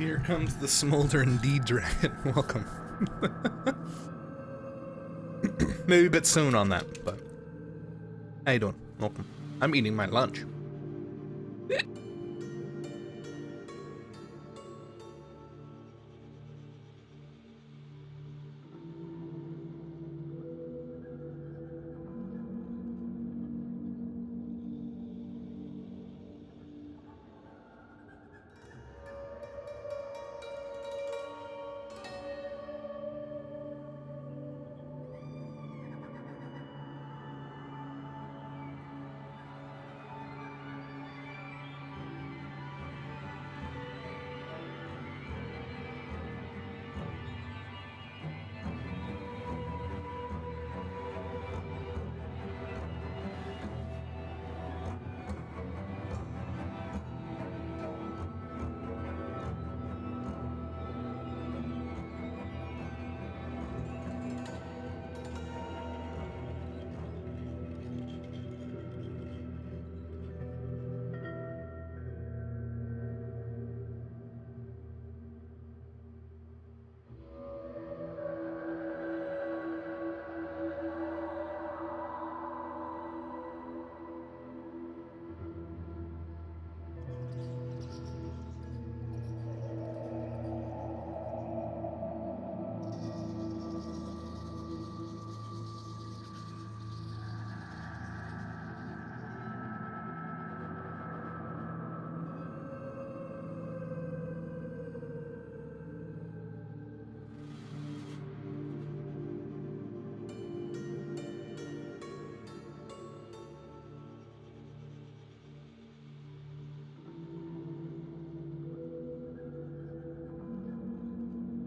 Here comes the smoldering D-Dragon. Welcome. Maybe a bit soon on that, but... How you doing? Welcome. I'm eating my lunch.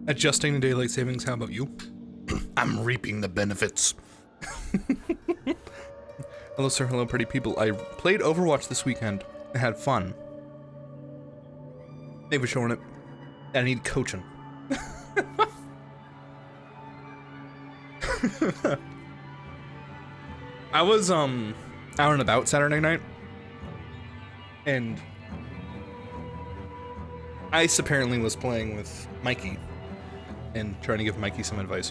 Adjusting to daylight savings, how about you? I'm reaping the benefits. Hello, sir. Hello, pretty people. I played Overwatch this weekend. I had fun. Thank you for showing it. I need coaching. I was, out and about Saturday night. And Ice apparently was playing with Mikey. And trying to give Mikey some advice.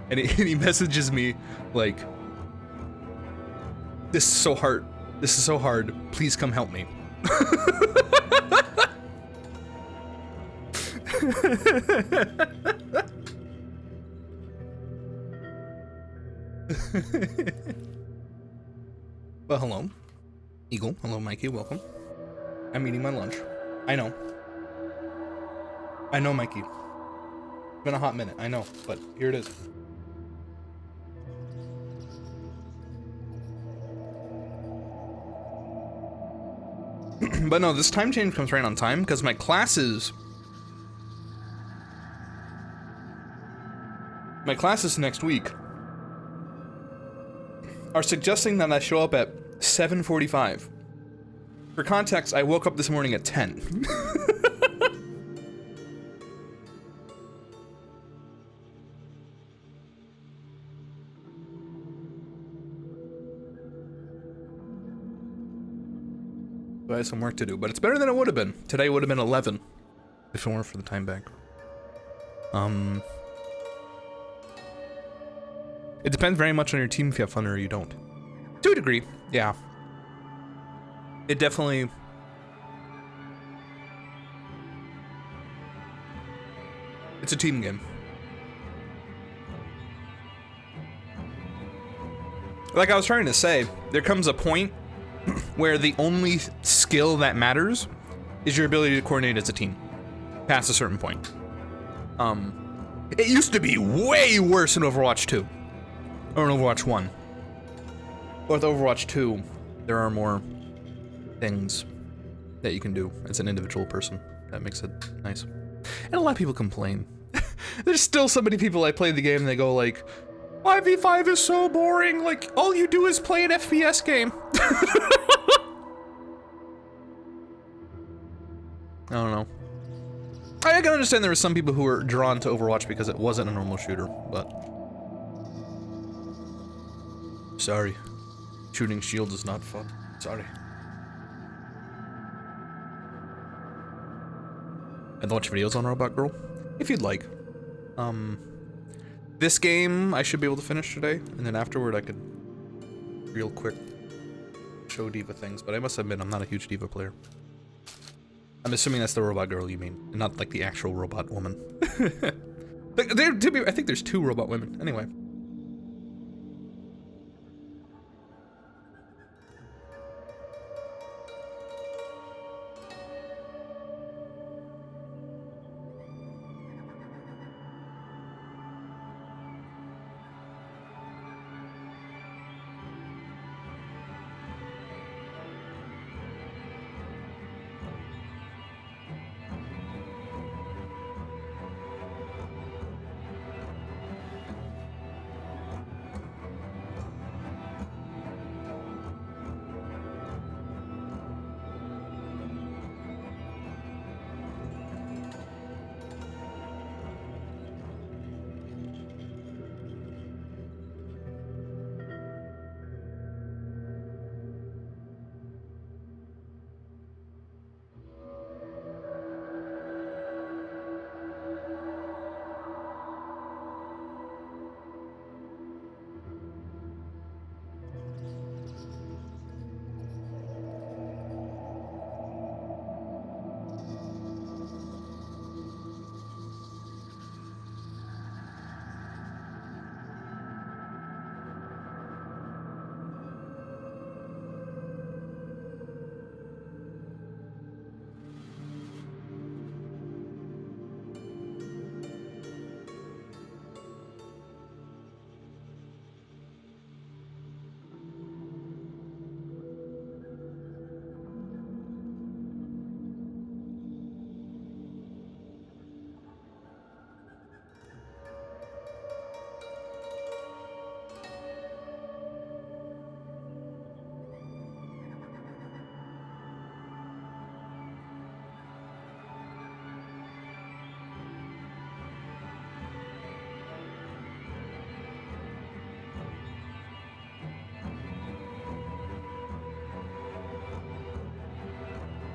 And he messages me, like, this is so hard. This is so hard. Please come help me. Well, hello. Eagle. Hello, Mikey. Welcome. I'm eating my lunch. I know. I know, Mikey. It's been a hot minute, I know, but here it is. But no, this time change comes right on time, because my classes next week are suggesting that I show up at 7:45. For context, I woke up this morning at 10. I have some work to do, but it's better than it would have been. Today would have been 11 if it weren't for the time bank. It depends very much on your team if you have fun or you don't. To a degree, yeah. It definitely... It's a team game. Like I was trying to say, there comes a point where the only skill that matters is your ability to coordinate as a team, past a certain point. It used to be way worse in Overwatch 2, or in Overwatch 1. But with Overwatch 2, there are more things that you can do as an individual person. That makes it nice. And a lot of people complain. There's still so many people I play the game and they go like, 5v5 is so boring, like, all you do is play an FPS game. I don't know. I can understand there were some people who were drawn to Overwatch because it wasn't a normal shooter, but... Sorry. Shooting shields is not fun. Sorry. and watch videos on Robot Girl, if you'd like. This game I should be able to finish today, and then afterward I could real quick show Diva things, but I must admit I'm not a huge Diva player. I'm assuming that's the Robot Girl you mean, and not like the actual robot woman. I think there's 2 robot women. Anyway.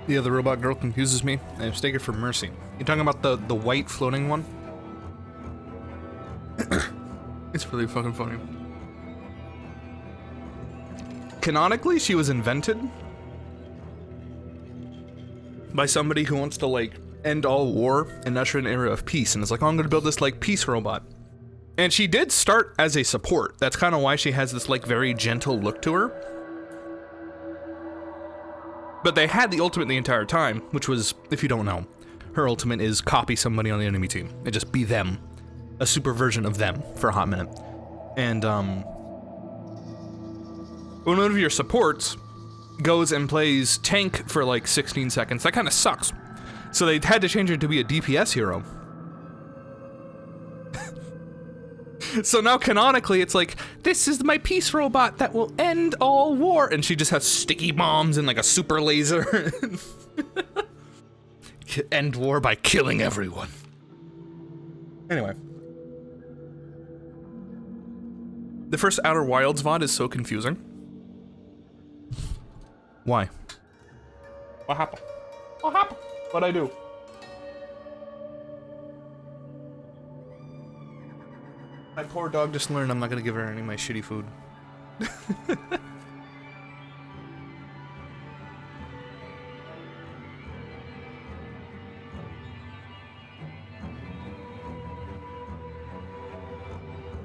Yeah, the Robot Girl confuses me. I mistake it for Mercy. You talking about the white floating one? It's really fucking funny. Canonically, she was invented by somebody who wants to, like, end all war and usher in an era of peace. And it's like, oh, I'm gonna build this, like, peace robot. And she did start as a support. That's kind of why she has this, like, very gentle look to her. But they had the ultimate the entire time, which was, if you don't know, her ultimate is copy somebody on the enemy team and just be them. A super version of them for a hot minute. And, when one of your supports goes and plays tank for like 16 seconds, that kind of sucks. So they had to change her to be a DPS hero. So now canonically it's like, this is my peace robot that will end all war, and she just has sticky bombs and like a super laser. End war by killing everyone. Anyway. The first Outer Wilds VOD is so confusing. Why? What happened? What happened? What'd I do? My poor dog just learned I'm not gonna give her any of my shitty food.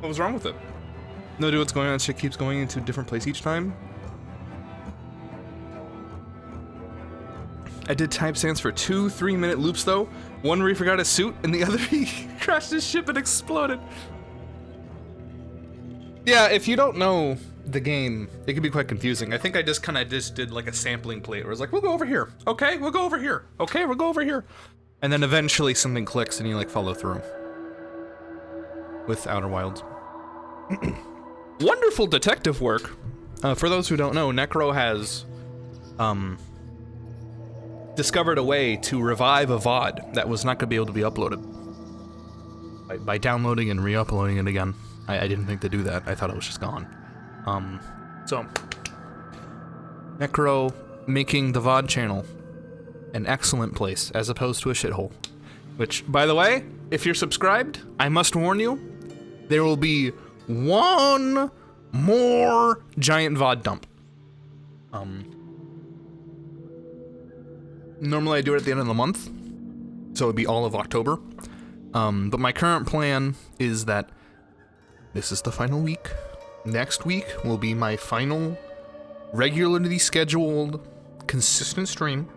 What was wrong with it? No idea what's going on. Shit keeps going into a different place each time. I did timestamps for 2 3-minute loops though. One where he forgot his suit, and the other he crashed his ship and exploded. Yeah, if you don't know the game, it can be quite confusing. I think I just kind of did like a sampling plate where it's like, we'll go over here. Okay, we'll go over here. Okay, we'll go over here. And then eventually something clicks and you like follow through. With Outer Wilds. Wonderful detective work. For those who don't know, Necro has discovered a way to revive a VOD that was not going to be able to be uploaded. By downloading and re-uploading it again. I didn't think to do that. I thought it was just gone. So Necro making the VOD channel an excellent place as opposed to a shithole. Which, by the way, if you're subscribed, I must warn you, there will be one more giant VOD dump. Normally I do it at the end of the month, so it'd be all of October. But my current plan is that this is the final week. Next week will be my final regularly scheduled, consistent stream.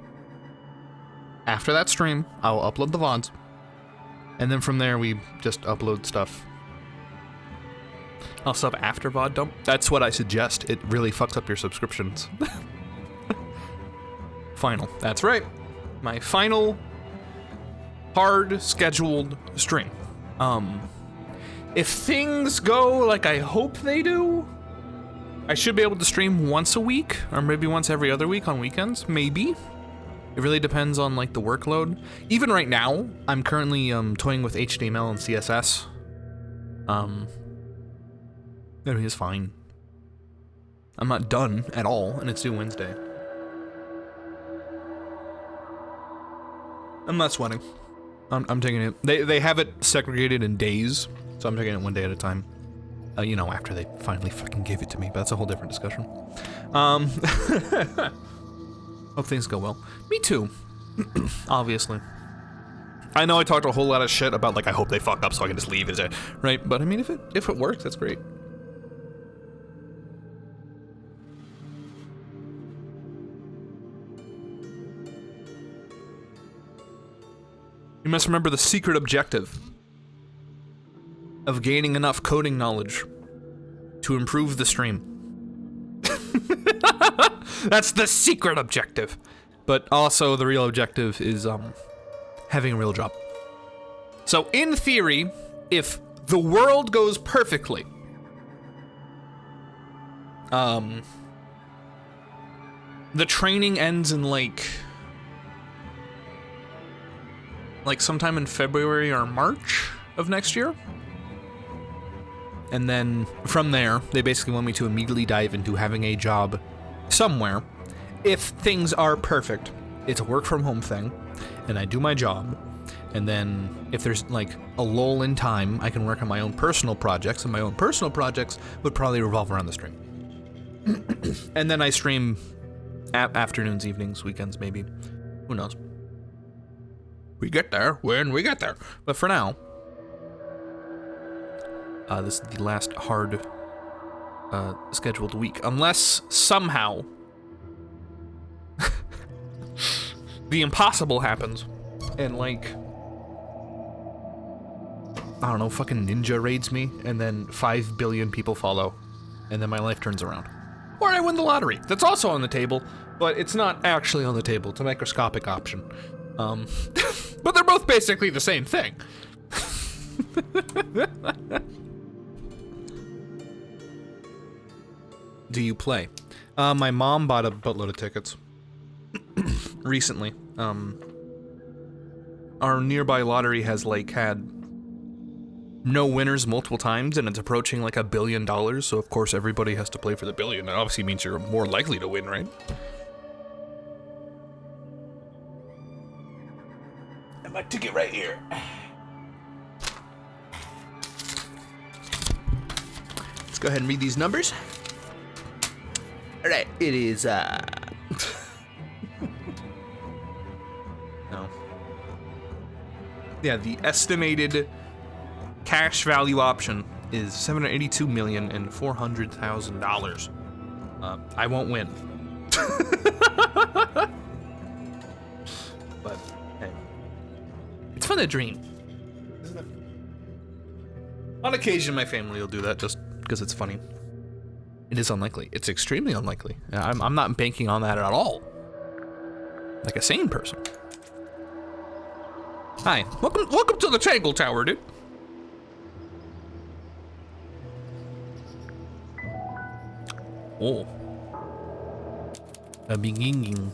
After that stream, I'll upload the VODs. And then from there, we just upload stuff. I'll sub after VOD dump. That's what I suggest. It really fucks up your subscriptions. Final. That's right. My final hard scheduled stream. If things go like I hope they do, I should be able to stream once a week, or maybe once every other week on weekends, maybe. It really depends on like the workload. Even right now, I'm currently toying with HTML and CSS. It is fine. I'm not done at all, and it's due Wednesday. I'm not sweating. I'm taking it. They have it segregated in days, so I'm taking it one day at a time. You know, after they finally fucking gave it to me, but that's a whole different discussion. Hope things go well. Me too. Obviously. I know I talked a whole lot of shit about like I hope they fuck up so I can just leave, right? But I mean, if it works, that's great. You must remember the secret objective of gaining enough coding knowledge to improve the stream. That's the secret objective. But also the real objective is having a real job. So in theory, if the world goes perfectly, the training ends in like sometime in February or March of next year. And then from there, they basically want me to immediately dive into having a job somewhere. If things are perfect, it's a work from home thing, and I do my job. And then if there's like a lull in time, I can work on my own personal projects, and my own personal projects would probably revolve around the stream. And then I stream afternoons, evenings, weekends, maybe. Who knows? We get there when we get there. But for now, this is the last hard scheduled week. Unless somehow the impossible happens and like, I don't know, fucking Ninja raids me and then 5 billion people follow and then my life turns around. Or I win the lottery. That's also on the table, but it's not actually on the table. It's a microscopic option. But they're both basically the same thing. Do you play? My mom bought a boatload of tickets recently. Our nearby lottery has like had no winners multiple times, and it's approaching like $1 billion. So of course everybody has to play for the billion. That obviously means you're more likely to win, right? And my ticket right here. Let's go ahead and read these numbers. All right, it is, no. Yeah, the estimated cash value option is $782,400,000. I won't win. But, hey. It's fun to dream, isn't it? On occasion, my family will do that just because it's funny. It is unlikely. It's extremely unlikely. I'm not banking on that at all. Like a sane person. Hi, welcome to the Tangle Tower, dude. Oh. A beginning.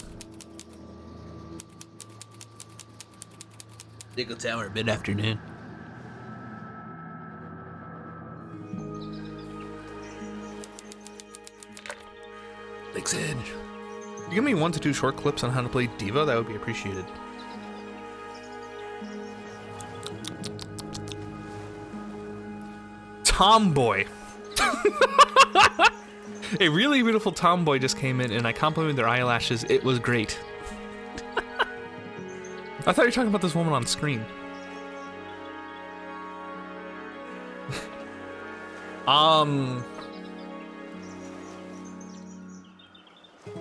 Tangle Tower, mid-afternoon. Lake's Edge. You give me 1 to 2 short clips on how to play Diva, that would be appreciated. tomboy. A really beautiful tomboy just came in, and I complimented their eyelashes. It was great. I thought you were talking about this woman on screen.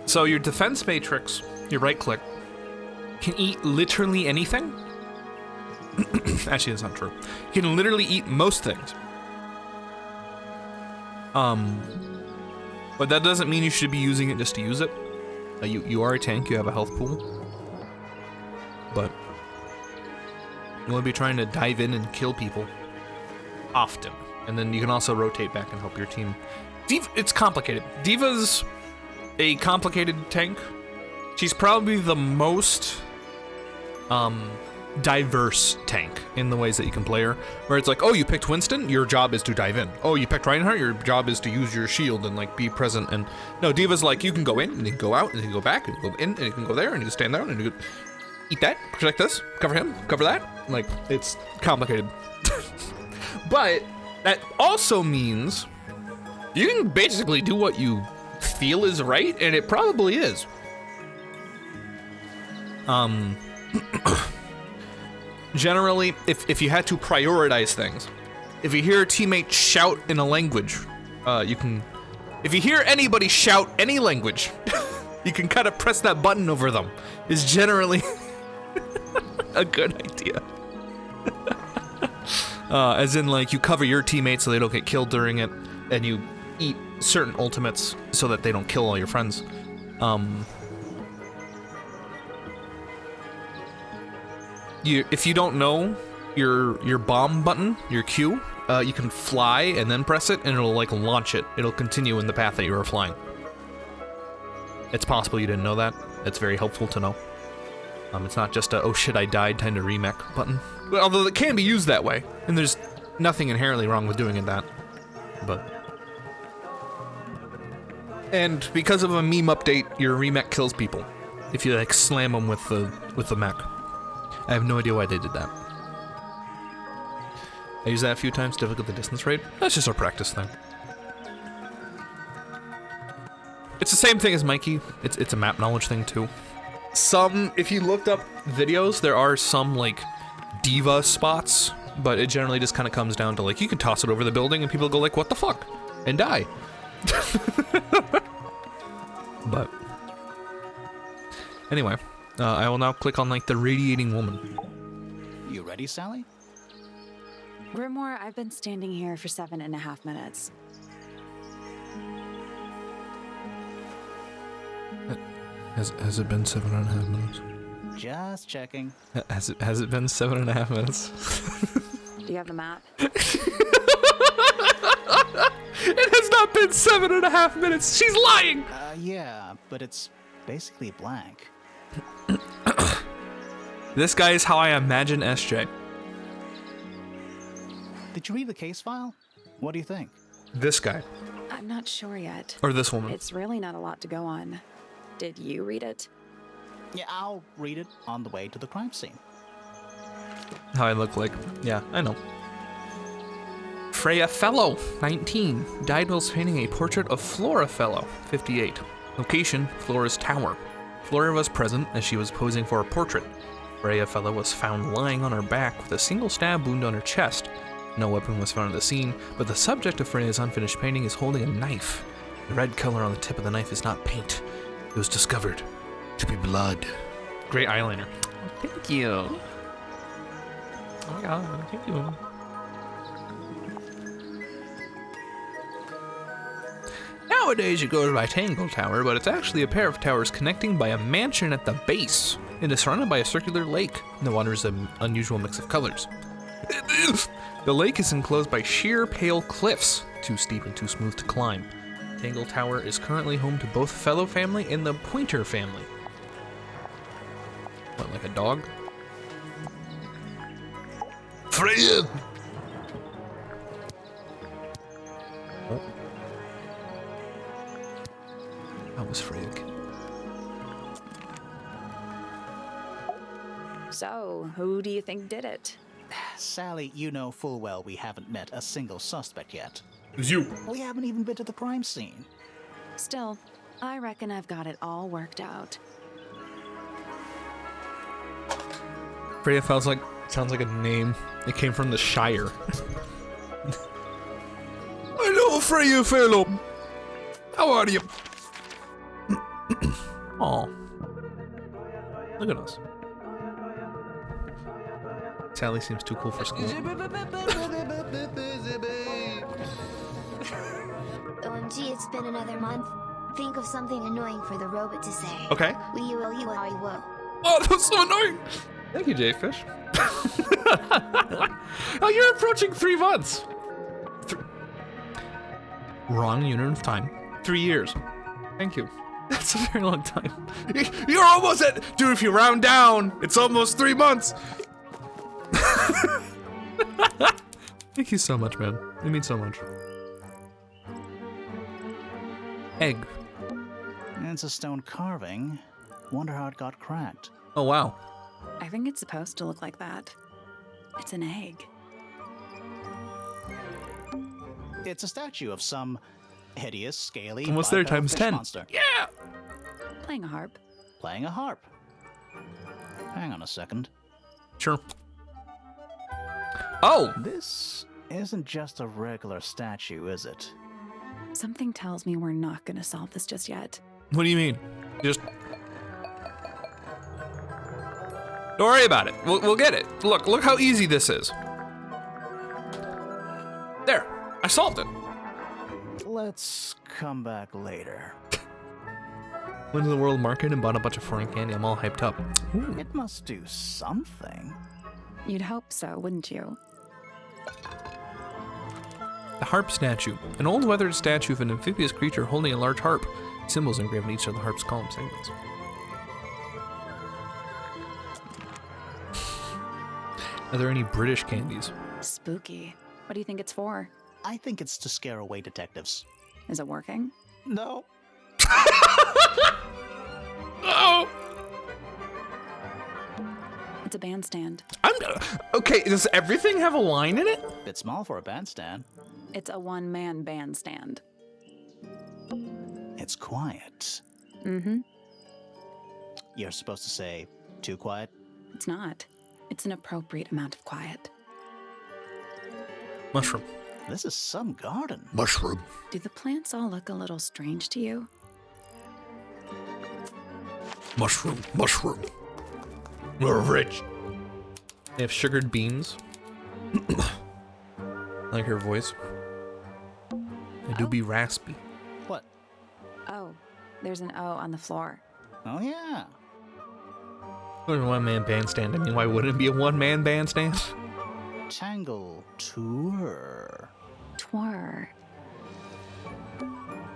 So your defense matrix, your right click, can eat literally anything. Actually, that's not true. You can literally eat most things. But that doesn't mean you should be using it just to use it. You are a tank, you have a health pool. But you want to be trying to dive in and kill people often. And then you can also rotate back and help your team. It's complicated. D.Va's a complicated tank. She's probably the most diverse tank in the ways that you can play her. Where it's like, oh, you picked Winston, your job is to dive in. Oh, you picked Reinhardt, your job is to use your shield and like be present. And no, D.Va's like, you can go in and you can go out and you can go back and you can go in and you can go there and you can stand there and you can eat that, protect this, cover him, cover that. Like, it's complicated. But that also means you can basically do what you feel is right, and it probably is. Generally, if you had to prioritize things, if you hear a teammate shout in a language, if you hear anybody shout any language, you can kind of press that button over them, is generally a good idea. As in, like, you cover your teammates so they don't get killed during it, and you eat certain ultimates so that they don't kill all your friends. If you don't know your bomb button, your Q, you can fly and then press it, and it'll like launch it. It'll continue in the path that you were flying. It's possible you didn't know that. It's very helpful to know. It's not just a, oh shit, I died, time to remech button. Well, although it can be used that way, and there's nothing inherently wrong with doing it that. But. And because of a meme update, your remech kills people. If you like slam them with the mech. I have no idea why they did that. I used that a few times to look at the distance rate. That's just our practice thing. It's the same thing as Mikey. It's a map knowledge thing too. If you looked up videos, there are some like D.Va spots, but it generally just kind of comes down to like, you can toss it over the building and people go like, what the fuck? And die. But anyway, I will now click on like the radiating woman. You ready, Sally? Grimoire, I've been standing here for 7.5 minutes. Has it been 7.5 minutes? Just checking. Has it been 7.5 minutes? Do you have the map? It has not been 7.5 minutes. She's lying. Yeah, but it's basically blank. This guy is how I imagine SJ. Did you read the case file? What do you think? This guy. I'm not sure yet. Or this woman. It's really not a lot to go on. Did you read it? Yeah, I'll read it on the way to the crime scene. How I look like. Yeah, I know. Freya Fellow, 19, died whilst painting a portrait of Flora Fellow, 58. Location, Flora's tower. Flora was present as she was posing for a portrait. Freya Fellow was found lying on her back with a single stab wound on her chest. No weapon was found at the scene, but the subject of Freya's unfinished painting is holding a knife. The red color on the tip of the knife is not paint. It was discovered to be blood. Great eyeliner. Thank you. Oh my god, thank you. Nowadays it goes by Tangle Tower, but it's actually a pair of towers connecting by a mansion at the base. It is surrounded by a circular lake. The water is an unusual mix of colors. The lake is enclosed by sheer, pale cliffs, too steep and too smooth to climb. Tangle Tower is currently home to both Fellow family and the Pointer family. What, like a dog? Freya! Oh. That was Freya. So, who do you think did it? Sally, you know full well we haven't met a single suspect yet. It was you. We haven't even been to the crime scene. Still, I reckon I've got it all worked out. Freya sounds like a name. It came from the Shire. Hello, Freya fellow. How are you? Aw. Look at us. Sally seems too cool for school. OMG, it's been another month. Think of something annoying for the robot to say. Okay. Wee-you-oh-you-oh-you-oh. Oh, that's so annoying. Thank you, Jayfish. Oh, you're approaching 3 months. Wrong unit of time. 3 years. Thank you. That's a very long time. You're almost at... Dude, if you round down, it's almost 3 months. Thank you so much, man. It means so much. Egg. It's a stone carving. Wonder how it got cracked. Oh, wow. I think it's supposed to look like that. It's an egg. It's a statue of some hideous, scaly, And what's there bipedal times fish 10? monster Yeah! Playing a harp. playing a harp. Hang on a second. Sure. Oh! This isn't just a regular statue, is it? Something tells me we're not gonna solve this just yet. What do you mean? Just... Don't worry about it. We'll get it. Look how easy this is. There. I solved it. Let's come back later. Went to the world market and bought a bunch of foreign candy. I'm all hyped up. Ooh. It must do something. You'd hope so, wouldn't you? The harp statue. An old weathered statue of an amphibious creature holding a large harp. Symbols engraved in each of the harp's column segments. Are there any British candies? Spooky. What do you think it's for? I think it's to scare away detectives. Is it working? No. Oh! It's a bandstand. Okay, does everything have a line in it? Bit small for a bandstand. It's a one-man bandstand. It's quiet. Mm-hmm. You're supposed to say, too quiet? It's not. It's an appropriate amount of quiet. Mushroom. This is some garden. Mushroom. Do the plants all look a little strange to you? Mushroom. Mushroom. We're rich. They have sugared beans. I like her voice. They do be raspy. What? Oh, there's an O on the floor. Oh, yeah. What a one-man bandstand. I mean, why wouldn't it be a one-man bandstand? Tangle tour. Twir.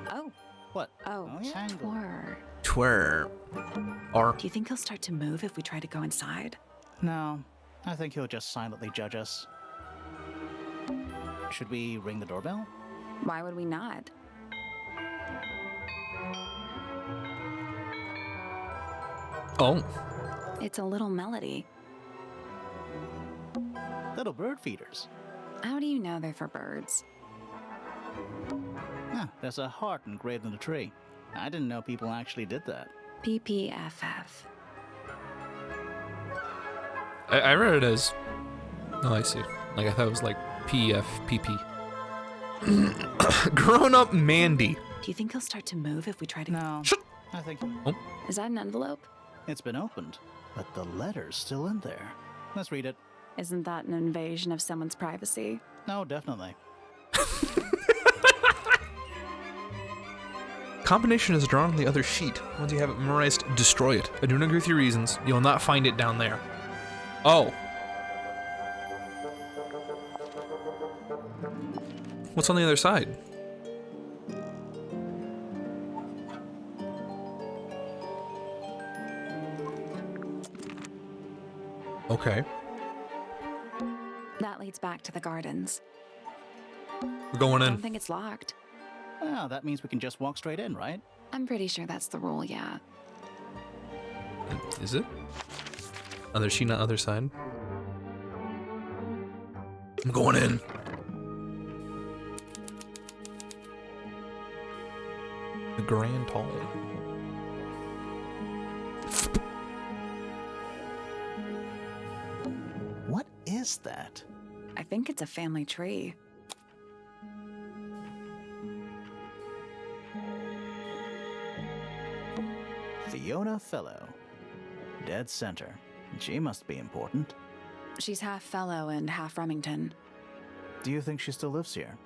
Oh, What? oh, yeah. Tangle. twir. Twir. Or Do you think he'll start to move if we try to go inside? No, I think he'll just silently judge us. Should we ring the doorbell? Why would we not? oh, It's a little melody. Little bird feeders. How do you know they're for birds? Ah, there's a heart engraved in the tree. I didn't know people actually did that. PPFF. I read it as. Oh, I see. Like I thought it was like PFPP. Grown-up Mandy. Do you think he'll start to move if we try to? No. Shut- I think Is that an envelope? it's been opened, but the letter's still in there. Let's read it. Isn't that an invasion of someone's privacy? No, definitely. Combination is drawn on the other sheet. Once you have it memorized, destroy it. I do not agree with your reasons. You will not find it down there. Oh. What's on the other side? Okay. That leads back to the gardens. We're going I in. don't think it's locked. Well, that means we can just walk straight in, right? I'm pretty sure that's the rule, yeah. Is it? Other sheet on the other side? I'm going in. The Grand Hall. What is that? I think it's a family tree. Fiona Fellow. Dead center. She must be important. She's half Fellow and half Remington. Do you think she still lives here?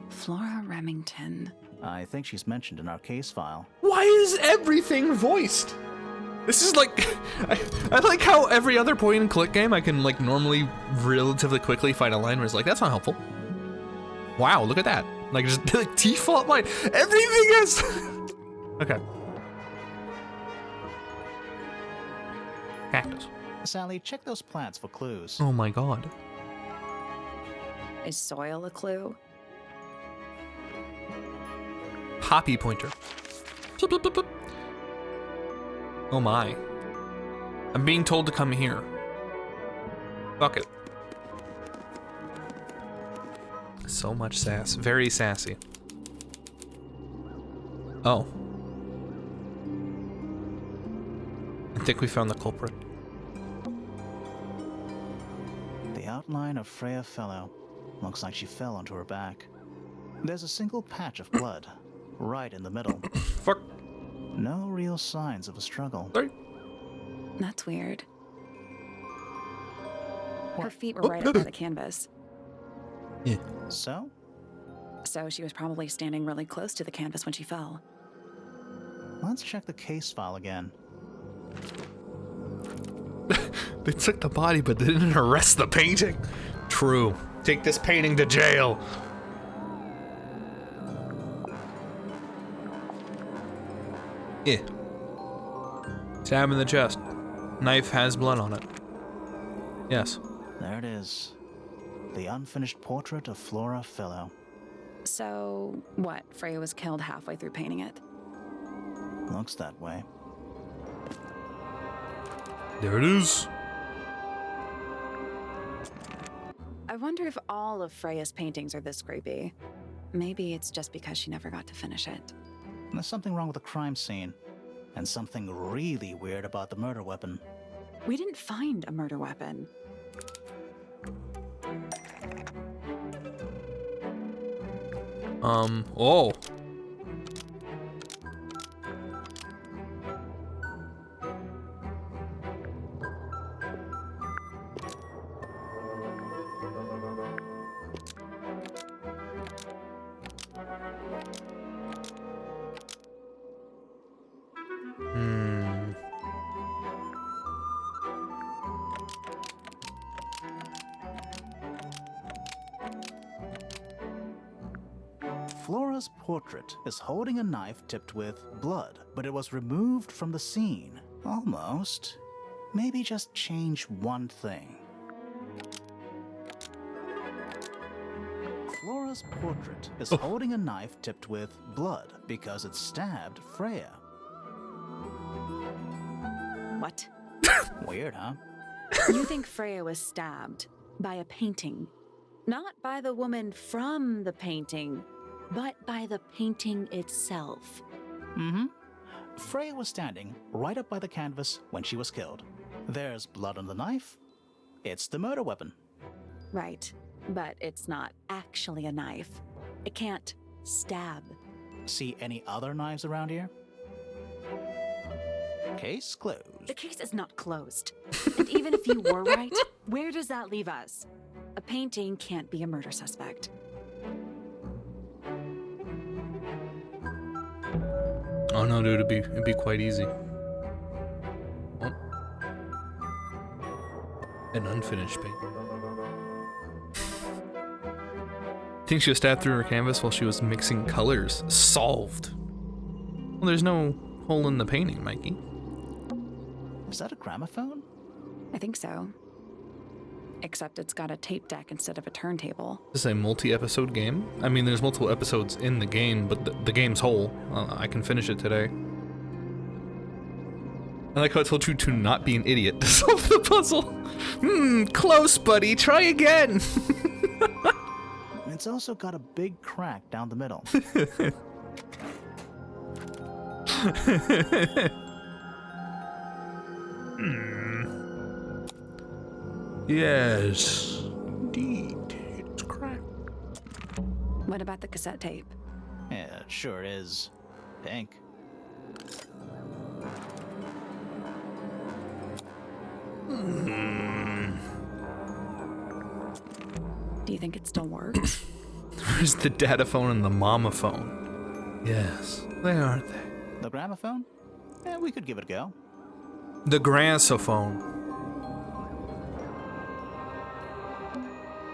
Flora Remington. I think she's mentioned in our case file. Why is everything voiced? This is like, I like how every other point and click game I can like normally relatively quickly find a line where it's like, that's not helpful. Wow, look at that. Like just like default line. Everything is, okay. Cactus. Sally, check those plants for clues. Oh my god. Is soil a clue? Poppy pointer. Blip, blip, blip, blip. Oh my. I'm being told to come here. Fuck it. So much sass. Very sassy. Oh. I think we found the culprit. The outline of Freya Fellow. Looks like she fell onto her back. There's a single patch of blood, right in the middle. Fuck. No real signs of a struggle. Sorry. That's weird. Her feet were right up by the canvas. Yeah. So? So she was probably standing really close to the canvas when she fell. Let's check the case file again. They took the body, but they didn't arrest the painting. True. Take this painting to jail. Yeah. Stab in the chest. Knife has blood on it. Yes. There it is. The unfinished portrait of Flora Fellow. So, what? Freya was killed halfway through painting it? Looks that way. There it is. I wonder if all of Freya's paintings are this creepy. Maybe it's just because she never got to finish it. There's something wrong with the crime scene. And something really weird about the murder weapon. We didn't find a murder weapon. Oh. Flora's portrait is holding a knife tipped with blood, but it was removed from the scene. Almost. Maybe just change one thing. Flora's portrait is holding a knife tipped with blood because it stabbed Freya. What? Weird, huh? You think Freya was stabbed by a painting? Not by the woman from the painting, but by the painting itself. Mm-hmm. Freya was standing right up by the canvas when she was killed. There's blood on the knife. It's the murder weapon. Right, but it's not actually a knife. It can't stab. See any other knives around here? Case closed. The case is not closed. And even if you were right, where does that leave us? A painting can't be a murder suspect. Oh no, dude, it'd be quite easy. Oh. An unfinished paint. Think she was stabbed through her canvas while she was mixing colors. Solved. Well, there's no hole in the painting, Mikey. Is that a gramophone? I think so. Except it's got a tape deck instead of a turntable. This is a multi-episode game? I mean, there's multiple episodes in the game, but the game's whole. I can finish it today. I like how I told you to not be an idiot to solve the puzzle. Close, buddy. Try again. It's also got a big crack down the middle. Yes. Indeed. It's cracked. What about the cassette tape? Yeah, it sure is pink. Do you think it still works? Where's the data phone and the mama phone? Yes, they aren't they? The gramophone? Yeah, we could give it a go. The grassophone.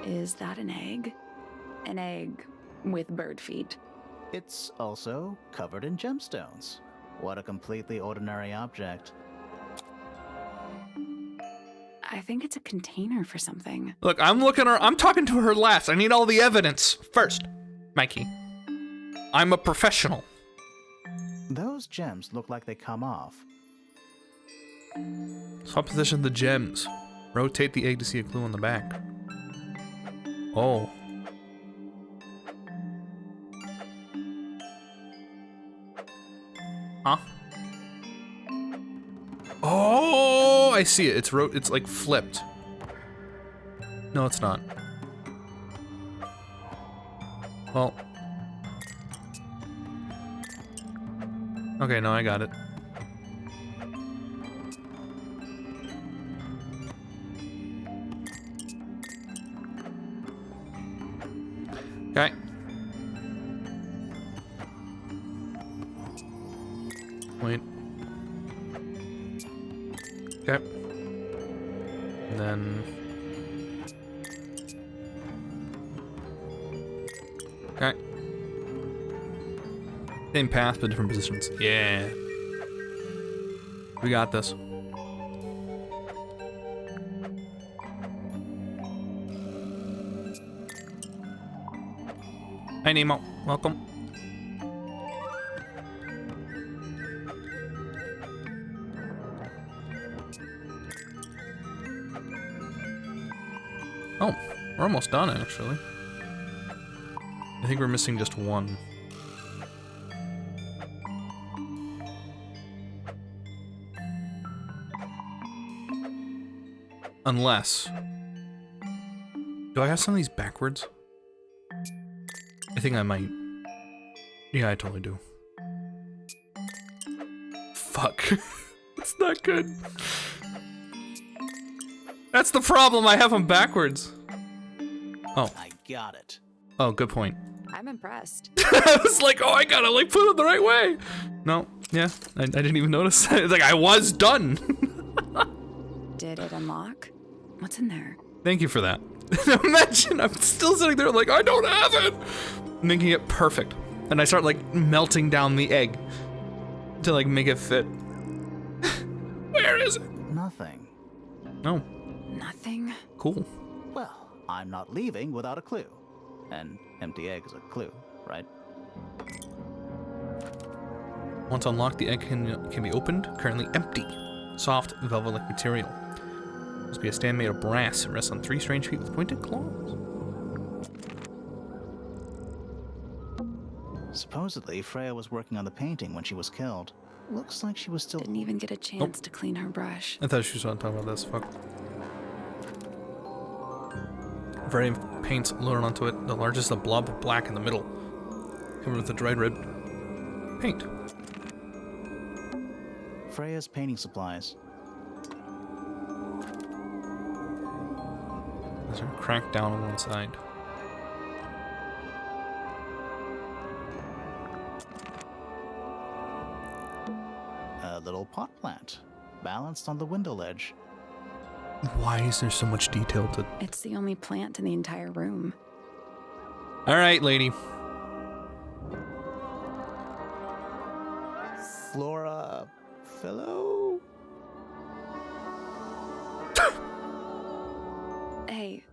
Is that an egg? An egg with bird feet. It's also covered in gemstones. What a completely ordinary object. I think it's a container for something. Look, I'm talking to her last. I need all the evidence first. Mikey, I'm a professional. Those gems look like they come off. Swap position the gems. Rotate the egg to see a clue on the back. Oh. Huh? Oh, I see it. It's like flipped. No, it's not. Well. Okay, no, I got it. Okay. Wait. Okay. And then... Okay. Same path, but different positions. Yeah. We got this. Hi, Nemo. Welcome. Oh, we're almost done, actually. I think we're missing just one. Unless... Do I have some of these backwards? I think I might. Yeah, I totally do. Fuck. It's not good. That's the problem, I have them backwards. Oh. I got it. Oh, good point. I'm impressed. I was like, oh, I gotta like put it the right way. No, yeah, I didn't even notice. It's like, I was done. Did it unlock? What's in there? Thank you for that. Imagine I'm still sitting there like, I don't have it. Making it perfect. And I start like melting down the egg to like make it fit. Where is it? Nothing. Oh, Nothing. cool. Well, I'm not leaving without a clue. An empty egg is a clue, right? Once unlocked, the egg can be opened. Currently empty. Soft, velvet-like material. Must be a stand made of brass. It rests on 3 strange feet with pointed claws. Supposedly, Freya was working on the painting when she was killed. Looks like she was still... Didn't even get a chance to clean her brush. I thought she was going to talk about this. Fuck. Freya paints lured onto it. The largest, a blob of black in the middle. Covered with a dried red paint. Freya's painting supplies. These are cracked down on one side. A little pot plant, balanced on the window ledge. Why is there so much detail to... It's the only plant in the entire room. All right, lady. Flora... Philo? Hey,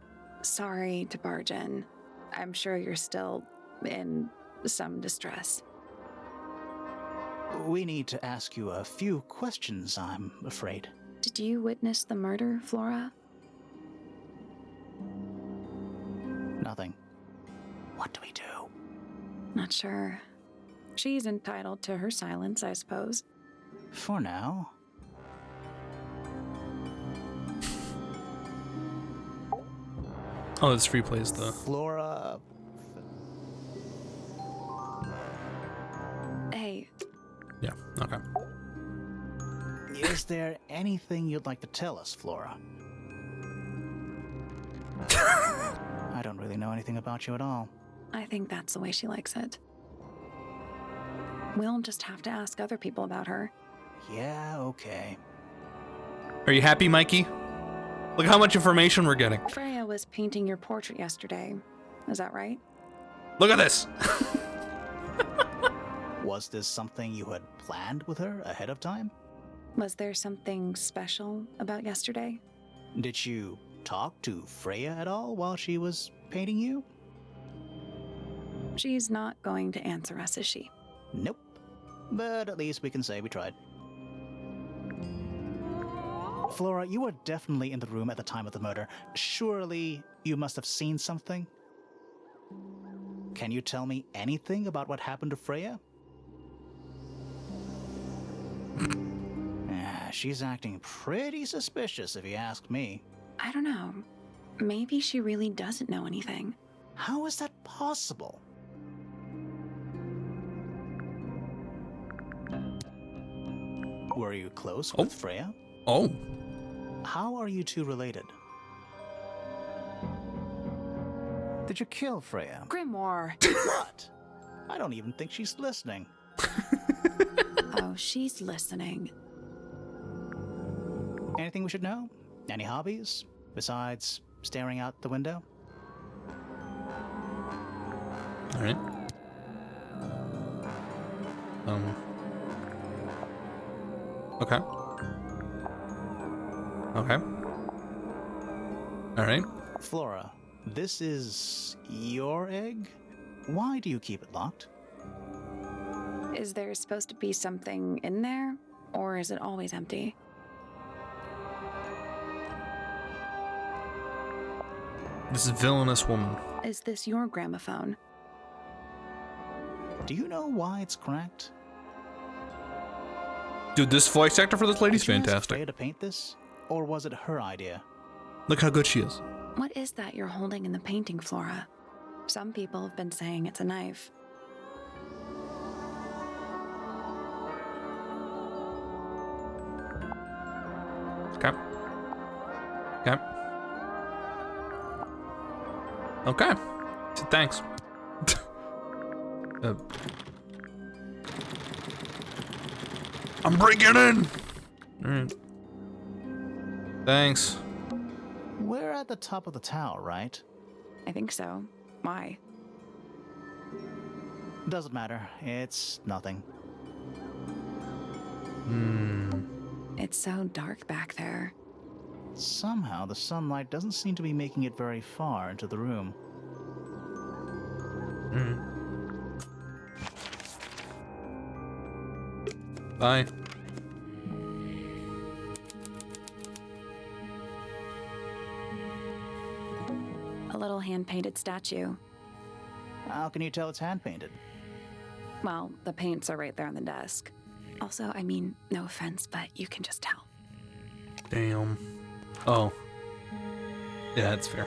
sorry to barge in. I'm sure you're still in some distress. We need to ask you a few questions, I'm afraid. Did you witness the murder, Flora? Nothing. What do we do? Not sure. She's entitled to her silence, I suppose. For now. Oh, this replays the. Flora. Hey, Yeah, okay. Is there anything you'd like to tell us, Flora? I don't really know anything about you at all. I think that's the way she likes it. We'll just have to ask other people about her. Yeah, okay. Are you happy, Mikey? Look how much information we're getting. Freya was painting your portrait yesterday. Is that right? Look at this. Was this something you had planned with her ahead of time? Was there something special about yesterday? Did you talk to Freya at all while she was painting you? She's not going to answer us, is she? Nope. But at least we can say we tried. Flora, you were definitely in the room at the time of the murder. Surely you must have seen something? Can you tell me anything about what happened to Freya? She's acting pretty suspicious if you ask me. I don't know. Maybe she really doesn't know anything. How is that possible? Were you close with Freya? Oh. How are you two related? Did you kill Freya? Grimoire! What? I don't even think she's listening. Oh, she's listening. Anything we should know? Any hobbies? Besides staring out the window? Alright. Okay. Okay. Alright. Flora, this is your egg? Why do you keep it locked? Is there supposed to be something in there? Or is it always empty? This villainous woman. Is this your gramophone? Do you know why it's cracked? Dude, this voice actor for this lady's Did you ask fantastic. Freya to paint this? Or was it her idea? Look how good she is. What is that you're holding in the painting, Flora? Some people have been saying it's a knife. Okay. Okay. Okay. So thanks. I'm breaking in! Alright. Thanks. We're at the top of the tower, right? I think so. Why? Doesn't matter. It's nothing. It's so dark back there. Somehow, the sunlight doesn't seem to be making it very far into the room. Bye. A little hand-painted statue. How can you tell it's hand-painted? Well, the paints are right there on the desk. Also, I mean, no offense, but you can just tell. Damn. Oh. Yeah, that's fair.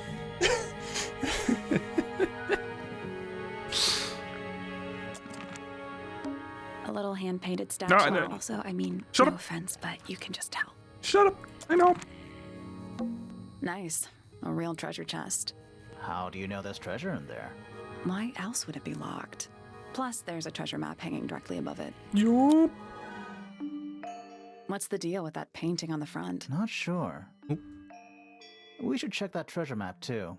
A little hand-painted statue. I know. Also, I mean, Shut no up. offense, but you can just tell. Shut up. I know. Nice. A real treasure chest. How do you know there's treasure in there? Why else would it be locked? Plus, there's a treasure map hanging directly above it. Yup. What's the deal with that painting on the front? Not sure. Oop. We should check that treasure map too.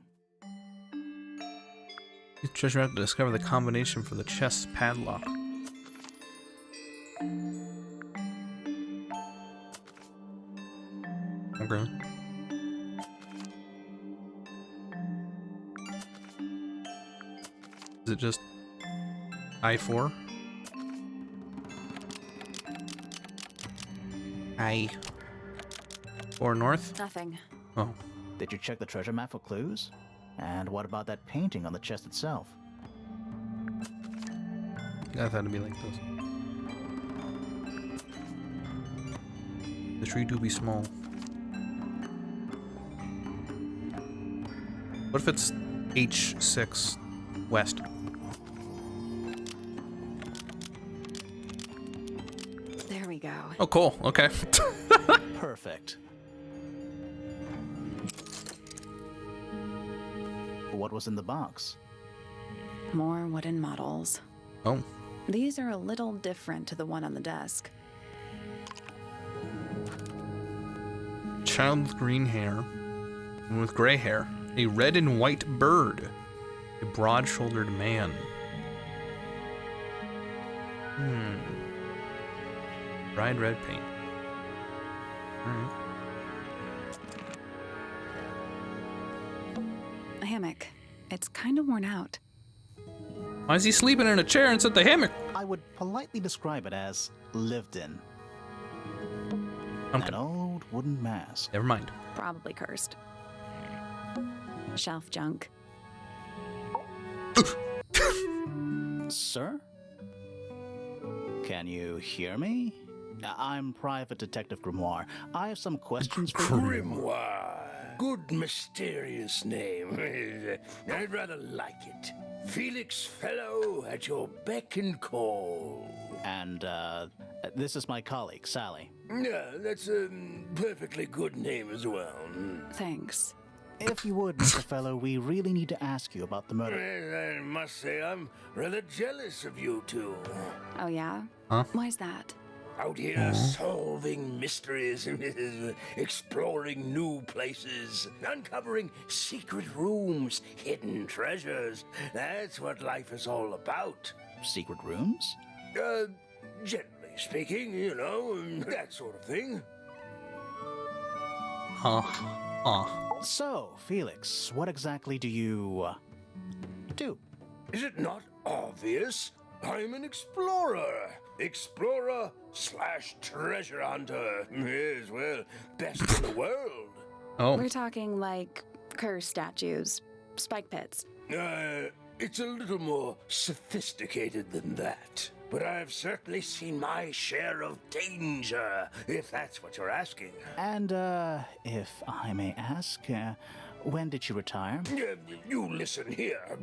Use treasure map to discover the combination for the chest's padlock. Okay. Is it just I4? Hi. Or north? Nothing. Oh. Did you check the treasure map for clues? And what about that painting on the chest itself? I thought it'd be like this. The tree do be small. What if it's H6 west? There we go. Oh, cool. Okay. Perfect. What was in the box? More wooden models. Oh. These are a little different to the one on the desk. Child with green hair and with gray hair. A red and white bird. A broad-shouldered man. Bright red paint. Alright. A hammock. It's kind of worn out. Why is he sleeping in a chair instead of the hammock? I would politely describe it as lived in. Okay. An old wooden mask. Never mind. Probably cursed. Shelf junk. Sir? Can you hear me? I'm Private Detective Grimoire. I have some questions for you. Grimoire. Good mysterious name. I'd rather like it. Felix Fellow at your beck and call. And, this is my colleague, Sally. Yeah, that's a perfectly good name as well. Thanks. If you would, Mr. Fellow, we really need to ask you about the murder. I must say I'm rather jealous of you two. Oh, yeah? Huh? Why's that? Out here solving mysteries, exploring new places, uncovering secret rooms, hidden treasures. That's what life is all about. Secret rooms? Generally speaking, you know, that sort of thing. So, Felix, what exactly do you, do? Is it not obvious? I'm an explorer. Explorer/treasure hunter. Yes, well, best in the world. Oh. We're talking like curse statues, spike pits. It's a little more sophisticated than that. But I've certainly seen my share of danger, if that's what you're asking. And, if I may ask, when did you retire? You listen here.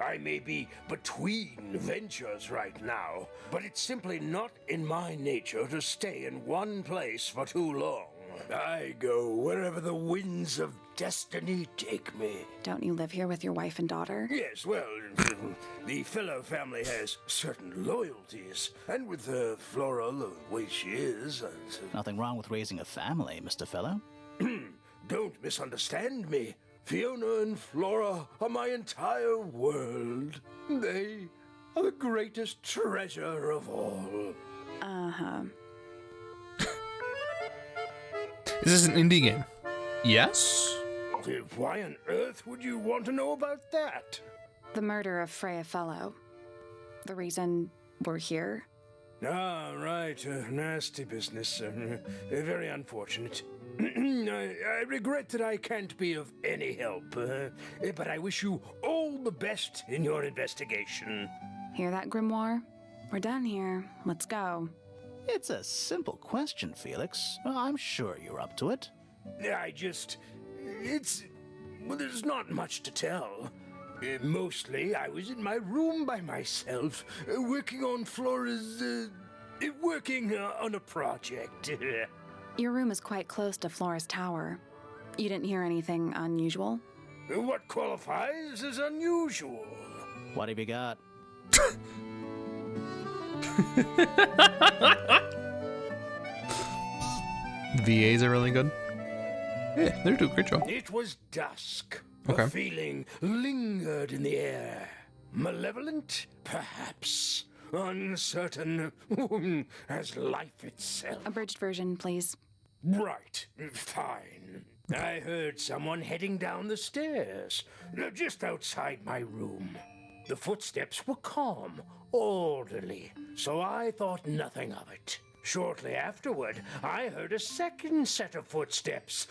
I may be between ventures right now, but it's simply not in my nature to stay in one place for too long. I go wherever the winds of destiny take me. Don't you live here with your wife and daughter? Yes, well, the Fellow family has certain loyalties, and with Flora the way she is... Nothing wrong with raising a family, Mr. Fellow. Don't misunderstand me. Fiona and Flora are my entire world. They are the greatest treasure of all. Uh-huh. Is this an indie game? Yes? Why on earth would you want to know about that? The murder of Freya Fellow. The reason we're here? Ah, right. Nasty business. Very unfortunate. I regret that I can't be of any help, but I wish you all the best in your investigation. Hear that, Grimoire? We're done here. Let's go. It's a simple question, Felix. I'm sure you're up to it. There's not much to tell. Mostly, I was in my room by myself, working on Flora's, working on a project. Your room is quite close to Flora's tower. You didn't hear anything unusual? What qualifies as unusual? What have you got? VAs are really good. Yeah, they do a great job. It was dusk. Okay. A feeling lingered in the air. Malevolent, perhaps. Uncertain, as life itself. Abridged version, please. Right, fine. I heard someone heading down the stairs, just outside my room. The footsteps were calm, orderly, so I thought nothing of it. Shortly afterward, I heard a second set of footsteps,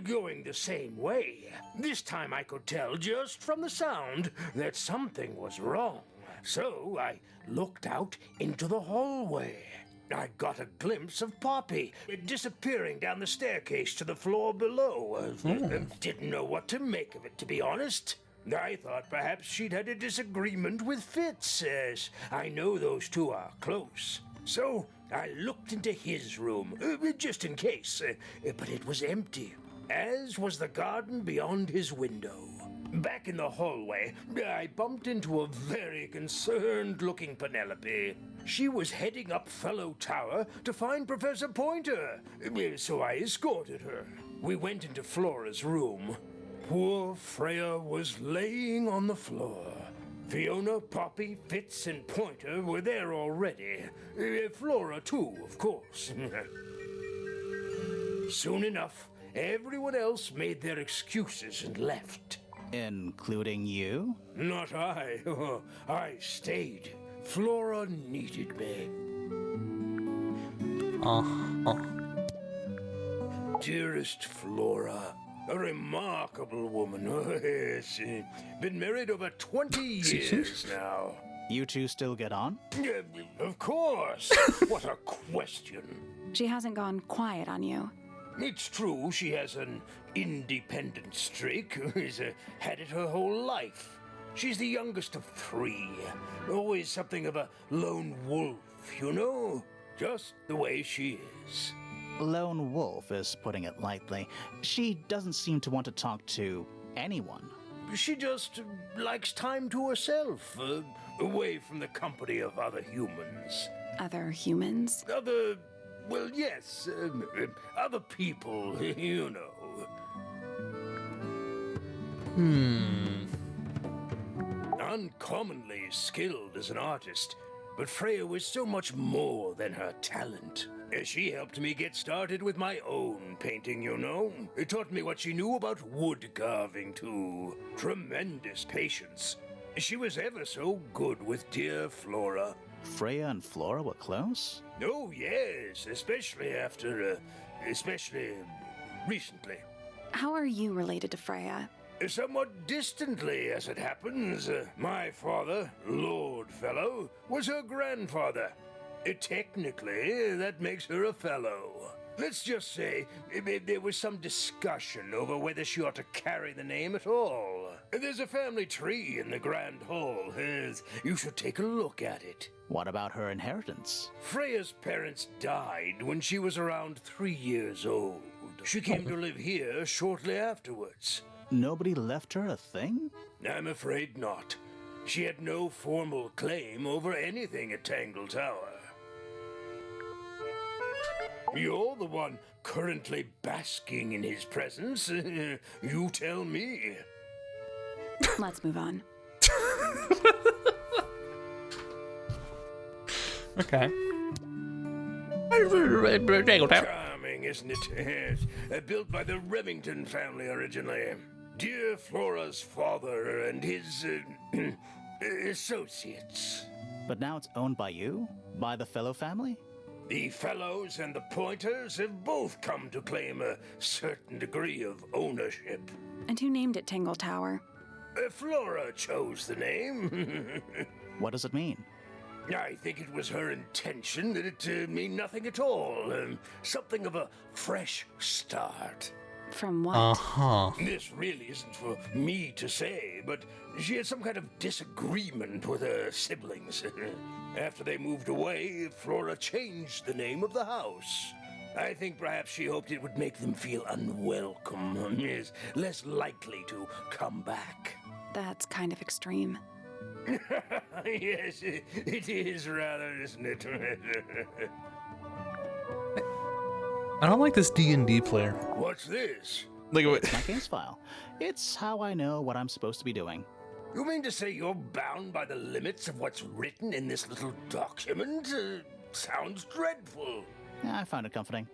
going the same way. This time I could tell just from the sound that something was wrong. So I looked out into the hallway. I got a glimpse of Poppy disappearing down the staircase to the floor below. Didn't know what to make of it, to be honest. I thought perhaps she'd had a disagreement with Fitz, as I know those two are close. So I looked into his room, just in case, but it was empty, as was the garden beyond his window. Back in the hallway, I bumped into a very concerned-looking Penelope. She was heading up Fellow Tower to find Professor Pointer, so I escorted her. We went into Flora's room. Poor Freya was laying on the floor. Fiona, Poppy, Fitz, and Pointer were there already. Flora, too, of course. Soon enough, everyone else made their excuses and left. Including you? Not I. I stayed. Flora needed me. Dearest Flora, a remarkable woman. Yes, been married over 20 years now. You two still get on? Of course. What a question. She hasn't gone quiet on you. It's true she has an independent streak. She's had it her whole life. She's the youngest of 3. Always something of a lone wolf, you know? Just the way she is. Lone wolf is putting it lightly. She doesn't seem to want to talk to anyone. She just likes time to herself, away from the company of other humans. Other humans? Well, yes, other people, you know. Uncommonly skilled as an artist, but Freya was so much more than her talent. She helped me get started with my own painting, you know. It taught me what she knew about wood carving, too. Tremendous patience. She was ever so good with dear Flora. Freya and Flora were close? Oh, yes, especially recently. How are you related to Freya? Somewhat distantly, as it happens. My father, Lord Fellow, was her grandfather. Technically, that makes her a fellow. Let's just say there was some discussion over whether she ought to carry the name at all. There's a family tree in the Grand Hall. You should take a look at it. What about her inheritance? Freya's parents died when she was around 3 years old. She came to live here shortly afterwards. Nobody left her a thing? I'm afraid not. She had no formal claim over anything at Tangle Tower. You're the one currently basking in his presence. You tell me. Let's move on. Okay. Charming, isn't it? Yes. Built by the Remington family originally. Dear Flora's father and his associates. But now it's owned by you? By the Fellow family? The Fellows and the Pointers have both come to claim a certain degree of ownership. And who named it Tangle Tower? Flora chose the name. What does it mean? I think it was her intention that it mean nothing at all. Something of a fresh start. From what? This really isn't for me to say, but she had some kind of disagreement with her siblings. After they moved away, Flora changed the name of the house. I think perhaps she hoped it would make them feel unwelcome, is less likely to come back. That's kind of extreme. Yes, it is rather, isn't it? I don't like this D&D player. What's this? Like, It's my case file. It's how I know what I'm supposed to be doing. You mean to say you're bound by the limits of what's written in this little document? Sounds dreadful. I find it comforting.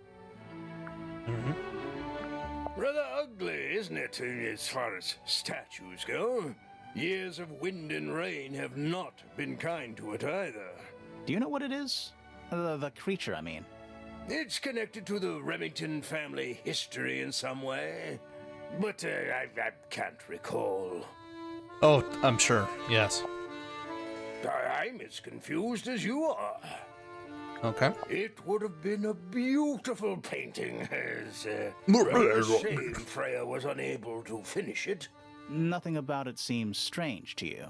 Rather ugly, isn't it, as far as statues go? Years of wind and rain have not been kind to it either. Do you know what it is? The creature, I mean. It's connected to the Remington family history in some way, but I can't recall. Oh, I'm sure. Yes. I'm as confused as you are. Okay. It would have been a beautiful painting, as rather a shame Freya was unable to finish it. Nothing about it seems strange to you.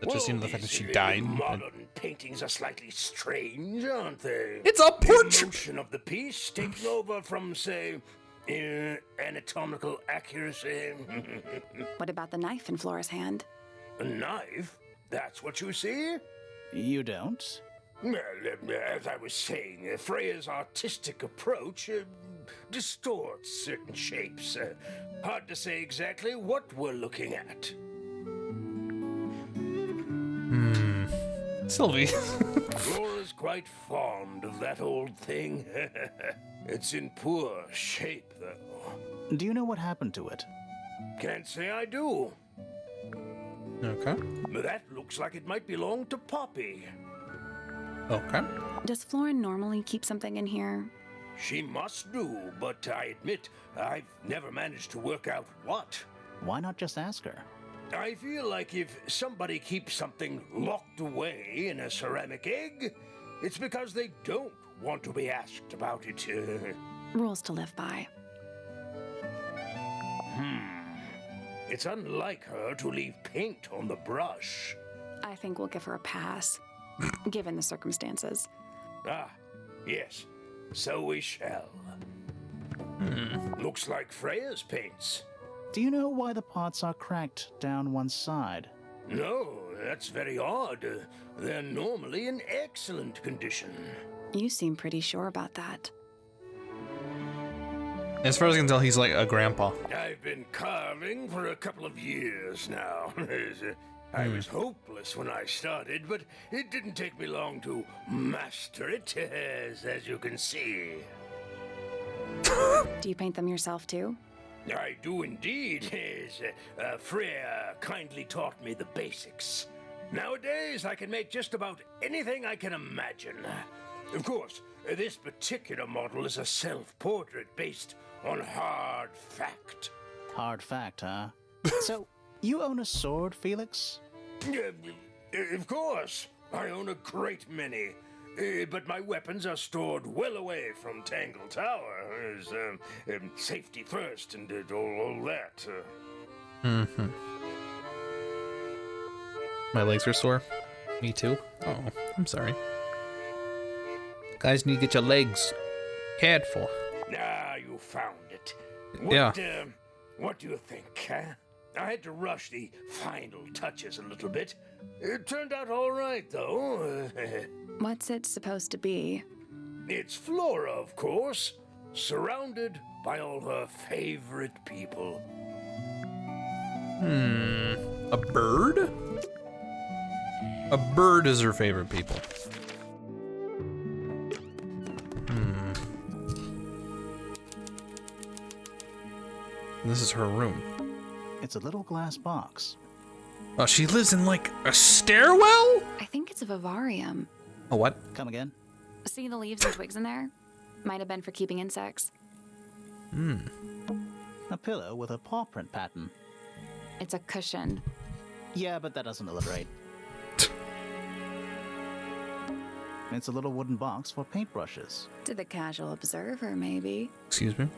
It just seemed the fact that these she died. Modern paintings are slightly strange, aren't they? It's a The portrait! emotion of the piece taking over from, say, anatomical accuracy. What about the knife in Flora's hand? A knife? That's what you see? You don't? Well, as I was saying, Freya's artistic approach distorts certain shapes. Hard to say exactly what we're looking at. Sylvie. Flora's quite fond of that old thing. It's in poor shape, though. Do you know what happened to it? Can't say I do. Okay. That looks like it might belong to Poppy. Okay. Does Flora normally keep something in here? She must do, but I admit I've never managed to work out what. Why not just ask her? I feel like if somebody keeps something locked away in a ceramic egg, it's because they don't want to be asked about it. Rules to live by. It's unlike her to leave paint on the brush. I think we'll give her a pass, given the circumstances. Ah, yes, so we shall. Looks like Freya's paints. Do you know why the pots are cracked down one side? No, that's very odd. They're normally in excellent condition. You seem pretty sure about that. As far as I can tell, he's like a grandpa. I've been carving for a couple of years now. I was hopeless when I started, but it didn't take me long to master it, as you can see. Do you paint them yourself too? I do indeed. Freya kindly taught me the basics. Nowadays, I can make just about anything I can imagine. Of course, this particular model is a self-portrait based on hard fact. Hard fact, huh? So, you own a sword, Felix? Of course, I own a great many. But my weapons are stored well away from Tangle Tower. Safety first and all that. My legs are sore. Me too. Oh, I'm sorry. Guys need to get your legs cared for. Ah, you found it. What do you think, huh? I had to rush the final touches a little bit. It turned out all right, though. What's it supposed to be? It's Flora, of course, surrounded by all her favorite people. A bird? A bird is her favorite people. This is her room. It's a little glass box. Oh, she lives in like a stairwell? I think it's a vivarium. Oh, what? Come again? See the leaves and twigs in there? Might have been for keeping insects. A pillow with a paw print pattern. It's a cushion. Yeah, but that doesn't illustrate. It's a little wooden box for paintbrushes. To the casual observer, maybe. Excuse me?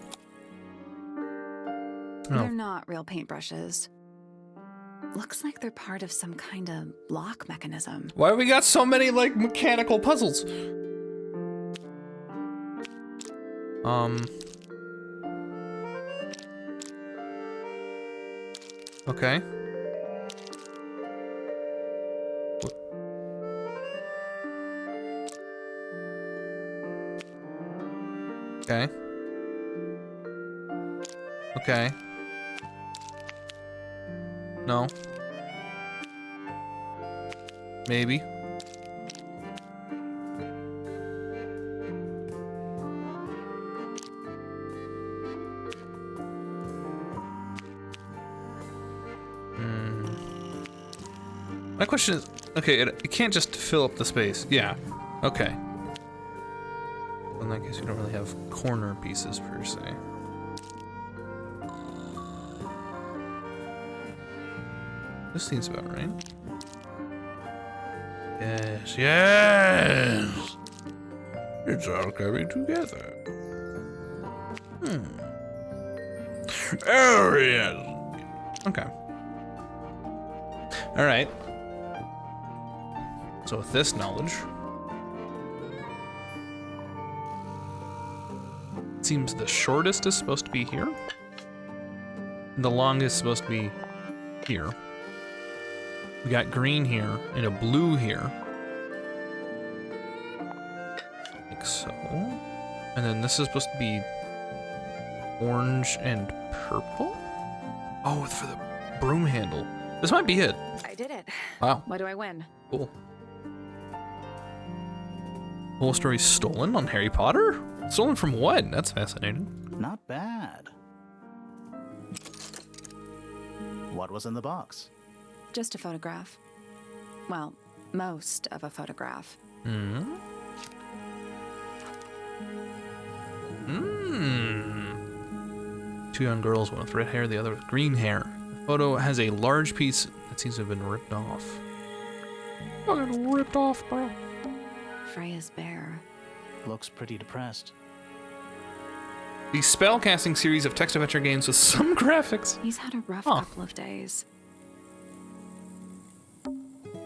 They're not real paintbrushes. Looks like they're part of some kind of lock mechanism. Why we got so many, like, mechanical puzzles? Okay. Okay. Okay. No. Maybe. My question is, okay, it can't just fill up the space. Yeah. Okay. In that case, we don't really have corner pieces per se. This seems about right. Yes, yes! It's all coming together. Oh, yes. Okay. Alright. So with this knowledge, it seems the shortest is supposed to be here. And the longest is supposed to be here. We got green here and a blue here. Like so. And then this is supposed to be orange and purple? Oh, for the broom handle. This might be it. I did it. Wow. What do I win? Cool. Whole story stolen on Harry Potter? Stolen from what? That's fascinating. Not bad. What was in the box? Just a photograph. Well, most of a photograph. Two young girls, one with red hair, the other with green hair. The photo has a large piece that seems to have been ripped off. Fucking ripped off, bro. Freya's bear. Looks pretty depressed. The spellcasting series of text adventure games with some graphics. He's had a rough couple of days.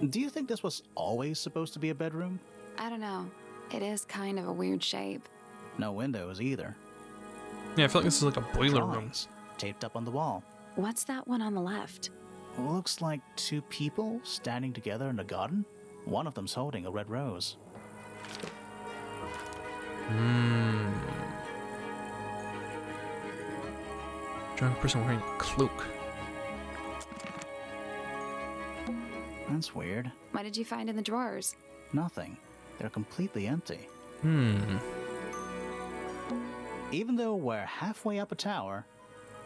Do you think this was always supposed to be a bedroom? I don't know. It is kind of a weird shape. No windows either. Yeah, I feel like this is like a boiler room. Drawings taped up on the wall. What's that one on the left? Looks like two people standing together in a garden. One of them's holding a red rose. Drunk person wearing a cloak. That's weird. What did you find in the drawers? Nothing. They're completely empty. Hmm. Even though we're halfway up a tower,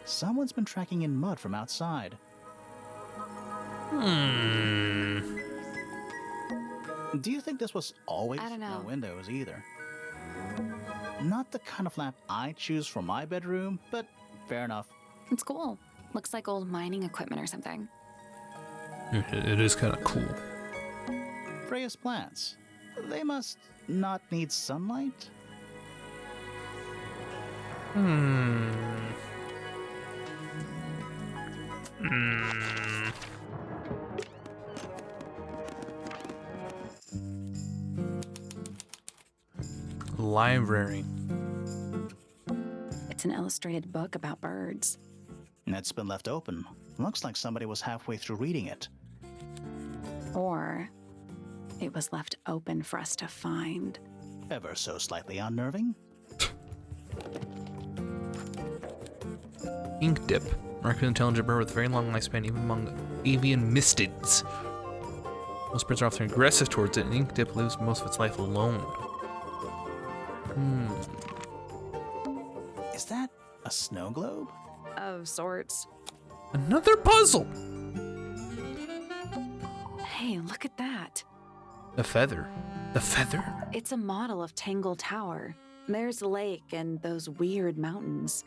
someone's been tracking in mud from outside. Do you think this was always I don't know. no windows either? Not the kind of lamp I choose for my bedroom, but fair enough. It's cool. Looks like old mining equipment or something. It is kind of cool. Freya's plants. They must not need sunlight? Library. It's an illustrated book about birds. It's been left open. Looks like somebody was halfway through reading it. Or it was left open for us to find. Ever so slightly unnerving. Ink dip. Remarkably intelligent bird with a very long lifespan, even among avian mystids. Most birds are often aggressive towards it, and ink dip lives most of its life alone. Is that a snow globe? Of sorts. Another puzzle! Hey, look at that. The feather. The feather? It's a model of Tangle Tower. There's the lake and those weird mountains.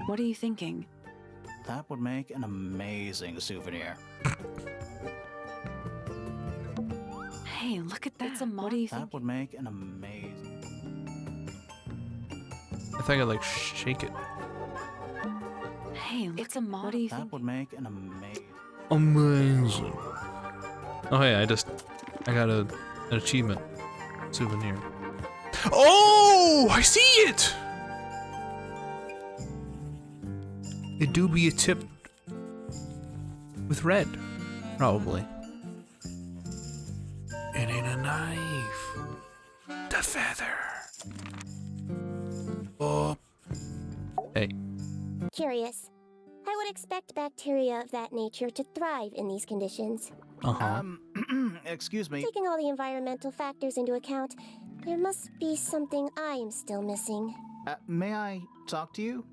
What are you thinking? That would make an amazing souvenir. Hey, look at that. It's a model. What do you That think? would make an amazing... I think I'd like shake it. Hey, it's a model. What do you That think? would make an amazing... Amazing. Oh hey, I got an achievement souvenir. Oh, I see it! It do be a tip with red, probably. It ain't a knife. The feather. Oh. Hey. Curious. I would expect bacteria of that nature to thrive in these conditions. Excuse me. Taking all the environmental factors into account, there must be something I am still missing. May I talk to you,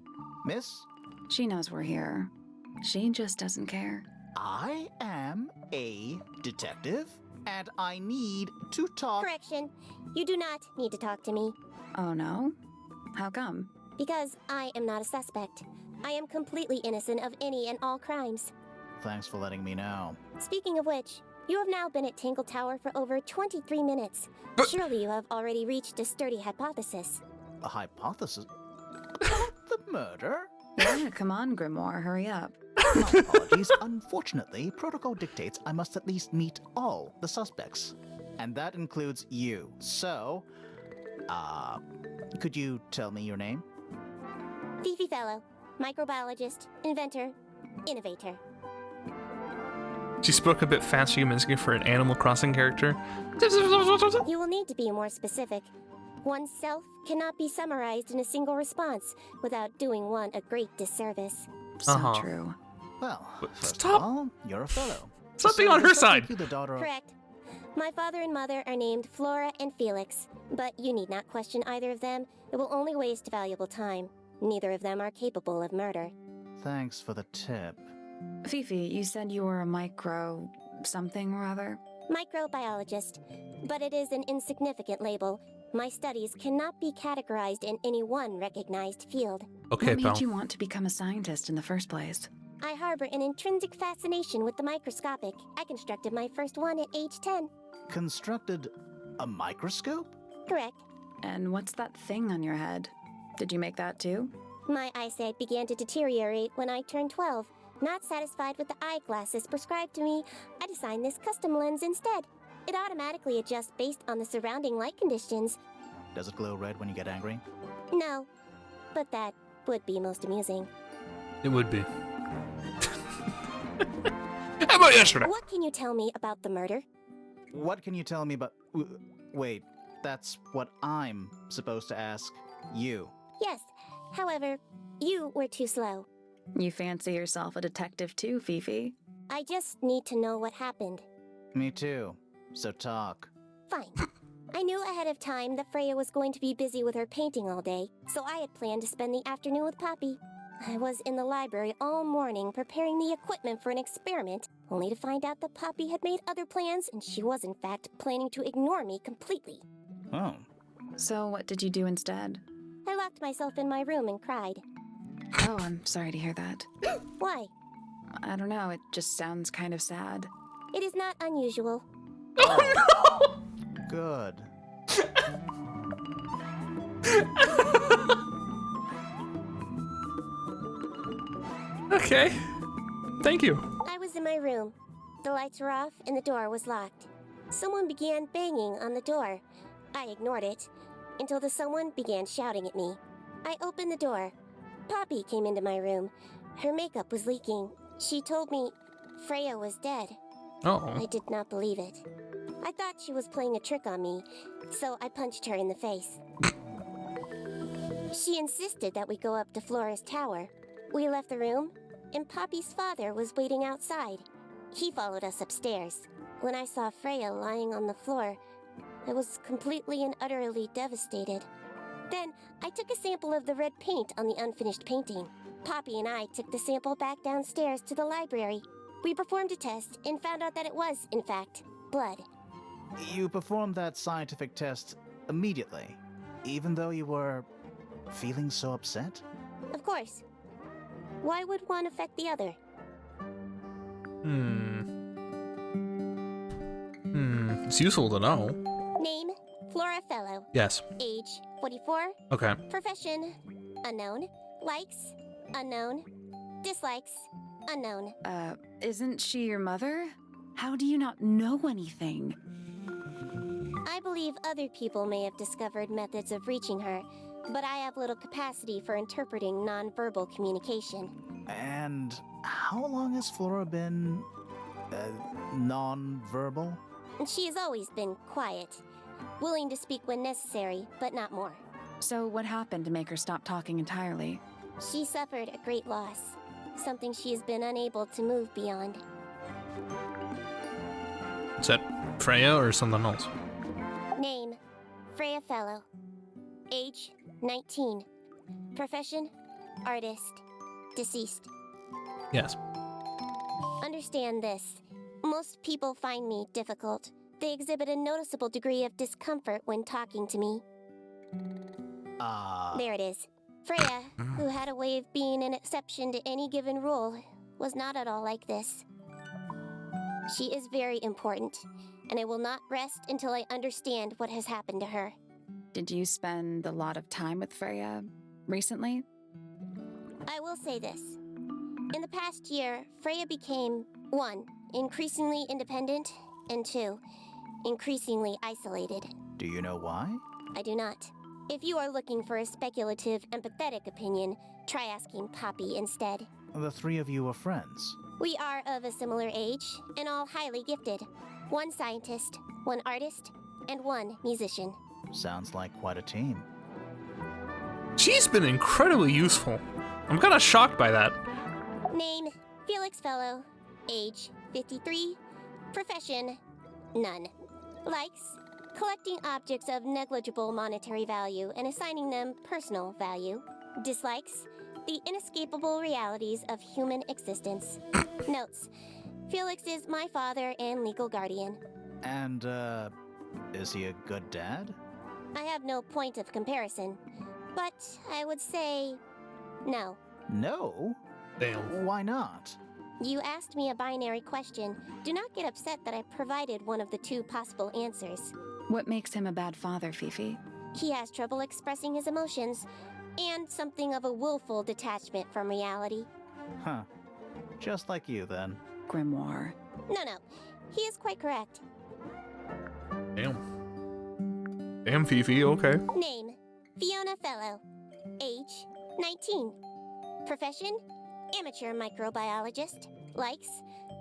miss? She knows we're here. She just doesn't care. I am a detective. and I need to talk. Correction. You do not need to talk to me. Oh no? How come? Because I am not a suspect. I am completely innocent of any and all crimes. Thanks for letting me know. Speaking of which, you have now been at Tangle Tower for over 23 minutes. Surely you have already reached a sturdy hypothesis. A hypothesis? About the murder? Yeah, come on, Grimoire, hurry up. My apologies. Unfortunately, protocol dictates I must at least meet all the suspects. And that includes you. So, could you tell me your name? Fifi Fellow, microbiologist, inventor, innovator. She spoke a bit fast, Yuminski, for an Animal Crossing character. You will need to be more specific. Oneself cannot be summarized in a single response without doing one a great disservice. So true. Well, first Stop. of all, you're a fellow. Something on her looks like side. you're the daughter of... Correct. My father and mother are named Flora and Felix, but you need not question either of them. It will only waste valuable time. Neither of them are capable of murder. Thanks for the tip. Fifi, you said you were a micro... something or other? Microbiologist, but it is an insignificant label. My studies cannot be categorized in any one recognized field. Okay, What pal. made you want to become a scientist in the first place? I harbor an intrinsic fascination with the microscopic. I constructed my first one at age 10. Constructed a microscope? Correct. And what's that thing on your head? Did you make that too? My eyesight began to deteriorate when I turned 12. Not satisfied with the eyeglasses prescribed to me, I designed this custom lens instead. It automatically adjusts based on the surrounding light conditions. Does it glow red when you get angry? No, but that would be most amusing. It would be. How about yesterday? What can you tell me about the murder? What can you tell me about... Wait, that's what I'm supposed to ask you. Yes, however, you were too slow. You fancy yourself a detective too, Fifi? I just need to know what happened. Me too. So talk. Fine. I knew ahead of time that Freya was going to be busy with her painting all day, so I had planned to spend the afternoon with Poppy. I was in the library all morning preparing the equipment for an experiment, only to find out that Poppy had made other plans and she was in fact planning to ignore me completely. Oh. So what did you do instead? I locked myself in my room and cried. Oh, I'm sorry to hear that. Why? I don't know, it just sounds kind of sad. It is not unusual. Oh Good. no! Okay. Thank you. I was in my room. The lights were off and the door was locked. Someone began banging on the door. I ignored it until the someone began shouting at me. I opened the door. Poppy came into my room. Her makeup was leaking. She told me Freya was dead. Oh. I did not believe it. I thought she was playing a trick on me, so I punched her in the face. She insisted that we go up to Flora's tower. We left the room, and Poppy's father was waiting outside. He followed us upstairs. When I saw Freya lying on the floor, I was completely and utterly devastated. Then, I took a sample of the red paint on the unfinished painting. Poppy and I took the sample back downstairs to the library. We performed a test and found out that it was, in fact, blood. You performed that scientific test immediately, even though you were feeling so upset? Of course. Why would one affect the other? It's useful to know. Name, Flora Fellow. Yes. Age, 44. Okay. Profession, unknown. Likes, unknown. Dislikes, unknown. Isn't she your mother? How do you not know anything? I believe other people may have discovered methods of reaching her, but I have little capacity for interpreting nonverbal communication. And how long has Flora been... non-verbal? She has always been quiet, willing to speak when necessary, but not more. So what happened to make her stop talking entirely? She suffered a great loss, something she has been unable to move beyond. Is that Freya or something else? Name, Freya Fellow. Age, 19. Profession, artist. Deceased. Yes. Understand this. Most people find me difficult, They exhibit a noticeable degree of discomfort when talking to me. There it is. Freya, who had a way of being an exception to any given rule, was not at all like this. She is very important, and I will not rest until I understand what has happened to her. Did you spend a lot of time with Freya recently? I will say this. In the past year, Freya became, 1, increasingly independent, and 2, increasingly isolated. Do you know why? I do not. If you are looking for a speculative, empathetic opinion, try asking Poppy instead. The three of you are friends. We are of a similar age, and all highly gifted. 1 scientist, 1 artist, and 1 musician. Sounds like quite a team. She's been incredibly useful. I'm kind of shocked by that. Name, Felix Fellow. Age, 53. Profession, none. Likes, collecting objects of negligible monetary value and assigning them personal value. Dislikes, the inescapable realities of human existence. Notes, Felix is my father and legal guardian. And, is he a good dad? I have no point of comparison, but I would say no. No? Damn. Why not? You asked me a binary question. Do not get upset that I provided one of the 2 possible answers. What makes him a bad father, Fifi? He has trouble expressing his emotions, and something of a willful detachment from reality. Huh. Just like you, then. Grimoire. No, he is quite correct. Damn. Damn, Fifi, okay. Name, Fiona Fellow. Age, 19. Profession, amateur microbiologist. Likes,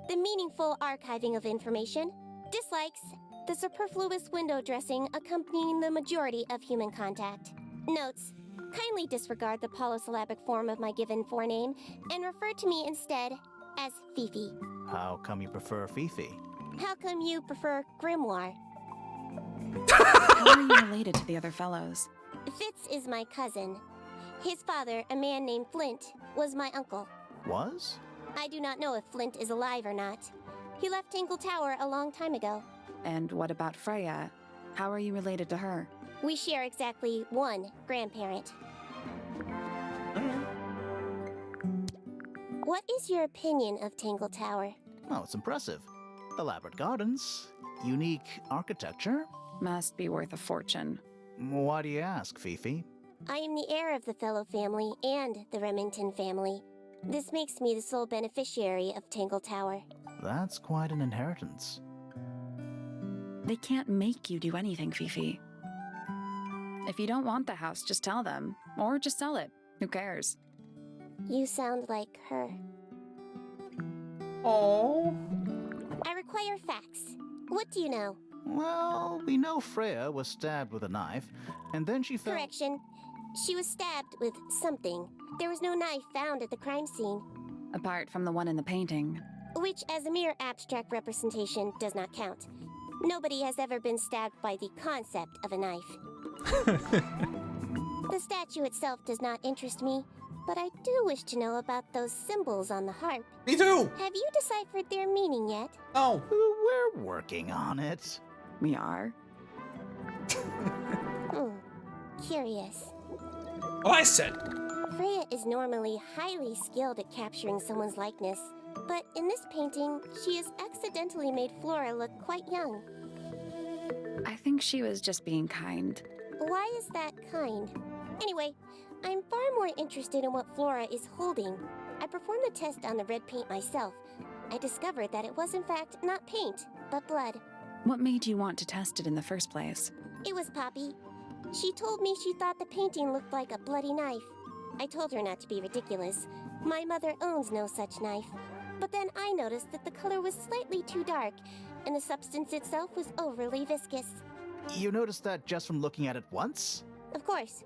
the meaningful archiving of information. Dislikes, the superfluous window dressing accompanying the majority of human contact. Notes, kindly disregard the polysyllabic form of my given forename and refer to me instead as Fifi. How come you prefer Fifi? How come you prefer Grimoire? How are you related to the other fellows? Fitz is my cousin. His father, a man named Flint, was my uncle. Was? I do not know if Flint is alive or not. He left Tingle Tower a long time ago. And what about Freya? How are you related to her? We share exactly 1 grandparent. What is your opinion of Tingle Tower? Oh, it's impressive. Elaborate gardens, unique architecture. Must be worth a fortune. Why do you ask, Fifi? I am the heir of the Fellow family and the Remington family. This makes me the sole beneficiary of Tingle Tower. That's quite an inheritance. They can't make you do anything, Fifi. If you don't want the house, just tell them. Or just sell it. Who cares? You sound like her. Oh. I require facts. What do you know? Well, we know Freya was stabbed with a knife, and then she fell. Correction. She was stabbed with something. There was no knife found at the crime scene. Apart from the one in the painting. Which, as a mere abstract representation, does not count. Nobody has ever been stabbed by the concept of a knife. The statue itself does not interest me, but I do wish to know about those symbols on the harp. Me too. Have you deciphered their meaning yet? Oh. We're working on it. We are. Curious. Oh, I said. Freya is normally highly skilled at capturing someone's likeness, but in this painting, she has accidentally made Flora look quite young. I think she was just being kind. Why is that kind? Anyway, I'm far more interested in what Flora is holding. I performed the test on the red paint myself. I discovered that it was in fact not paint, but blood. What made you want to test it in the first place? It was Poppy. She told me she thought the painting looked like a bloody knife. I told her not to be ridiculous. My mother owns no such knife. But then I noticed that the color was slightly too dark, and the substance itself was overly viscous. You noticed that just from looking at it once? Of course.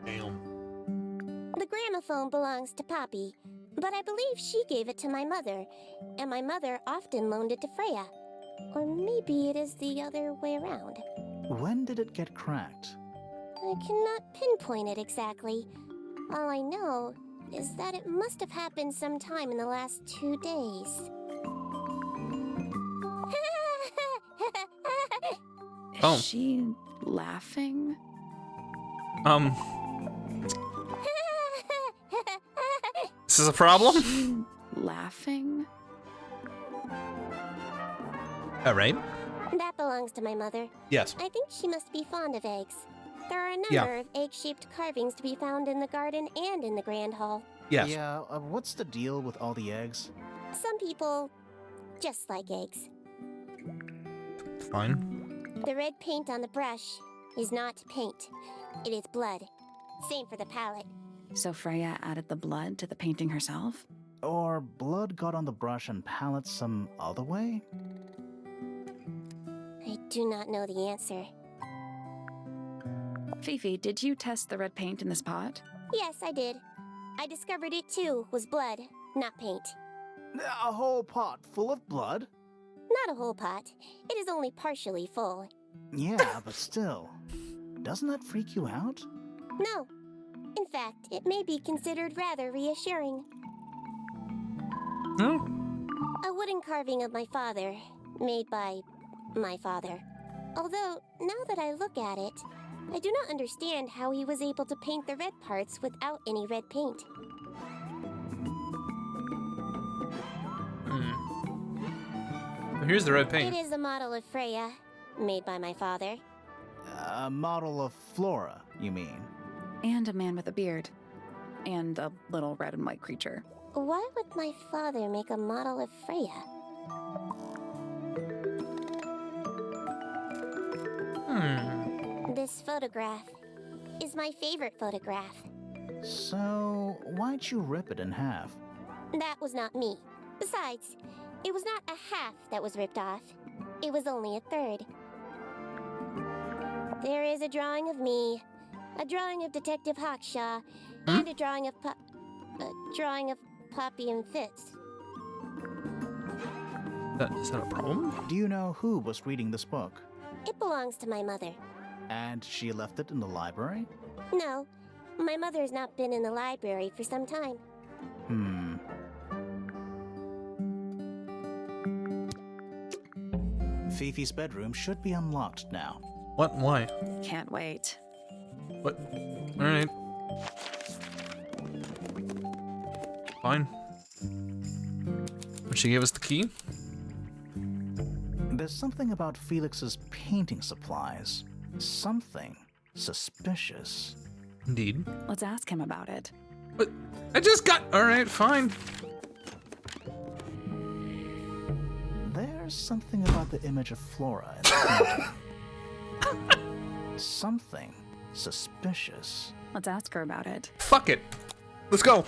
Damn. The gramophone belongs to Poppy, but I believe she gave it to my mother, and my mother often loaned it to Freya. Or maybe it is the other way around. When did it get cracked? I cannot pinpoint it exactly. All I know is that it must have happened sometime in the last 2 days. Oh. Is she laughing? This is a problem? She laughing? All right. That belongs to my mother. Yes. I think she must be fond of eggs. There are a number Yeah. of egg-shaped carvings to be found in the garden and in the Grand Hall. Yes. Yeah, what's the deal with all the eggs? Some people just like eggs. Fine. The red paint on the brush is not paint. It is blood. Same for the palette. So Freya added the blood to the painting herself? Or blood got on the brush and palette some other way? I do not know the answer. Fifi, did you test the red paint in this pot? Yes, I did. I discovered it too was blood, not paint. A whole pot full of blood? Not a whole pot. It is only partially full. Yeah, but still. Doesn't that freak you out? No. In fact, it may be considered rather reassuring. Oh. A wooden carving of my father, made by my father. Although, now that I look at it, I do not understand how he was able to paint the red parts without any red paint. Here's the red It paint. is a model of Freya, made by my father. A model of Flora, you mean? And a man with a beard. And a little red and white creature. Why would my father make a model of Freya? This photograph is my favorite photograph. So, why'd you rip it in half? That was not me. Besides, it was not a half that was ripped off. It was only a third. There is a drawing of me, a drawing of Detective Hawkshaw, and a drawing of Poppy and Fitz. Is that a problem? Do you know who was reading this book? It belongs to my mother. And she left it in the library? No, my mother has not been in the library for some time. Fifi's bedroom should be unlocked now. What? Why? Can't wait. What? All right. Fine. She gave us the key. There's something about Felix's painting supplies. Something suspicious. Indeed. Let's ask him about it. But I just got. All right, fine. There's something about the image of Flora in the painting. Something suspicious. Let's ask her about it. Fuck it. Let's go.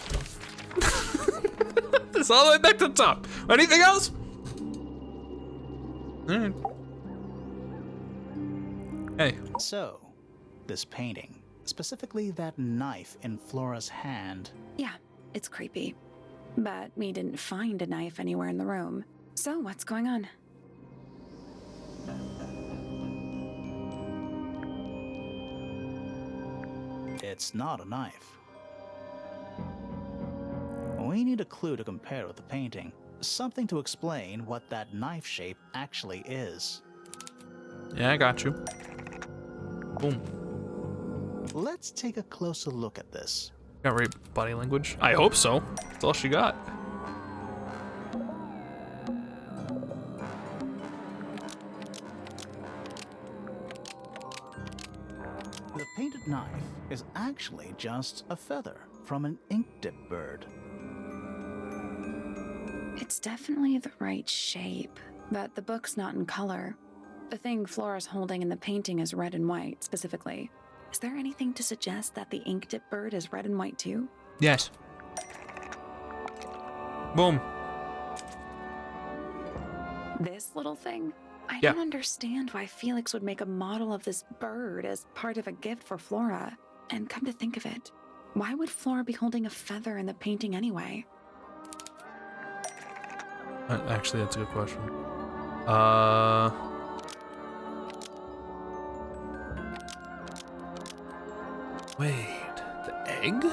It's all the way back to the top. Anything else? All right. Hey. So, this painting, specifically that knife in Flora's hand, Yeah, it's creepy. But we didn't find a knife anywhere in the room. So what's going on? it's not a knife. We need a clue to compare with the painting. Something to explain what that knife shape actually is. Yeah, I got you. Boom. Let's take a closer look at this. Got right body language? I hope so. That's all she got. The painted knife is actually just a feather from an ink dip bird. It's definitely the right shape, but the book's not in color. The thing Flora's holding in the painting is red and white, specifically. Is there anything to suggest that the ink dip bird is red and white too? Yes. Boom. This little thing? I Yeah. don't understand why Felix would make a model of this bird as part of a gift for Flora. And come to think of it, why would Flora be holding a feather in the painting anyway? Actually, that's a good question. Wait, the egg?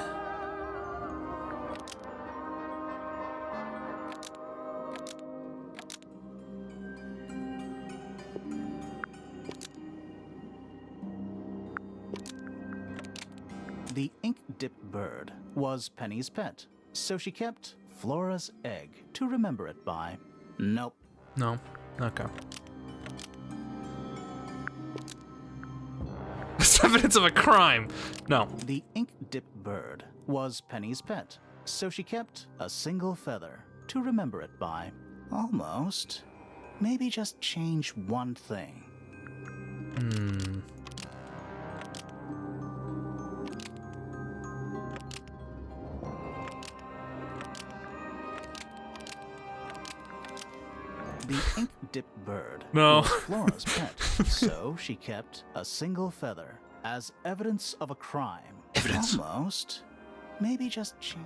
The ink-dipped bird was Penny's pet, so she kept Flora's egg to remember it by. Nope. No. Okay. It's evidence of a crime. No. The ink-dipped bird was Penny's pet, so she kept a single feather to remember it by. Almost. Maybe just change one thing. The ink-dipped bird No. was Flora's pet, so she kept a single feather as evidence of a crime. Evidence. Almost. Maybe just change.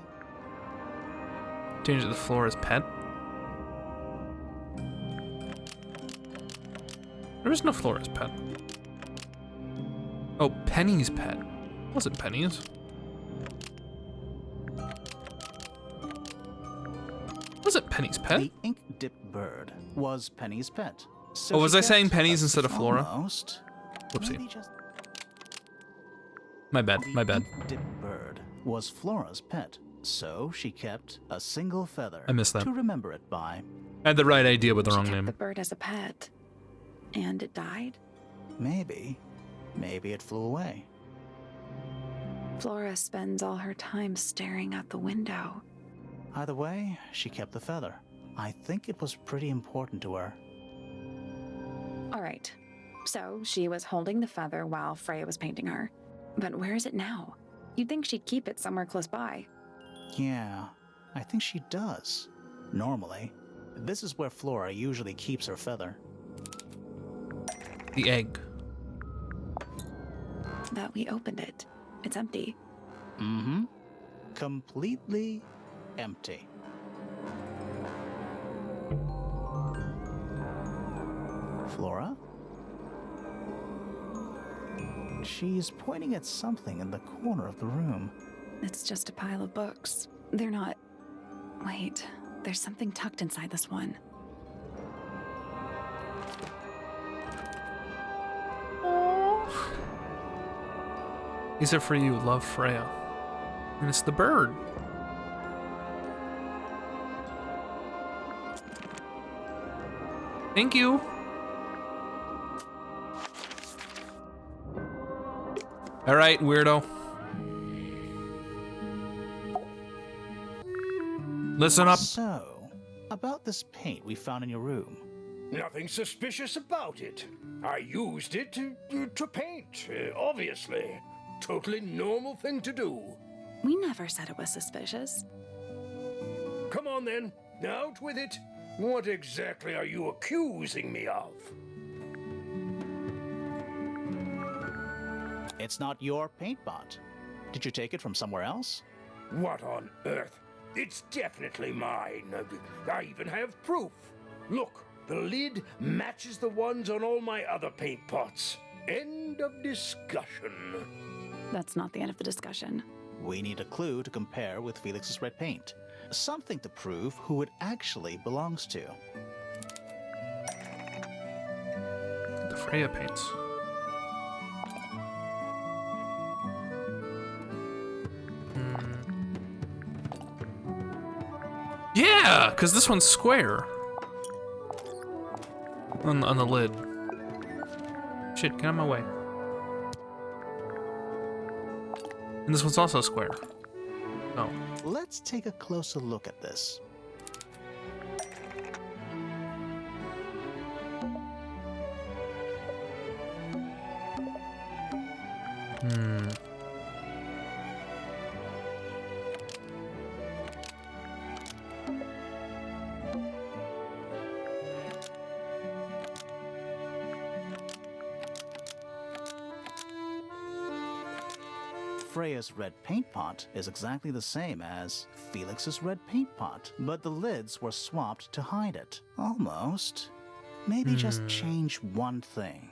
Change it to Flora's pet. There is no Flora's pet. Oh, Penny's pet. Wasn't Penny's. Was it Penny's pet? The ink-dipped bird was Penny's pet. So Oh, was she I saying kept Penny's a- instead of Flora? Almost. Whoopsie. Maybe just- My bad, my bad. The ink-dipped bird was Flora's pet, so she kept a single feather I missed that. to remember it by. I had the right idea with the She wrong kept name. the bird as a pet. And it died? Maybe it flew away. Flora spends all her time staring out the window. Either way, she kept the feather. I think it was pretty important to her. All right. So she was holding the feather while Freya was painting her. But where is it now? You'd think she'd keep it somewhere close by. Yeah, I think she does. Normally. This is where Flora usually keeps her feather. The egg. But we opened it. It's empty. Mm-hmm. Completely empty. Flora? She's pointing at something in the corner of the room. It's just a pile of books. They're not... Wait, there's something tucked inside this one. These are for you, love Freya. And it's the bird. Thank you. All right, weirdo. Listen up. So, about this paint we found in your room. Nothing suspicious about it. I used it to paint, obviously. Totally normal thing to do. We never said it was suspicious. Come on then, out with it. What exactly are you accusing me of? It's not your paint pot. Did you take it from somewhere else? What on earth? It's definitely mine. I even have proof. Look, the lid matches the ones on all my other paint pots. End of discussion. That's not the end of the discussion. We need a clue to compare with Felix's red paint. Something to prove who it actually belongs to. The Freya paints. Yeah, because this one's square. On the lid. Shit, get out of my way. And this one's also square. Oh. Let's take a closer look at this. Freya's red paint pot is exactly the same as Felix's red paint pot, but the lids were swapped to hide it. Almost. Maybe just change one thing.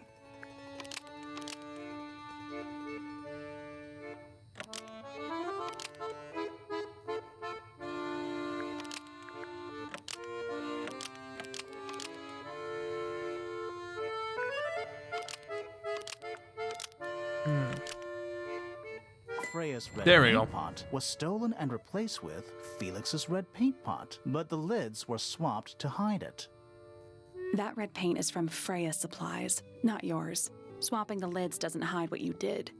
Freya's red There we paint go. pot was stolen and replaced with Felix's red paint pot, but the lids were swapped to hide it. That red paint is from Freya's supplies, not yours. Swapping the lids doesn't hide what you did.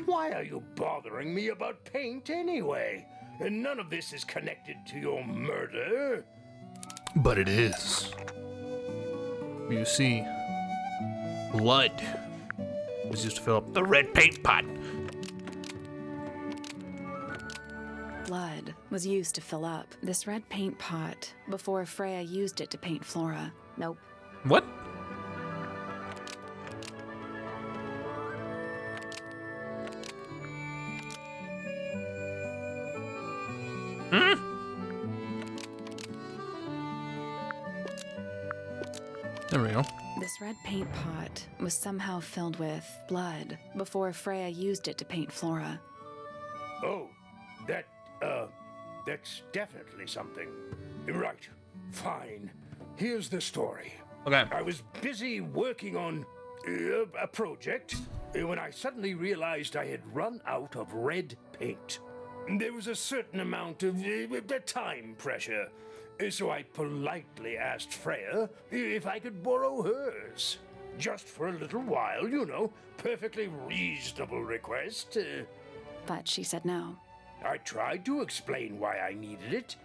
Why are you bothering me about paint anyway? And none of this is connected to your murder. But it is. You see, blood was used to fill up the red paint pot. Blood was used to fill up this red paint pot before Freya used it to paint Flora. Nope. What? There we go. This red paint pot was somehow filled with blood before Freya used it to paint Flora. Oh, that's definitely something. Right, fine. Here's the story. Okay. I was busy working on a project when I suddenly realized I had run out of red paint. There was a certain amount of time pressure, so I politely asked Freya if I could borrow hers. Just for a little while, you know, perfectly reasonable request. But she said no. I tried to explain why I needed it,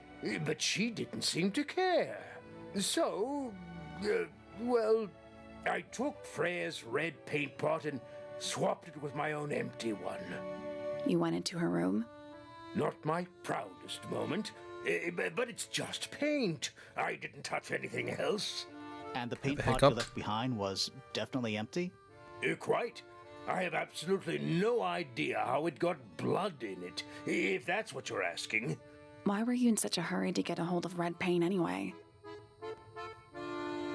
but she didn't seem to care. So, well, I took Freya's red paint pot and swapped it with my own empty one. You went into her room? Not my proudest moment, but it's just paint. I didn't touch anything else. And the paint a pot hiccup? you left behind was definitely empty? Quite. I have absolutely no idea how it got blood in it, if that's what you're asking. Why were you in such a hurry to get a hold of red paint anyway?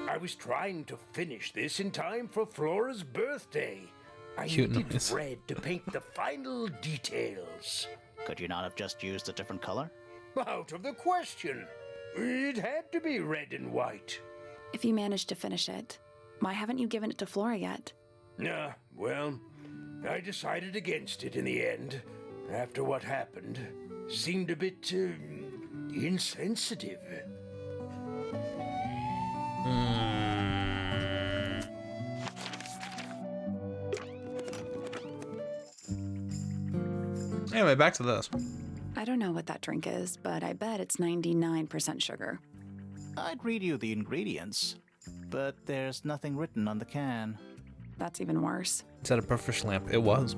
I was trying to finish this in time for Flora's birthday. I Cute needed noise. red to paint the final details. Could you not have just used a different color? Out of the question. It had to be red and white. If you managed to finish it, why haven't you given it to Flora yet? Well, I decided against it in the end. After what happened, seemed a bit insensitive. Anyway, back to this. I don't know what that drink is, but I bet it's 99% sugar. I'd read you the ingredients, but there's nothing written on the can. That's even worse. It's at a buffish lamp. It was.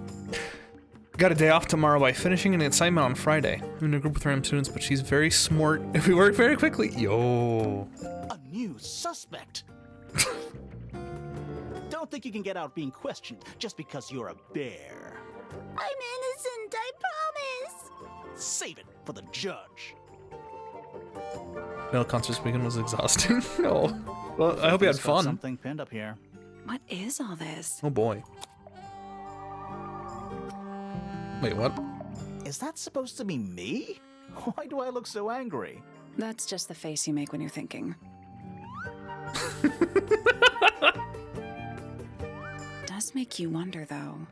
Got a day off tomorrow by finishing an assignment on Friday. I'm in a group with random students, but she's very smart and we work very quickly. Yo. A new suspect! Don't think you can get out being questioned just because you're a bear. I'm innocent, I promise! Save it for the judge. Male concert this weekend was exhausting. No. Well, I hope you had He's got fun. Something pinned up here. What is all this? Oh boy. Wait, what? Is that supposed to be me? Why do I look so angry? That's just the face you make when you're thinking. Does make you wonder, though.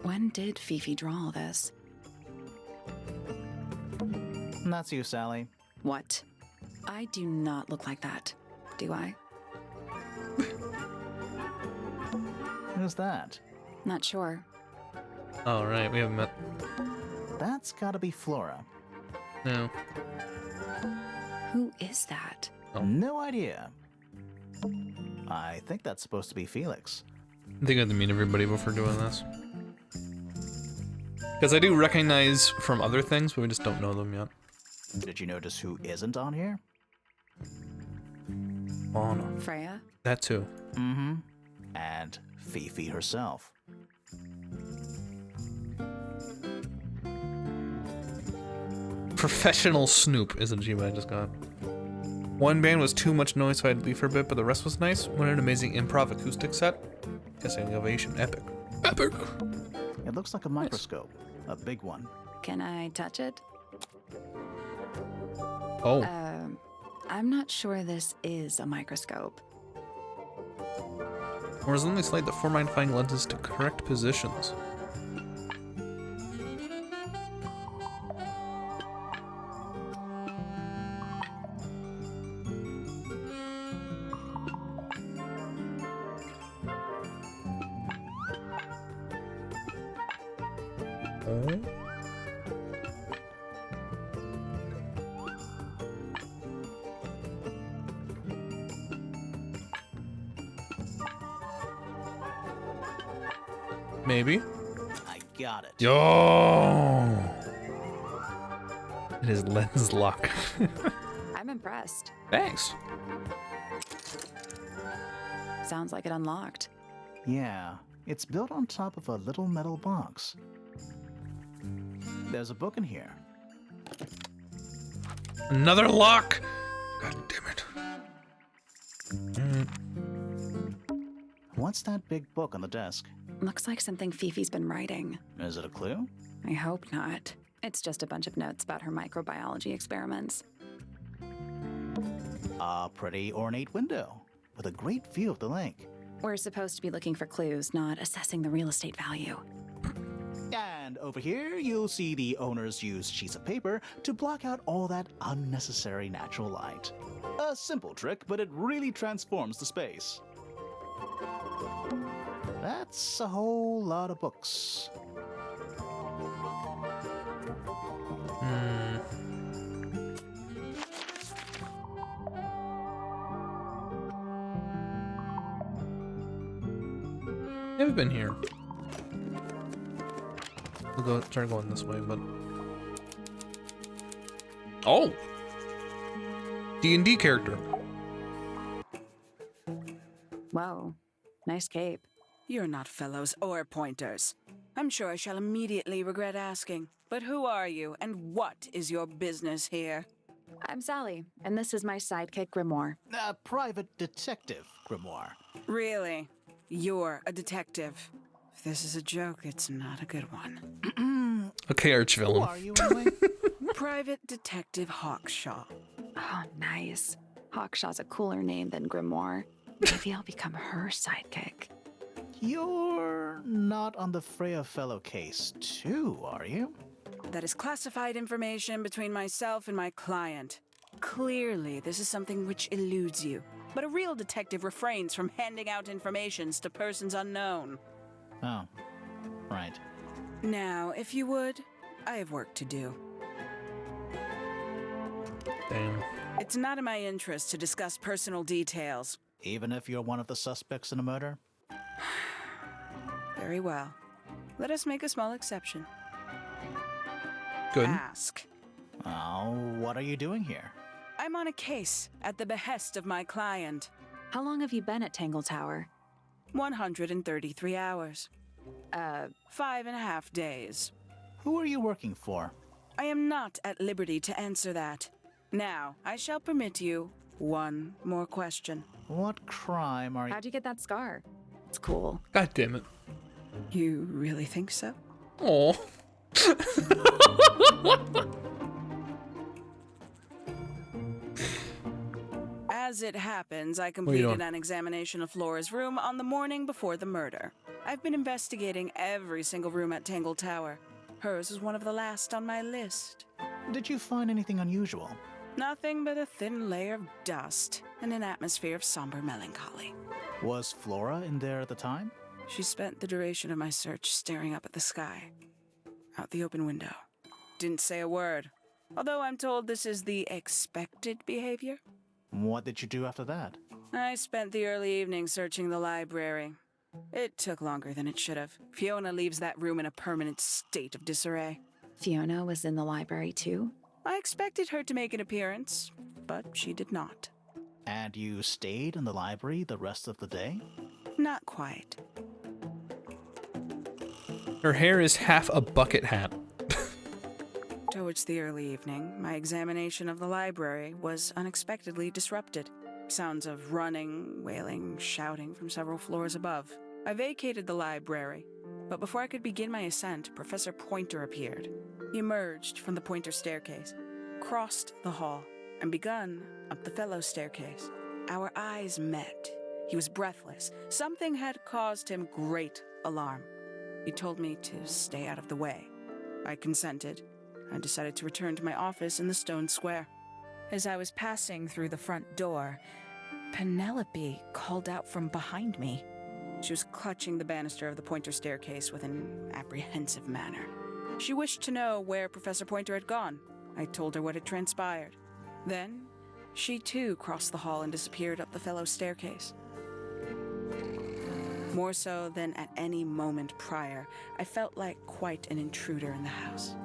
When did Fifi draw all this? That's you, Sally. What? I do not look like that, do I? Who's that? Not sure. Oh, right. We haven't met. That's gotta be Flora. No. Who is that? Oh. No idea. I think that's supposed to be Felix. I think I have to meet everybody before doing this. Because I do recognize from other things, but we just don't know them yet. Did you notice who isn't on here? Oh, no. Freya? That too. Mm-hmm. And Fifi herself. Professional Snoop is a gem I just got. One band was too much noise, so I had to leave for a bit, but the rest was nice. What an amazing improv acoustic set. Standing ovation. Epic. Epic! It looks like a microscope. A big one. Can I touch it? Oh. I'm not sure this is a microscope. Horizontally slide the 4 magnifying lenses to correct positions. Oh. Maybe. I got it. Yo! It is lens lock. I'm impressed. Thanks. Sounds like it unlocked. Yeah, it's built on top of a little metal box. There's a book in here. Another lock! God damn it. What's that big book on the desk? Looks like something Fifi's been writing. Is it a clue? I hope not. It's just a bunch of notes about her microbiology experiments. A pretty ornate window with a great view of the lake. We're supposed to be looking for clues, not assessing the real estate value. And over here, you'll see the owners use sheets of paper to block out all that unnecessary natural light. A simple trick, but it really transforms the space. That's a whole lot of books. Never been here. We'll try going this way, but... Oh! D&D character. Whoa, nice cape. You're not fellows or pointers. I'm sure I shall immediately regret asking. But who are you, and what is your business here? I'm Sally, and this is my sidekick Grimoire. A private detective, Grimoire. Really? You're a detective. If this is a joke, it's not a good one. Okay, arch Who villain. are you anyway? Private Detective Hawkshaw. Oh, nice. Hawkshaw's a cooler name than Grimoire. Maybe I'll become her sidekick. You're not on the Freya Fellow case, too, are you? That is classified information between myself and my client. Clearly, this is something which eludes you. But a real detective refrains from handing out informations to persons unknown. Oh, right. Now, if you would, I have work to do. Damn. It's not in my interest to discuss personal details. Even if you're one of the suspects in a murder? Very well. Let us make a small exception. Good. Ask. Oh, what are you doing here? I'm on a case at the behest of my client. How long have you been at Tangle Tower? 133 hours. 5.5 days. Who are you working for? I am not at liberty to answer that. Now, I shall permit you one more question. What crime are you... How'd you get that scar? It's cool. God damn it. You really think so? Oh. As it happens, I What are you completed doing? an examination of Flora's room on the morning before the murder. I've been investigating every single room at Tangle Tower. Hers was one of the last on my list. Did you find anything unusual? Nothing but a thin layer of dust and an atmosphere of somber melancholy. Was Flora in there at the time? She spent the duration of my search staring up at the sky, out the open window. Didn't say a word, although I'm told this is the expected behavior. What did you do after that? I spent the early evening searching the library. It took longer than it should have. Fiona leaves that room in a permanent state of disarray. Fiona was in the library too? I expected her to make an appearance, but she did not. And you stayed in the library the rest of the day? Not quite. Her hair is half a bucket hat. Towards the early evening, my examination of the library was unexpectedly disrupted. Sounds of running, wailing, shouting from several floors above. I vacated the library, but before I could begin my ascent, Professor Pointer appeared. He emerged from the Pointer staircase, crossed the hall, and begun up the Fellow staircase. Our eyes met. He was breathless. Something had caused him great alarm. He told me to stay out of the way. I consented. I decided to return to my office in the stone square. As I was passing through the front door, Penelope called out from behind me. She was clutching the banister of the Pointer staircase with an apprehensive manner. She wished to know where Professor Pointer had gone. I told her what had transpired. Then, she too crossed the hall and disappeared up the fellow staircase. More so than at any moment prior, I felt like quite an intruder in the house.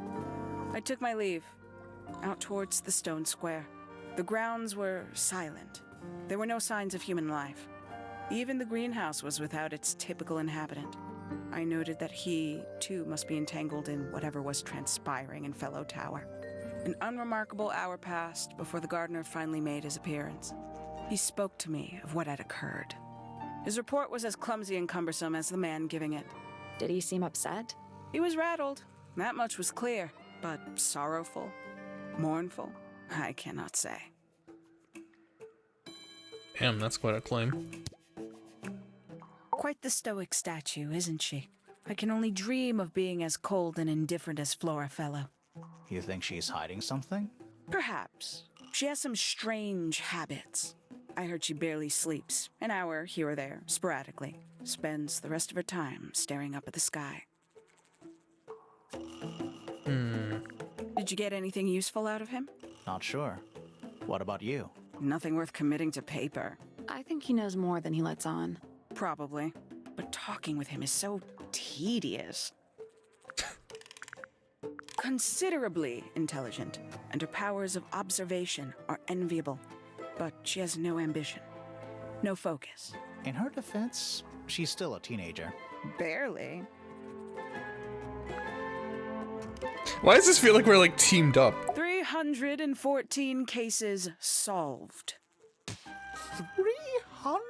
I took my leave, out towards the stone square. The grounds were silent. There were no signs of human life. Even the greenhouse was without its typical inhabitant. I noted that he, too, must be entangled in whatever was transpiring in Fellow Tower. An unremarkable hour passed before the gardener finally made his appearance. He spoke to me of what had occurred. His report was as clumsy and cumbersome as the man giving it. Did he seem upset? He was rattled. That much was clear. But sorrowful? Mournful? I cannot say. Damn, that's quite a claim. Quite the stoic statue, isn't she? I can only dream of being as cold and indifferent as Flora Fellow. You think she's hiding something? Perhaps. She has some strange habits. I heard she barely sleeps, an hour here or there, sporadically. Spends the rest of her time staring up at the sky. Did you get anything useful out of him? Not sure. What about you? Nothing worth committing to paper. I think he knows more than he lets on. Probably. But talking with him is so tedious. Considerably intelligent, and her powers of observation are enviable. But she has no ambition. No focus. In her defense, she's still a teenager. Barely. Why does this feel like we're like teamed up? 314 cases solved. 300?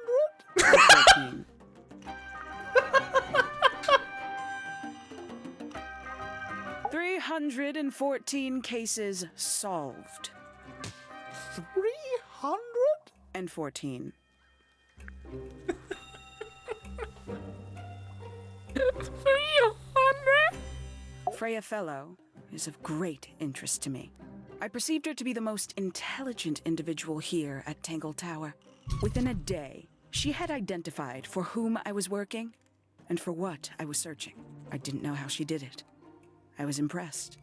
314 cases solved. 314? 300? Freya Fellow is of great interest to me. I perceived her to be the most intelligent individual here at Tangle Tower. Within a day, she had identified for whom I was working and for what I was searching. I didn't know how she did it. I was impressed.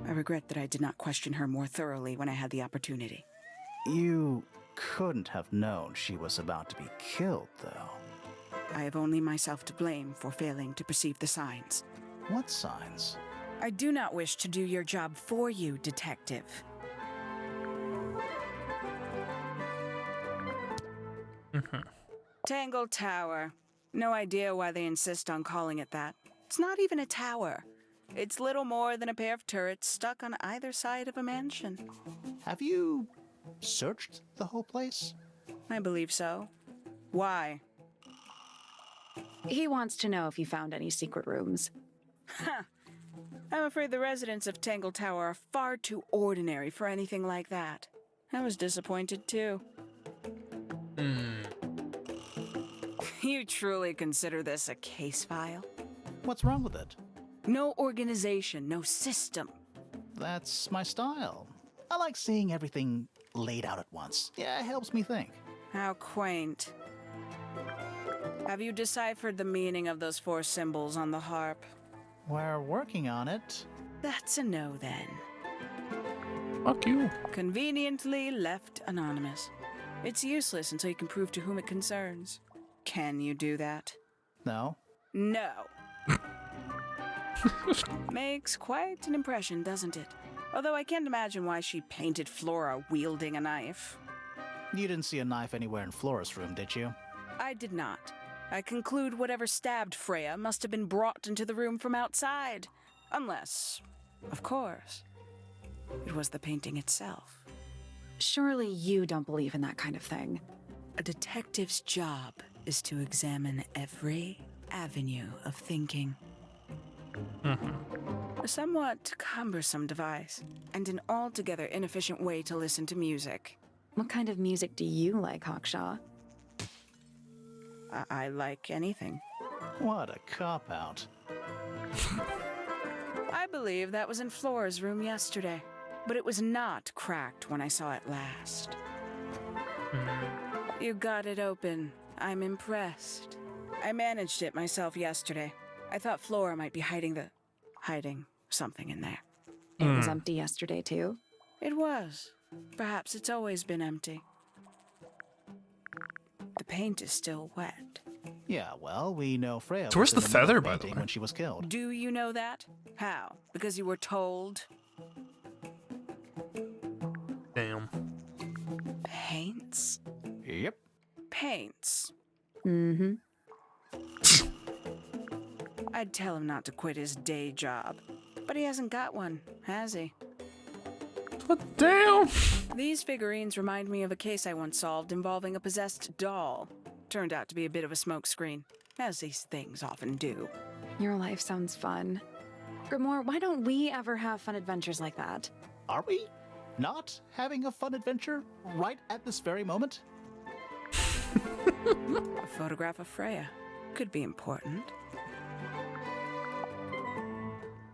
I regret that I did not question her more thoroughly when I had the opportunity. You couldn't have known she was about to be killed, though. I have only myself to blame for failing to perceive the signs. What signs? I do not wish to do your job for you, Detective. Tangle Tower. No idea why they insist on calling it that. It's not even a tower. It's little more than a pair of turrets stuck on either side of a mansion. Have you searched the whole place? I believe so. Why? He wants to know if you found any secret rooms. I'm afraid the residents of Tangle Tower are far too ordinary for anything like that. I was disappointed too. You truly consider this a case file? What's wrong with it? No organization, no system. That's my style. I like seeing everything laid out at once. Yeah, it helps me think. How quaint. Have you deciphered the meaning of those 4 symbols on the harp? We're working on it. That's a no then. Fuck you. Conveniently left anonymous. It's useless until you can prove to whom it concerns. Can you do that? No? No. Makes quite an impression, doesn't it? Although I can't imagine why she painted Flora wielding a knife. You didn't see a knife anywhere in Flora's room, did you? I did not. I conclude whatever stabbed Freya must have been brought into the room from outside. Unless, of course, it was the painting itself. Surely you don't believe in that kind of thing. A detective's job is to examine every avenue of thinking. A somewhat cumbersome device, and an altogether inefficient way to listen to music. What kind of music do you like, Hawkshaw? I like anything. What a cop-out. I believe that was in Flora's room yesterday, but it was not cracked when I saw it last. You got it open. I'm impressed. I managed it myself yesterday. I thought Flora might be hiding the hiding something in there. It was empty yesterday, too. It was. Perhaps it's always been empty. The paint is still wet. Yeah, well, we know Freya. So where's was the in middle feather, of by the painting way? when she was killed. Do you know that? How? Because you were told? Damn. Paints? Yep. Paints. Mm-hmm. I'd tell him not to quit his day job. But he hasn't got one, has he? What? Damn. These figurines remind me of a case I once solved involving a possessed doll. Turned out to be a bit of a smokescreen, as these things often do. Your life sounds fun. Grimoire, why don't we ever have fun adventures like that? Are we not having a fun adventure right at this very moment? A photograph of Freya. Could be important.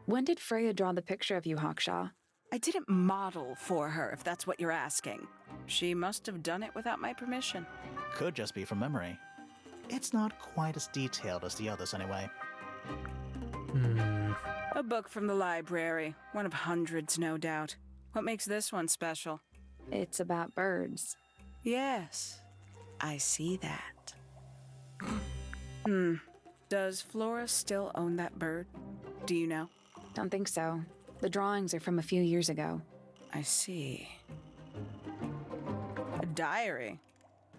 When did Freya draw the picture of you, Hawkshaw? I didn't model for her, if that's what you're asking. She must have done it without my permission. Could just be from memory. It's not quite as detailed as the others anyway. A book from the library. One of hundreds, no doubt. What makes this one special? It's about birds. Yes, I see that. Does Flora still own that bird? Do you know? Don't think so. The drawings are from a few years ago. I see. A diary.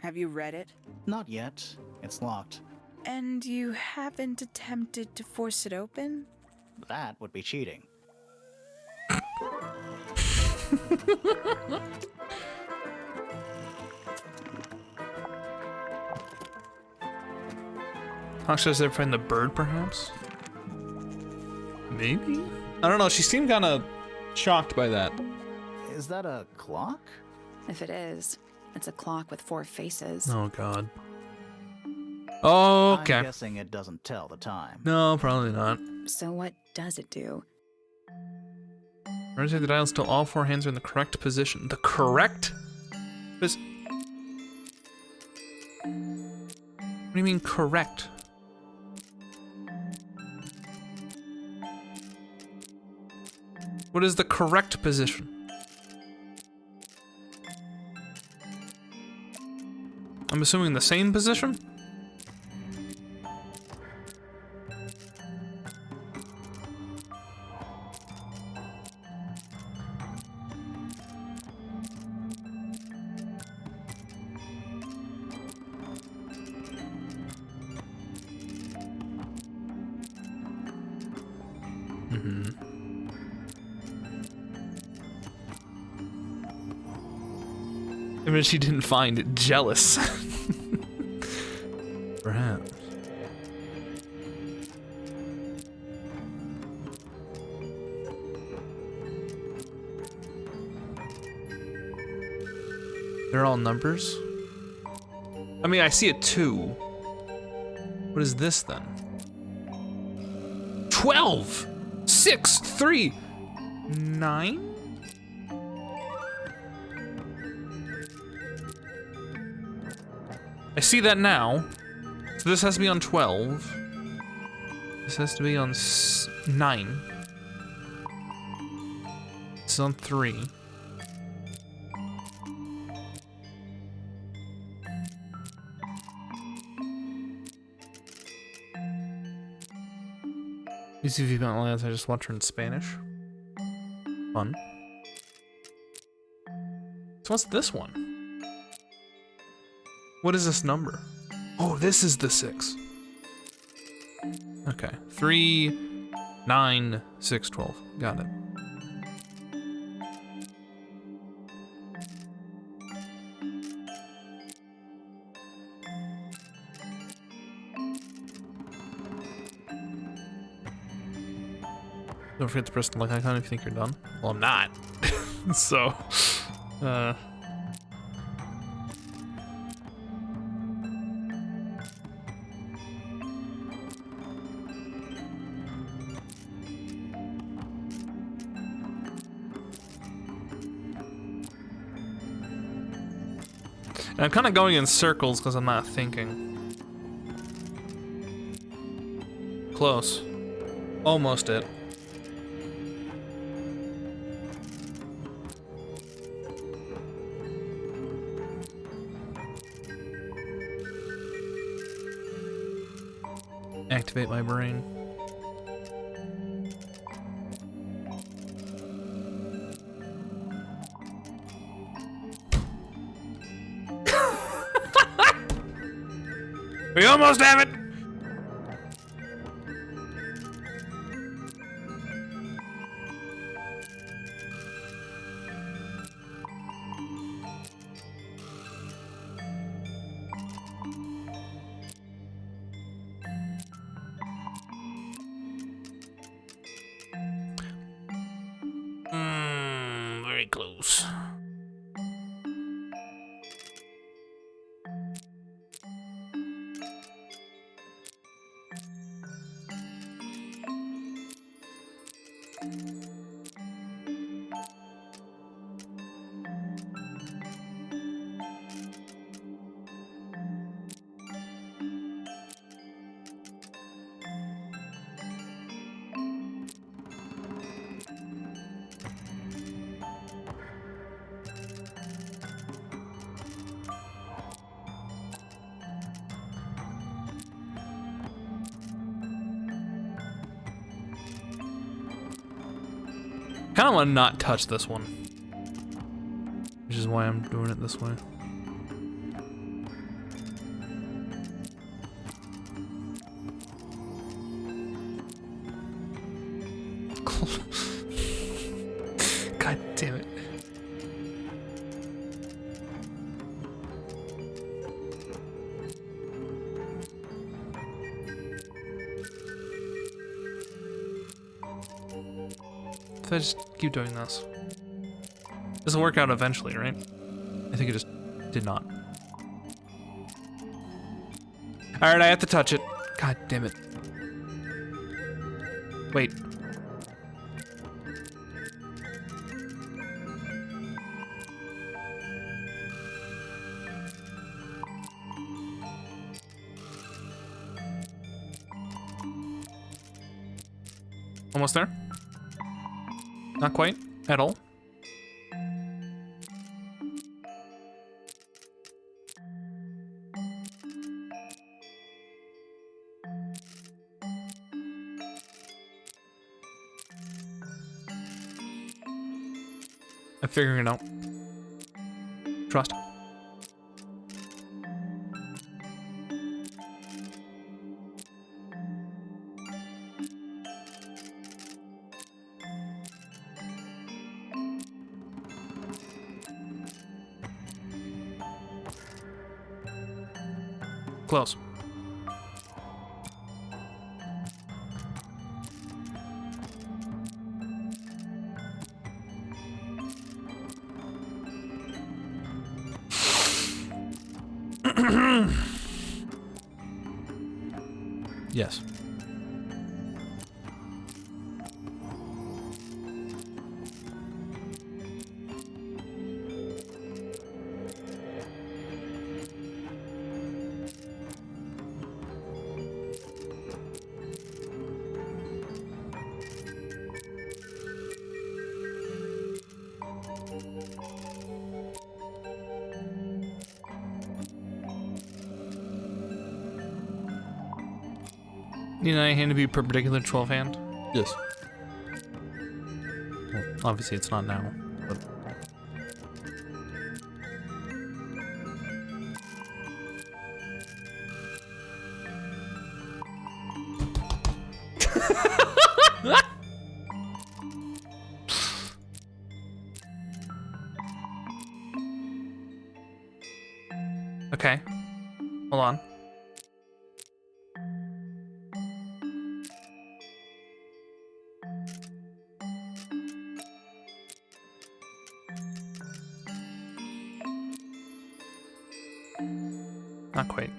Have you read it? Not yet. It's locked. And you haven't attempted to force it open? That would be cheating. Hawkshaw, does ever find the bird, perhaps? Maybe? I don't know, she seemed kind of shocked by that. Is that a clock? If it is, it's a clock with 4 faces. Oh, God. Okay. I'm guessing it doesn't tell the time. No, probably not. So what does it do? Rotate the dials till all 4 hands are in the correct position. The correct? What do you mean correct? What is the correct position? I'm assuming the same position? I mean, she didn't find it. Jealous. Perhaps. They're all numbers? I mean, I see a 2. What is this then? 12! 6, 3, 9? I see that now. So this has to be on 12. This has to be on 9. This is on 3. You see if you don't realize I just watch her in Spanish. Fun. So what's this one? What is this number? Oh, this is the 6. Okay. 3, 9, 6, 12. Got it. Don't forget to press the like icon if you think you're done. Well, I'm not. So, I'm kind of going in circles because I'm not thinking. Close. Almost it. Activate my brain. We almost have it! Very close. Kind of want to not touch this one, which is why I'm doing it this way. God damn it. If I just keep doing this. This will work out eventually, right? I think it just did not. Alright, I have to touch it. God damn it. Wait. Almost there? Not quite, at all. I'm figuring it out. Trust. Close. Yes. Need an 9 hand to be perpendicular to 12 hand? Yes. Well, obviously it's not now, but... Okay. Hold on. Not quite.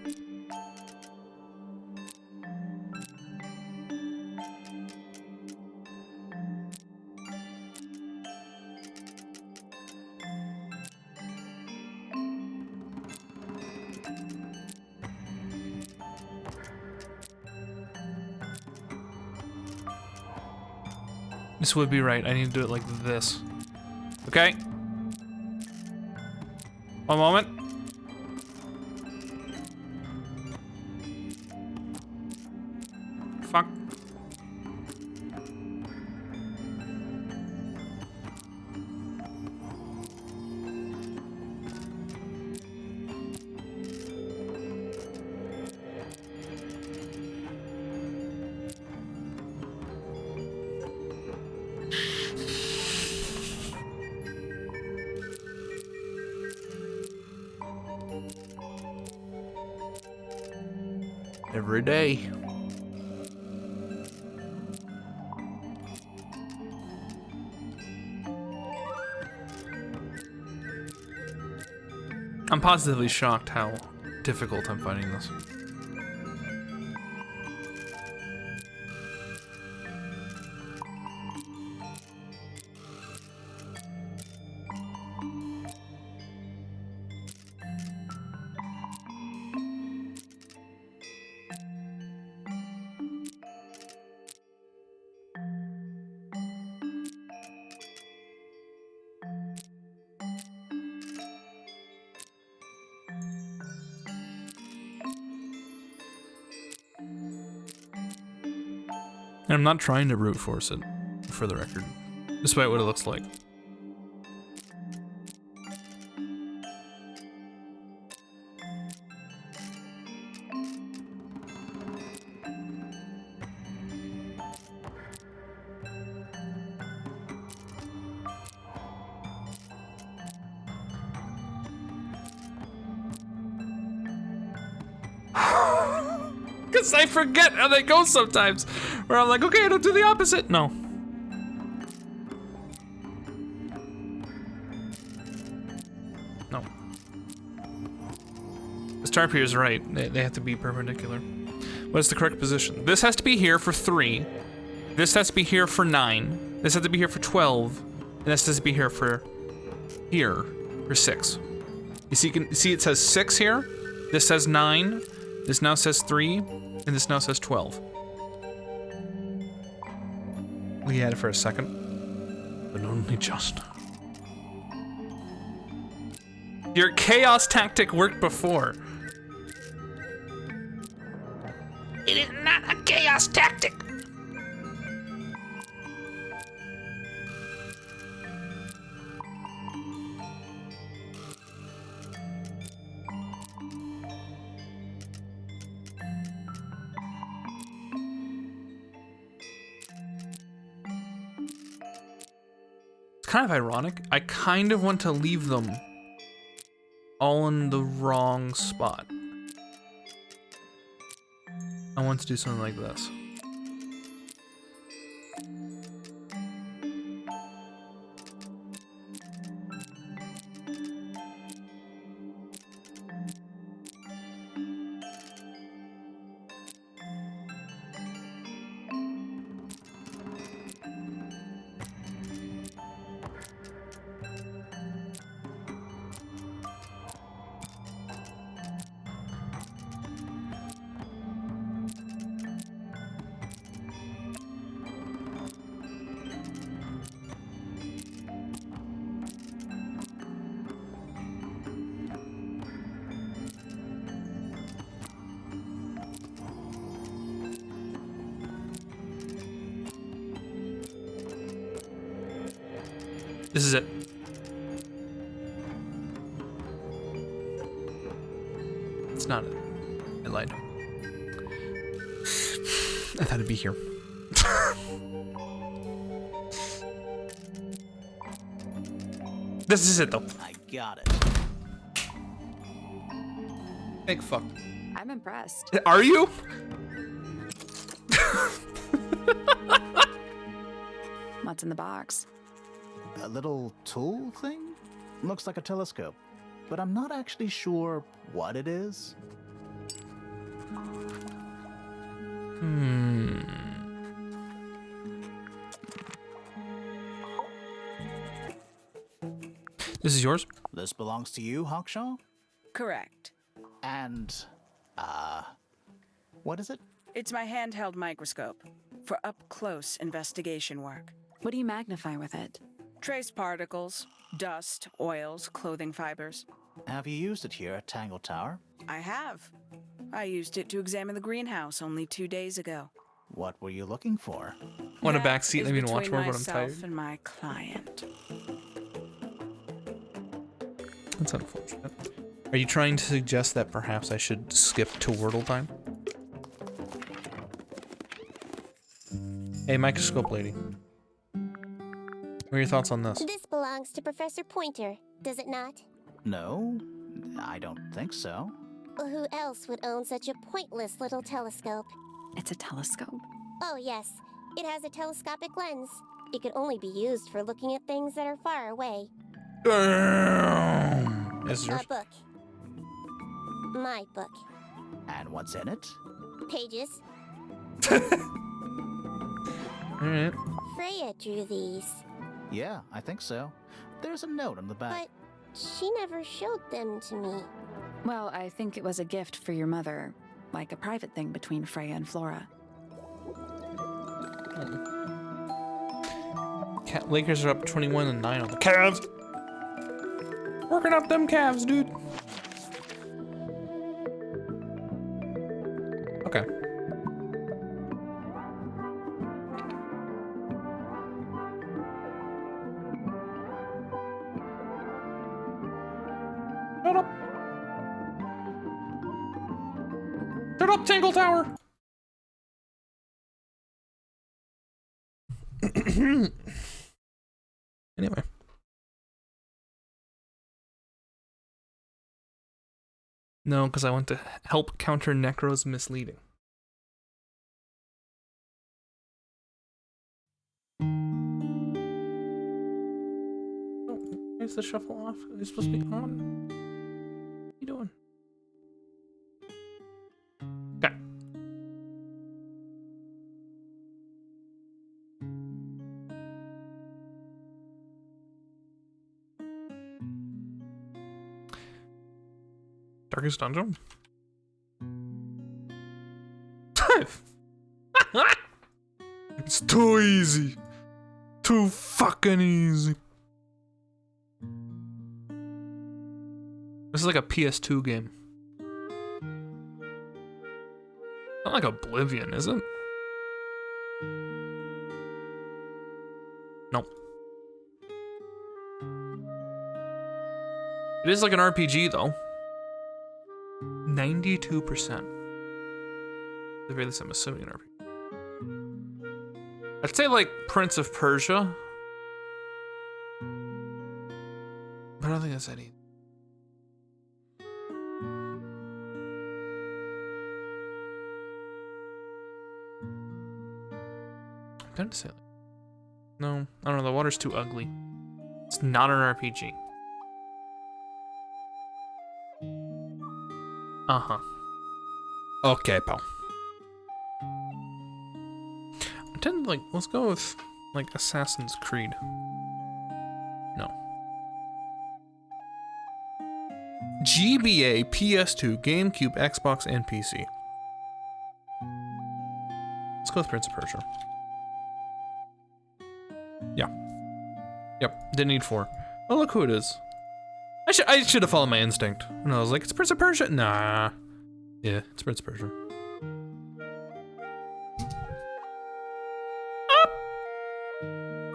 This would be right. I need to do it like this. Okay. One moment. Fuck. Every day. I'm positively shocked how difficult I'm finding this. And I'm not trying to brute force it, for the record, despite what it looks like. Because I forget how they go sometimes. Where I'm like, okay, I don't do the opposite. No. No. This Tarpier is right. They have to be perpendicular. What's the correct position? This has to be here for 3. This has to be here for 9. This has to be here for 12. And this has to be here for 6. You see it says 6 here. This says 9. This now says 3. And this now says 12. We had it for a second, but only just. Your chaos tactic worked before. It is not a chaos tactic. Kind of ironic. I kind of want to leave them all in the wrong spot. I want to do something like this. This is it. It's not it. I lied. I thought it'd be here. This is it, though. I got it. Big fuck. I'm impressed. Are you? What's in the box? A little tool thing? Looks like a telescope, but I'm not actually sure what it is. This is yours? This belongs to you, Hawkshaw? Correct. And, what is it? It's my handheld microscope for up-close investigation work. What do you magnify with it? Trace particles, dust, oils, clothing fibers. Have you used it here at Tangle Tower? I have. I used it to examine the greenhouse only 2 days ago. What were you looking for? Want a That back seat? is I mean, watch between more, but I'm myself tired. and my client. That's unfortunate. Are you trying to suggest that perhaps I should skip to Wordle time? Hey, microscope lady. What are your thoughts on this? This belongs to Professor Pointer, does it not? No, I don't think so. Who else would own such a pointless little telescope? It's a telescope. Oh, yes. It has a telescopic lens. It could only be used for looking at things that are far away. Damn. Is yours? A book. My book. And what's in it? Pages. Alright. Freya drew these, Yeah, I think so. There's a note on the back. but she never showed them to me. Well, I think it was a gift for your mother, like a private thing between Freya and Flora. Lakers are up 21-9 on the Cavs. Working up them calves, dude. Okay. Shut up. Shut up, Tangle Tower. Anyway. No, because I want to help counter Necro's misleading. Oh, why is the shuffle off? It's supposed to be on. What are you doing? Okay. Darkest dungeon? It's too easy. Too fucking easy. This is like a PS2 game. Not like Oblivion, is it? Nope. It is like an RPG though. 92%. At the very least, I'm assuming an RPG. I'd say like Prince of Persia. But I don't think that's any. I'm trying to say like, no, I don't know, the water's too ugly. It's not an RPG. Uh-huh. Okay, pal. I tend to like, let's go with like Assassin's Creed. No. GBA, PS2, GameCube, Xbox, and PC. Let's go with Prince of Persia. Yeah. Yep, didn't need 4. Oh, look who it is. I should have followed my instinct. And I was like, it's Prince of Persia? Nah. Yeah, it's Prince of Persia. Ah!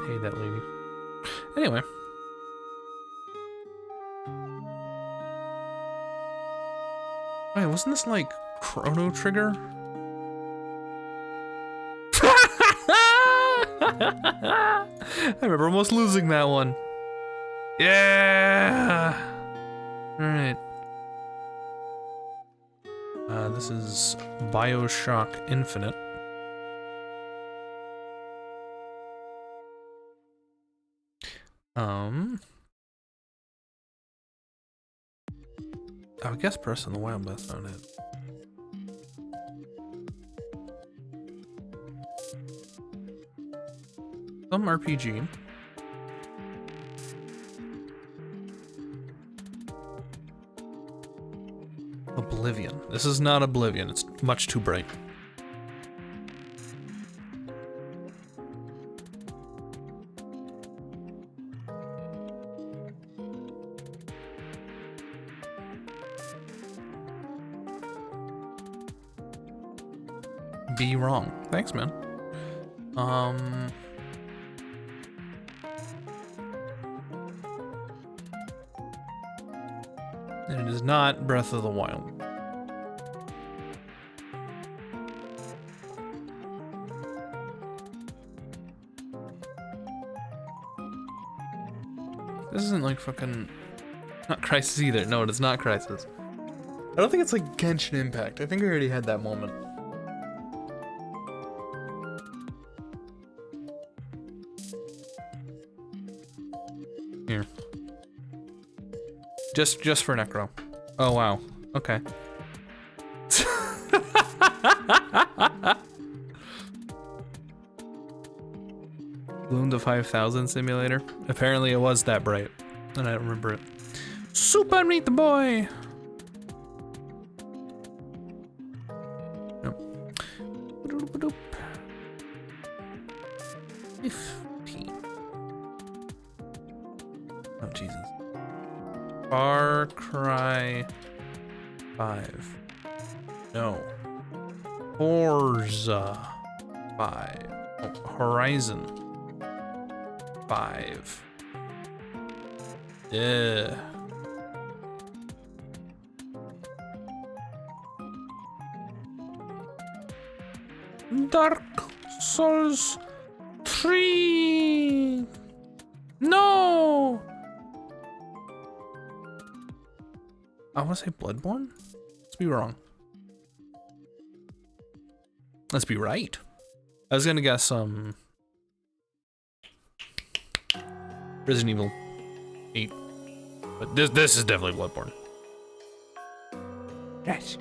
Hey, that lady. Anyway. Wait, wasn't this like Chrono Trigger? I remember almost losing that one. Yeah! Alright. This is BioShock Infinite. I guess Breath of the Wild, but that's not it. Some RPG. Oblivion. This is not Oblivion. It's much too bright. be wrong. Thanks, man. And it is not Breath of the Wild. This isn't like fucking... Not Crisis either. No, it's not Crisis. I don't think it's like Genshin Impact. I think we already had that moment. Here. Just for Necro. Oh wow. Okay. Bloom the 5000 simulator. Apparently it was that bright, and I don't remember it. Super Meat the Boy. Nope. 15. Oh Jesus. Far Cry 5. No. Forza 5. Oh, Horizon 5. Yeah. Dark Souls 3. No. I want to say Bloodborne? Let's be wrong. Let's be right. I was gonna guess Resident Evil 8. But this is definitely Bloodborne. Rats.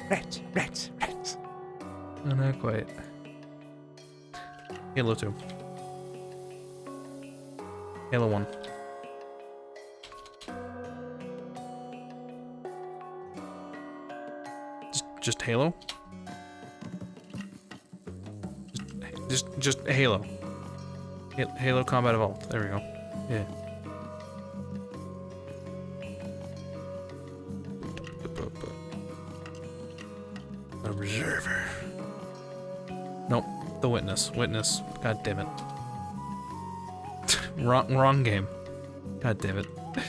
No, not quite. Halo 2. Halo 1. Just Halo? Just Halo. Halo Combat Evolved. There we go. Yeah. Observer. Nope. The Witness. Witness. God damn it. wrong game. God damn it. I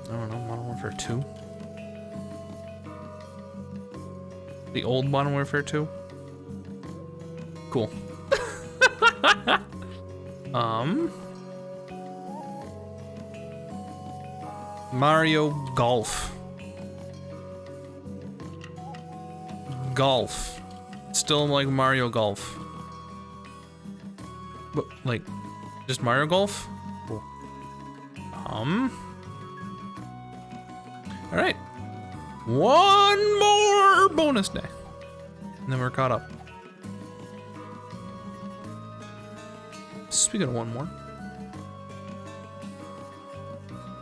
don't know. Modern Warfare 2. The old Modern Warfare 2. Cool. Mario Golf. Golf. Still like Mario Golf. But like, just Mario Golf? Cool. Alright. One more bonus day. And then we're caught up. Speaking of one more.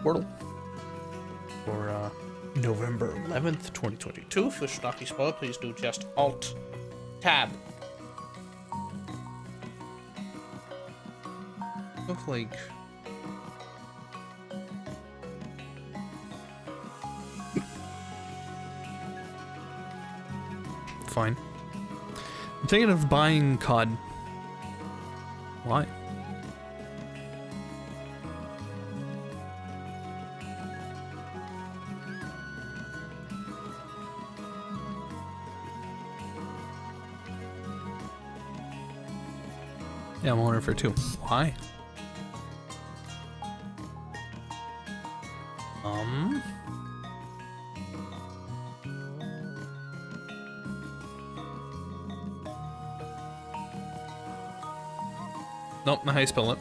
Portal. For November 11th, 2022. For Stocky Spoil, please do just Alt-Tab. Look like... Fine. I'm thinking of buying COD. Why? Yeah, I'm wondering for 2. Why? Nope, not how you spell it.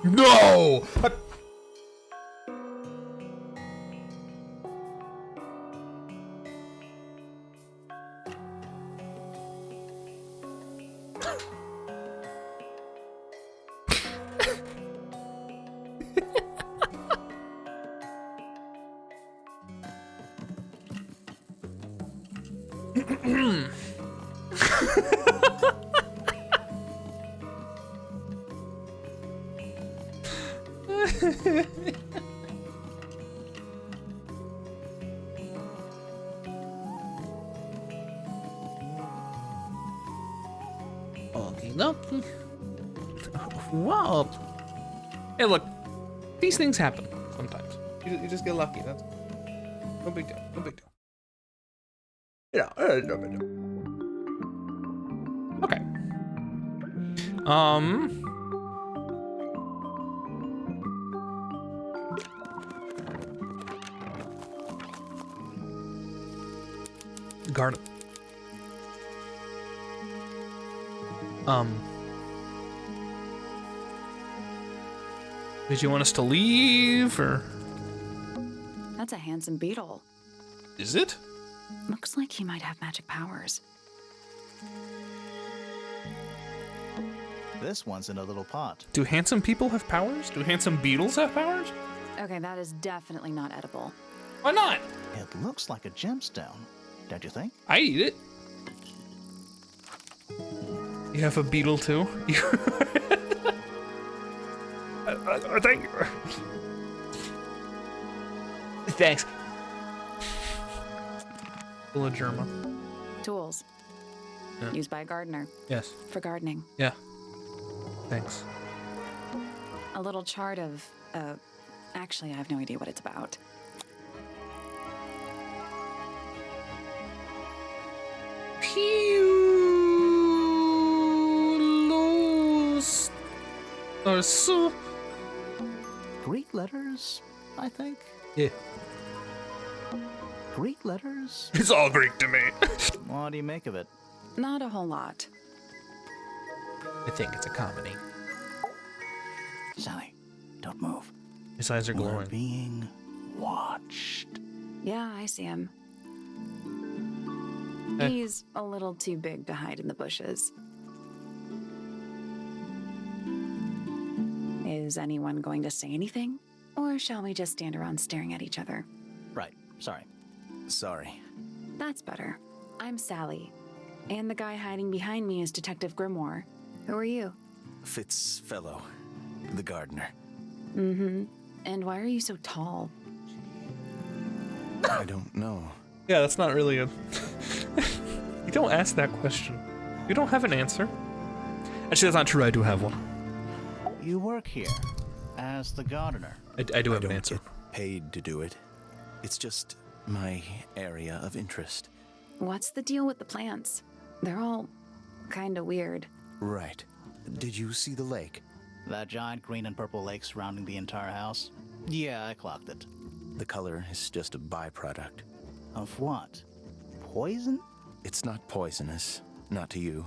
No! Okie dokie. Whoa. Hey, look. These things happen sometimes. You just get lucky. That's no big deal. No big deal. Yeah, no big deal. Okay. Garden. Did you want us to leave, or? That's a handsome beetle. Is it? Looks like he might have magic powers. This one's in a little pot. Do handsome people have powers? Do handsome beetles have powers? Okay, that is definitely not edible. Why not? It looks like a gemstone, don't you think? I eat it. You have a beetle too? Thank you. Thanks. Germa. Tools. Yeah. Used by a gardener. Yes. For gardening. Yeah. Thanks. A little chart of, actually, I have no idea what it's about. Pulos. Or so. Greek letters, I think. Yeah. Greek letters? It's all Greek to me. What do you make of it? Not a whole lot. I think it's a comedy. Sally, don't move. His eyes are We're glowing. being watched. Yeah, I see him. Eh. He's a little too big to hide in the bushes. Is anyone going to say anything? Or shall we just stand around staring at each other? Right, sorry. Sorry. That's better. I'm Sally. And the guy hiding behind me is Detective Grimoire. Who are you? Fitzfellow, the gardener. Mm-hmm. And why are you so tall? I don't know. Yeah, that's not really a... You don't ask that question. You don't have an answer. Actually, that's not true. I do have one. You work here as the gardener. I do have an don't answer. get paid to do it. It's just my area of interest. What's the deal with the plants? They're all kind of weird. Right. Did you see the lake? That giant green and purple lake surrounding the entire house? Yeah, I clocked it. The color is just a byproduct. Of what? Poison? It's not poisonous. Not to you.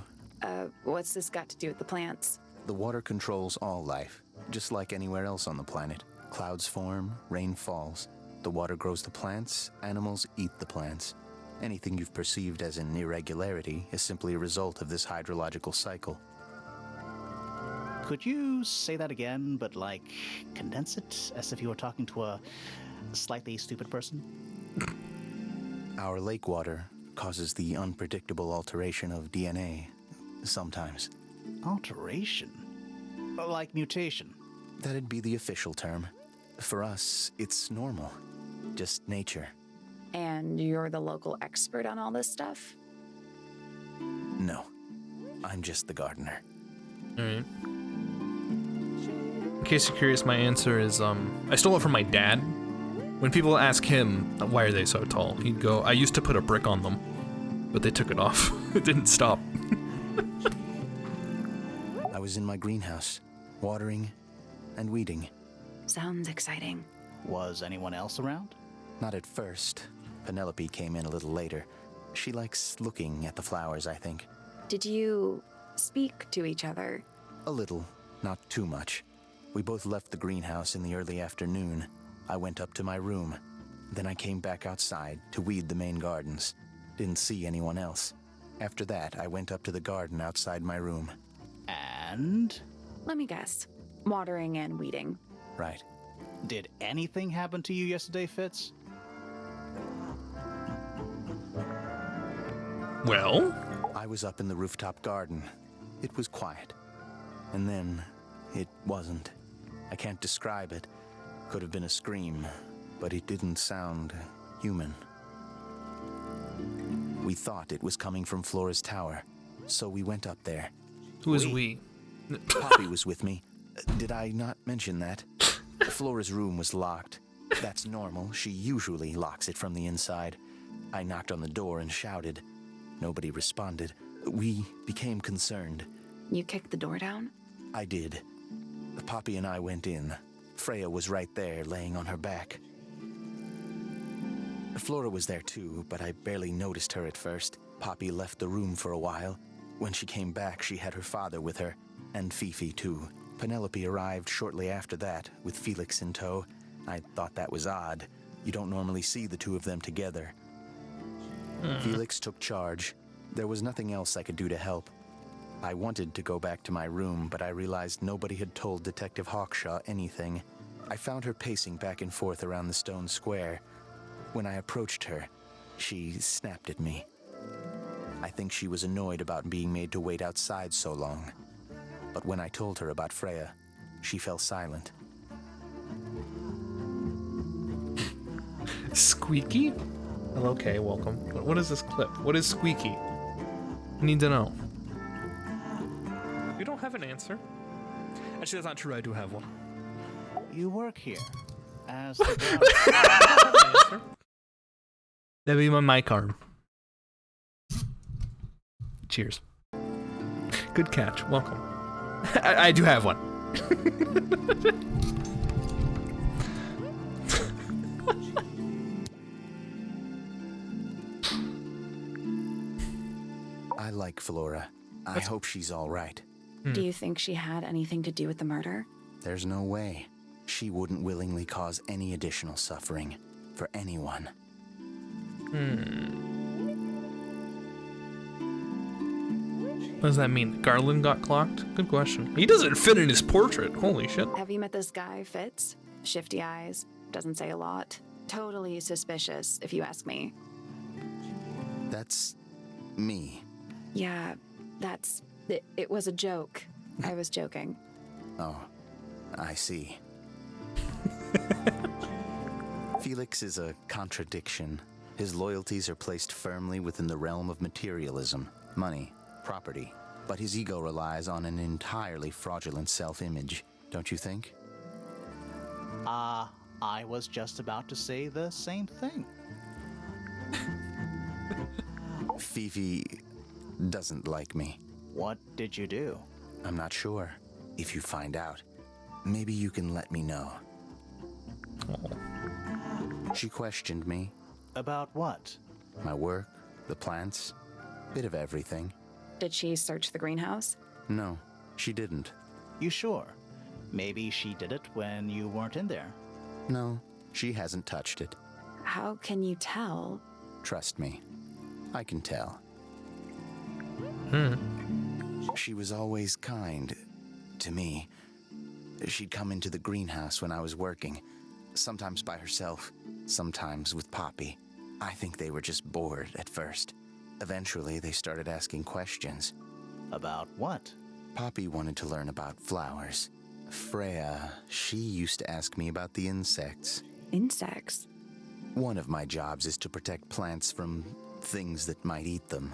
What's this got to do with the plants? The water controls all life, just like anywhere else on the planet. Clouds form, rain falls. The water grows the plants, animals eat the plants. Anything you've perceived as an irregularity is simply a result of this hydrological cycle. Could you say that again, but like condense it as if you were talking to a slightly stupid person? Our lake water causes the unpredictable alteration of DNA, sometimes. Alteration? Like mutation? That'd be the official term. For us, it's normal. Just nature. And you're the local expert on all this stuff? No. I'm just the gardener. Alright. In case you're curious, my answer is, I stole it from my dad. When people ask him, why are they so tall? He'd go, I used to put a brick on them, but they took it off. It didn't stop. I was in my greenhouse, watering and weeding. Sounds exciting. Was anyone else around? Not at first. Penelope came in a little later. She likes looking at the flowers, I think. Did you speak to each other? A little, not too much. We both left the greenhouse in the early afternoon. I went up to my room. Then I came back outside to weed the main gardens. Didn't see anyone else. After that, I went up to the garden outside my room. And? Let me guess. Watering and weeding. Right. Did anything happen to you yesterday, Fitz? Well? I was up in the rooftop garden. It was quiet. And then, it wasn't. I can't describe it. Could have been a scream, but it didn't sound human. We thought it was coming from Flora's tower, so we went up there. Who is we? Poppy was with me. Did I not mention that? Flora's room was locked. That's normal. She usually locks it from the inside. I knocked on the door and shouted. Nobody responded. We became concerned. You kicked the door down? I did. Poppy and I went in. Freya was right there, laying on her back. Flora was there too, but I barely noticed her at first. Poppy left the room for a while. When she came back, she had her father with her, and Fifi too. Penelope arrived shortly after that, with Felix in tow. I thought that was odd. You don't normally see the two of them together. Felix took charge. There was nothing else I could do to help. I wanted to go back to my room, but I realized nobody had told Detective Hawkshaw anything. I found her pacing back and forth around the stone square. When I approached her, she snapped at me. I think she was annoyed about being made to wait outside so long. But when I told her about Freya, she fell silent. Squeaky? Oh, okay, welcome. What is this clip? What is Squeaky? I need to know. You don't have an answer. Actually, that's not true. I do have one. You work here as the guard. That'd be my mic arm. Cheers. Good catch. Welcome. I do have one. I like Flora. I hope she's all right. Do you think she had anything to do with the murder? There's no way. She wouldn't willingly cause any additional suffering for anyone. What does that mean? Garland got clocked? Good question. He doesn't fit in his portrait. Holy shit. Have you met this guy, Fitz? Shifty eyes, doesn't say a lot. Totally suspicious, if you ask me. That's me. Yeah, it was a joke. I was joking. Oh, I see. Felix is a contradiction. His loyalties are placed firmly within the realm of materialism, money, property. But his ego relies on an entirely fraudulent self-image, don't you think? I was just about to say the same thing. Fifi doesn't like me. What did you do? I'm not sure. If you find out, maybe you can let me know. She questioned me. About what? My work, the plants, bit of everything. Did she search the greenhouse? No, she didn't. You sure? Maybe she did it when you weren't in there. No, she hasn't touched it. How can you tell? Trust me, I can tell. She was always kind to me. She'd come into the greenhouse when I was working, sometimes by herself, sometimes with Poppy. I think they were just bored at first. Eventually, they started asking questions. About what? Poppy wanted to learn about flowers. Freya, she used to ask me about the insects. Insects? One of my jobs is to protect plants from things that might eat them.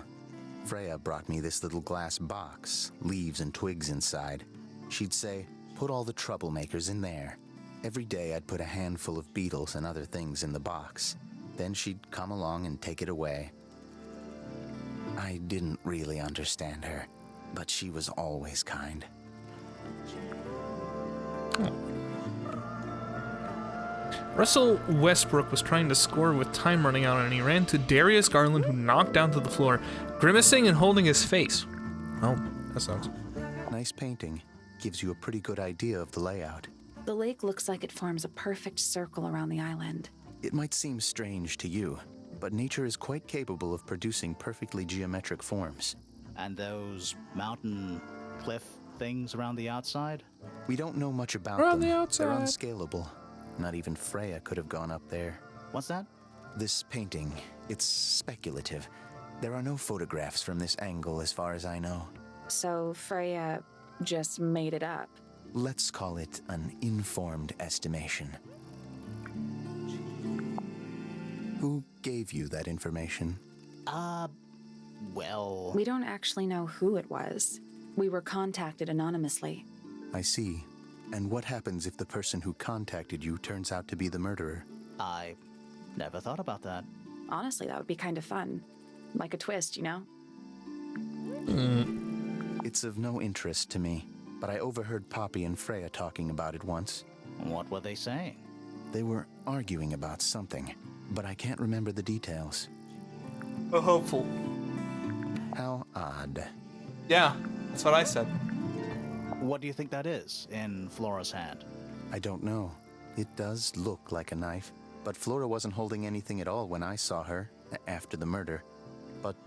Freya brought me this little glass box, leaves and twigs inside. She'd say, put all the troublemakers in there. Every day I'd put a handful of beetles and other things in the box. Then she'd come along and take it away. I didn't really understand her, but she was always kind. Russell Westbrook was trying to score with time running out, and he ran to Darius Garland, who knocked down to the floor, grimacing and holding his face. Oh, that sucks. Nice painting. Gives you a pretty good idea of the layout. The lake looks like it forms a perfect circle around the island. It might seem strange to you, but nature is quite capable of producing perfectly geometric forms. And those mountain cliff things around the outside? We don't know much about Around them. the outside. They're unscalable. Not even Freya could have gone up there. What's that? This painting, it's speculative. There are no photographs from this angle as far as I know. So Freya just made it up. Let's call it an informed estimation. Who gave you that information? Well... We don't actually know who it was. We were contacted anonymously. I see. And what happens if the person who contacted you turns out to be the murderer? I never thought about that. Honestly, that would be kind of fun. Like a twist, you know? It's of no interest to me, but I overheard Poppy and Freya talking about it once. What were they saying? They were arguing about something, but I can't remember the details. A hopeful. How odd. Yeah, that's what I said. What do you think that is in Flora's hand? I don't know. It does look like a knife, but Flora wasn't holding anything at all when I saw her after the murder. But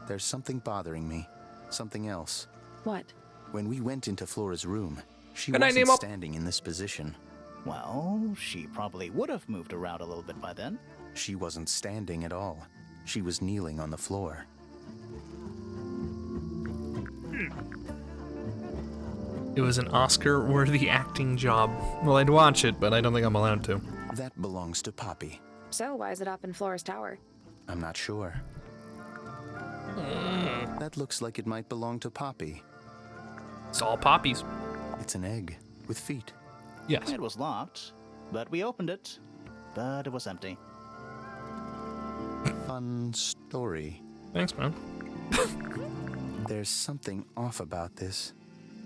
there's something bothering me. Something else. What? When we went into Flora's room, she Good night, wasn't Nemo. standing in this position. Well, she probably would have moved around a little bit by then. She wasn't standing at all. She was kneeling on the floor. It was an Oscar-worthy acting job. Well, I'd watch it, but I don't think I'm allowed to. That belongs to Poppy. So, why is it up in Flora's tower? I'm not sure. That looks like it might belong to Poppy. It's all poppies. It's an egg with feet. Yes. It was locked, but we opened it. But it was empty. Fun story. Thanks, man. There's something off about this.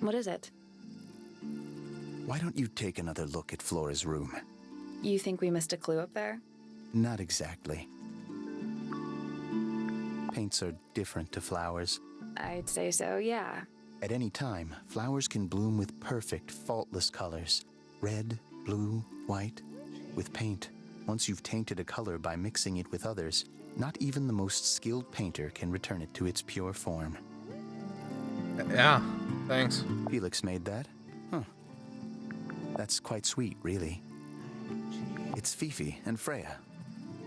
What is it? Why don't you take another look at Flora's room? You think we missed a clue up there? Not exactly. Paints are different to flowers. I'd say so, yeah. At any time, flowers can bloom with perfect, faultless colors. Red, blue, white. With paint, once you've tainted a color by mixing it with others, not even the most skilled painter can return it to its pure form. Yeah, thanks. Felix made that? Huh. That's quite sweet, really. It's Fifi and Freya.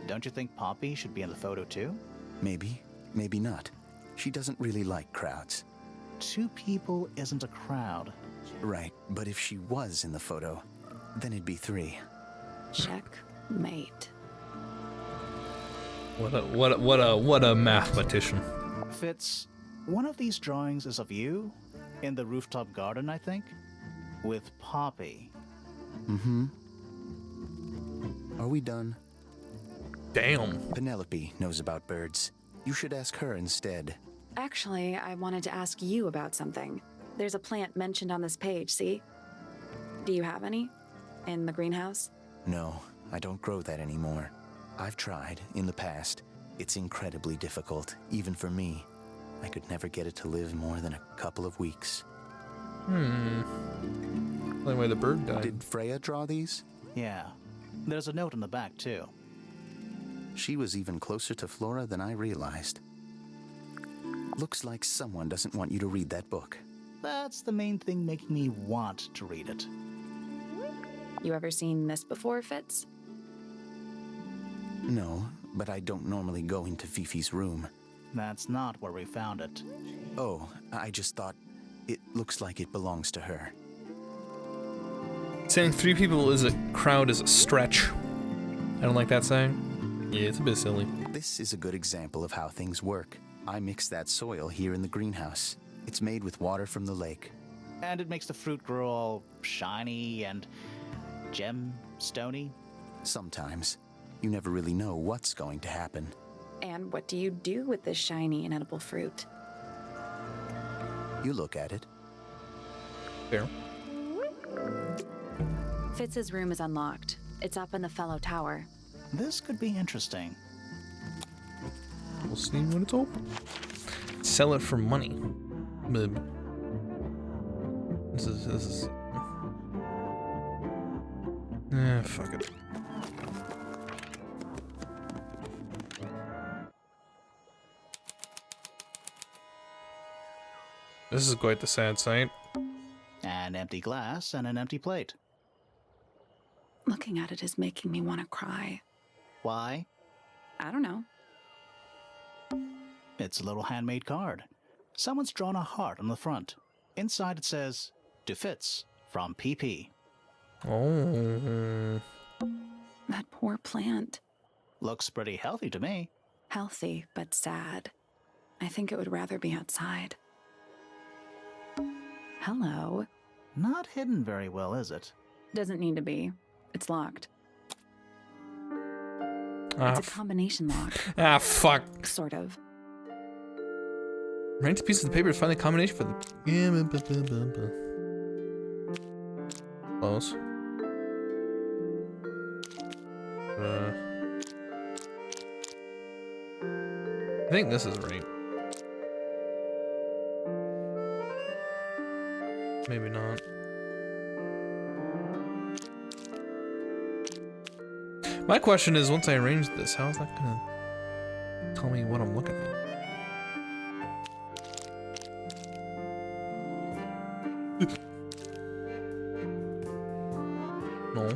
Don't you think Poppy should be in the photo too? Maybe, maybe not. She doesn't really like crowds. 2 people isn't a crowd. Right, but if she was in the photo, then it'd be 3. Checkmate. What a mathematician. Fitz, one of these drawings is of you, in the rooftop garden, I think, with Poppy. Mm-hmm. Are we done? Damn. Penelope knows about birds. You should ask her instead. Actually, I wanted to ask you about something. There's a plant mentioned on this page, see? Do you have any? In the greenhouse? No, I don't grow that anymore. I've tried, in the past. It's incredibly difficult, even for me. I could never get it to live more than a couple of weeks. Only way the bird died. Did Freya draw these? Yeah. There's a note on the back, too. She was even closer to Flora than I realized. Looks like someone doesn't want you to read that book. That's the main thing making me want to read it. You ever seen this before, Fitz? No, but I don't normally go into Fifi's room. That's not where we found it. Oh, I just thought it looks like it belongs to her. Saying 3 people is a crowd is a stretch. I don't like that saying. Yeah, it's a bit silly. This is a good example of how things work. I mix that soil here in the greenhouse. It's made with water from the lake. And it makes the fruit grow all shiny and gem-stony. Sometimes. You never really know what's going to happen. And what do you do with this shiny, inedible fruit? You look at it. Fair. Fitz's room is unlocked. It's up in the fellow tower. This could be interesting. We'll see when it's open. Sell it for money. This is. Fuck it. This is quite the sad sight. An empty glass and an empty plate. Looking at it is making me want to cry. Why? I don't know. It's a little handmade card. Someone's drawn a heart on the front. Inside it says, "To Fitz, from PP." Oh. That poor plant. Looks pretty healthy to me. Healthy, but sad. I think it would rather be outside. Hello. Not hidden very well, is it? Doesn't need to be. It's locked. Ah, It's a combination lock. fuck. Sort of. Right to pieces of paper to find the combination for the. Close. I think this is right. Maybe not. My question is, once I arrange this, how is that gonna tell me what I'm looking at? No.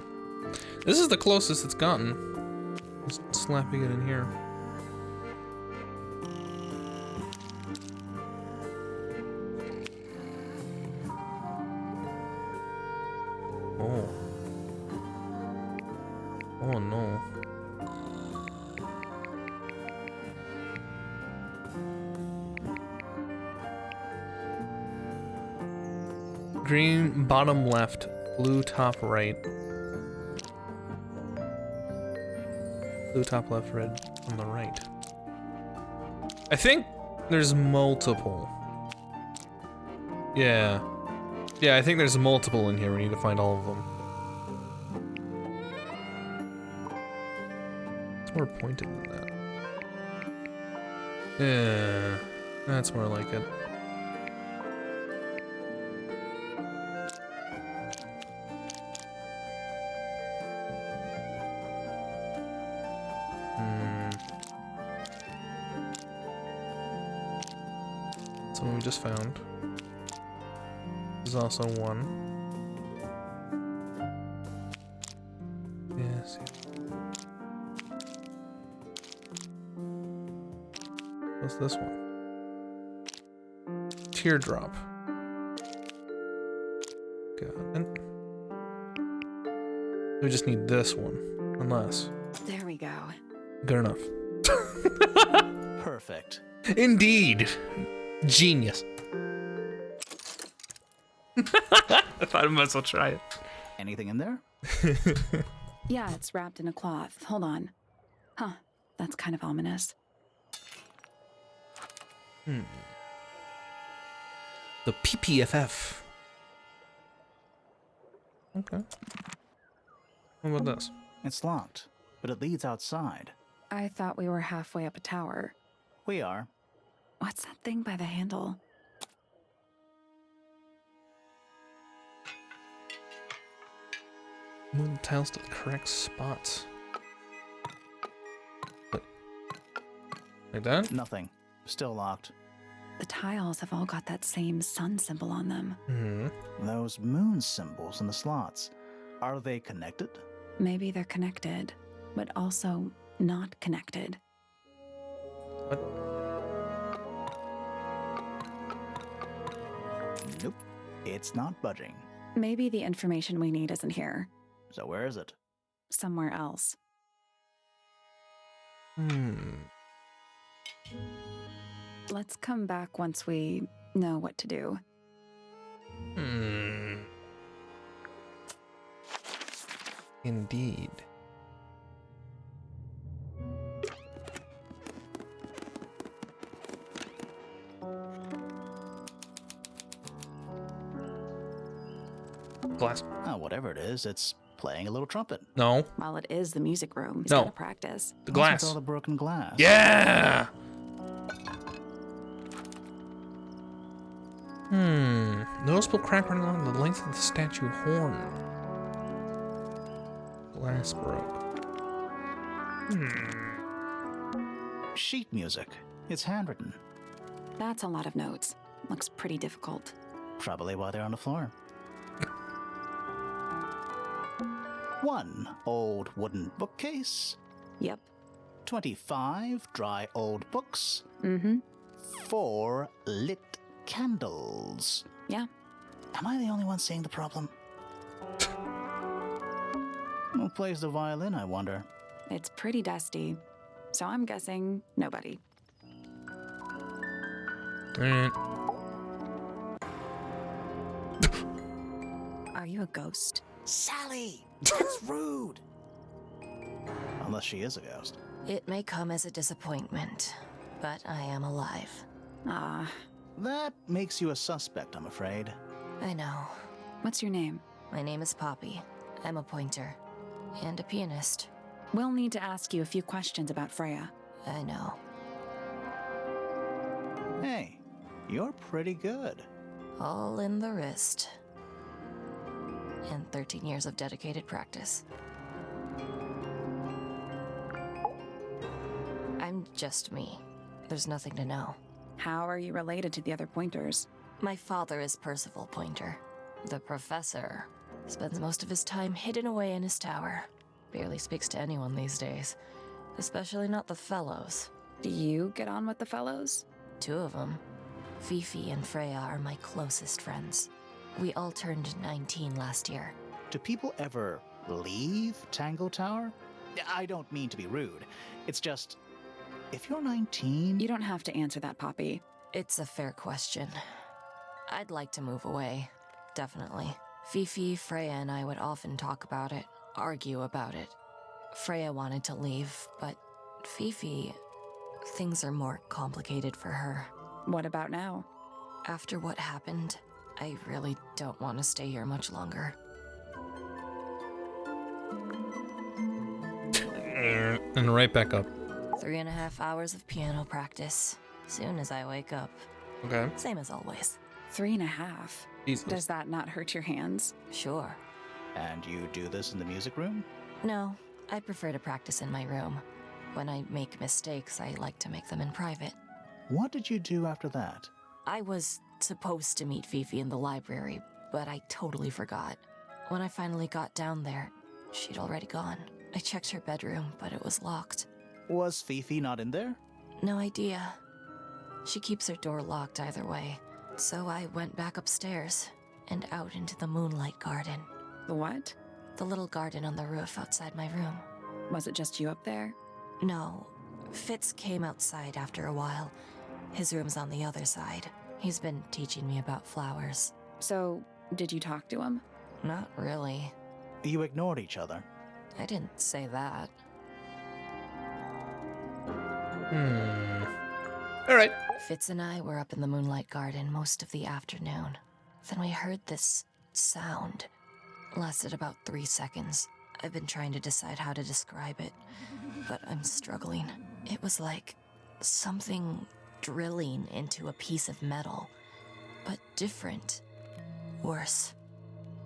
This is the closest it's gotten. Just slapping it in here. Oh. Oh no. Green bottom left, blue top right. Blue top left, red on the right. I think there's multiple. Yeah. Yeah, I think there's multiple in here. We need to find all of them. It's more pointed than that. Yeah, that's more like it. That's one we just found. There's also one. Yes. What's this one? Teardrop. Got it. We just need this one. Unless. There we go. Good enough. Perfect. Indeed. Genius. I thought I might as well try it. Anything in there? Yeah, it's wrapped in a cloth. Hold on. Huh. That's kind of ominous. The PPFF. Okay. What about this? It's locked, but it leads outside. I thought we were halfway up a tower. We are. What's that thing by the handle? Move the tiles to the correct spots. What? Like that? Nothing. Still locked. The tiles have all got that same sun symbol on them. Mm-hmm. Those moon symbols in the slots. Are they connected? Maybe they're connected, but also not connected. What? Nope. It's not budging. Maybe the information we need isn't here. So where is it? Somewhere else. Let's come back once we know what to do. Indeed. Glass. Oh, whatever it is, it's playing a little trumpet. No. Well, it is the music room. He's No. gotta practice. The What's with glass. all the broken glass? Yeah! Noticeable crack running along the length of the statue horn. Glass broke. Sheet music. It's handwritten. That's a lot of notes. Looks pretty difficult. Probably why they're on the floor. 1 old wooden bookcase. Yep. 25 dry old books. Mm-hmm. 4 lit candles. Yeah. Am I the only one seeing the problem? Who plays the violin, I wonder? It's pretty dusty. So I'm guessing nobody. Alright. Are you a ghost? Sally! That's rude! Unless she is a ghost. It may come as a disappointment, but I am alive. Ah, That makes you a suspect, I'm afraid. I know. what's your name? My name is Poppy. I'm a pointer. And a pianist. We'll need to ask you a few questions about Freya. I know. Hey, you're pretty good. All in the wrist. And 13 years of dedicated practice. I'm just me. There's nothing to know. How are you related to the other pointers? My father is Percival Pointer. The professor spends most of his time hidden away in his tower. Barely speaks to anyone these days. Especially not the fellows. Do you get on with the fellows? 2 of them. Fifi and Freya are my closest friends. We all turned 19 last year. Do people ever leave Tangle Tower? I don't mean to be rude. It's just, if you're 19... You don't have to answer that, Poppy. It's a fair question. I'd like to move away. Definitely. Fifi, Freya, and I would often talk about it, argue about it. Freya wanted to leave, but Fifi... Things are more complicated for her. What about now? After what happened, I really don't want to stay here much longer. And right back up. 3.5 hours of piano practice. Soon as I wake up. Okay. Same as always. 3.5. Jesus. Does that not hurt your hands? Sure. And you do this in the music room? No, I prefer to practice in my room. When I make mistakes, I like to make them in private. What did you do after that? I was supposed to meet Fifi in the library, but I totally forgot. When I finally got down there, she'd already gone. I checked her bedroom, but it was locked. Was Fifi not in there? No idea. She keeps her door locked either way. So I went back upstairs and out into the moonlight garden. The what? The little garden on the roof outside my room. Was it just you up there? No. Fitz came outside after a while. His room's on the other side. He's been teaching me about flowers. So, did you talk to him? Not really. You ignored each other. I didn't say that. Alright. Fitz and I were up in the moonlight garden most of the afternoon. Then we heard this sound. Lasted about 3 seconds. I've been trying to decide how to describe it, but I'm struggling. It was like something drilling into a piece of metal, but different. Worse.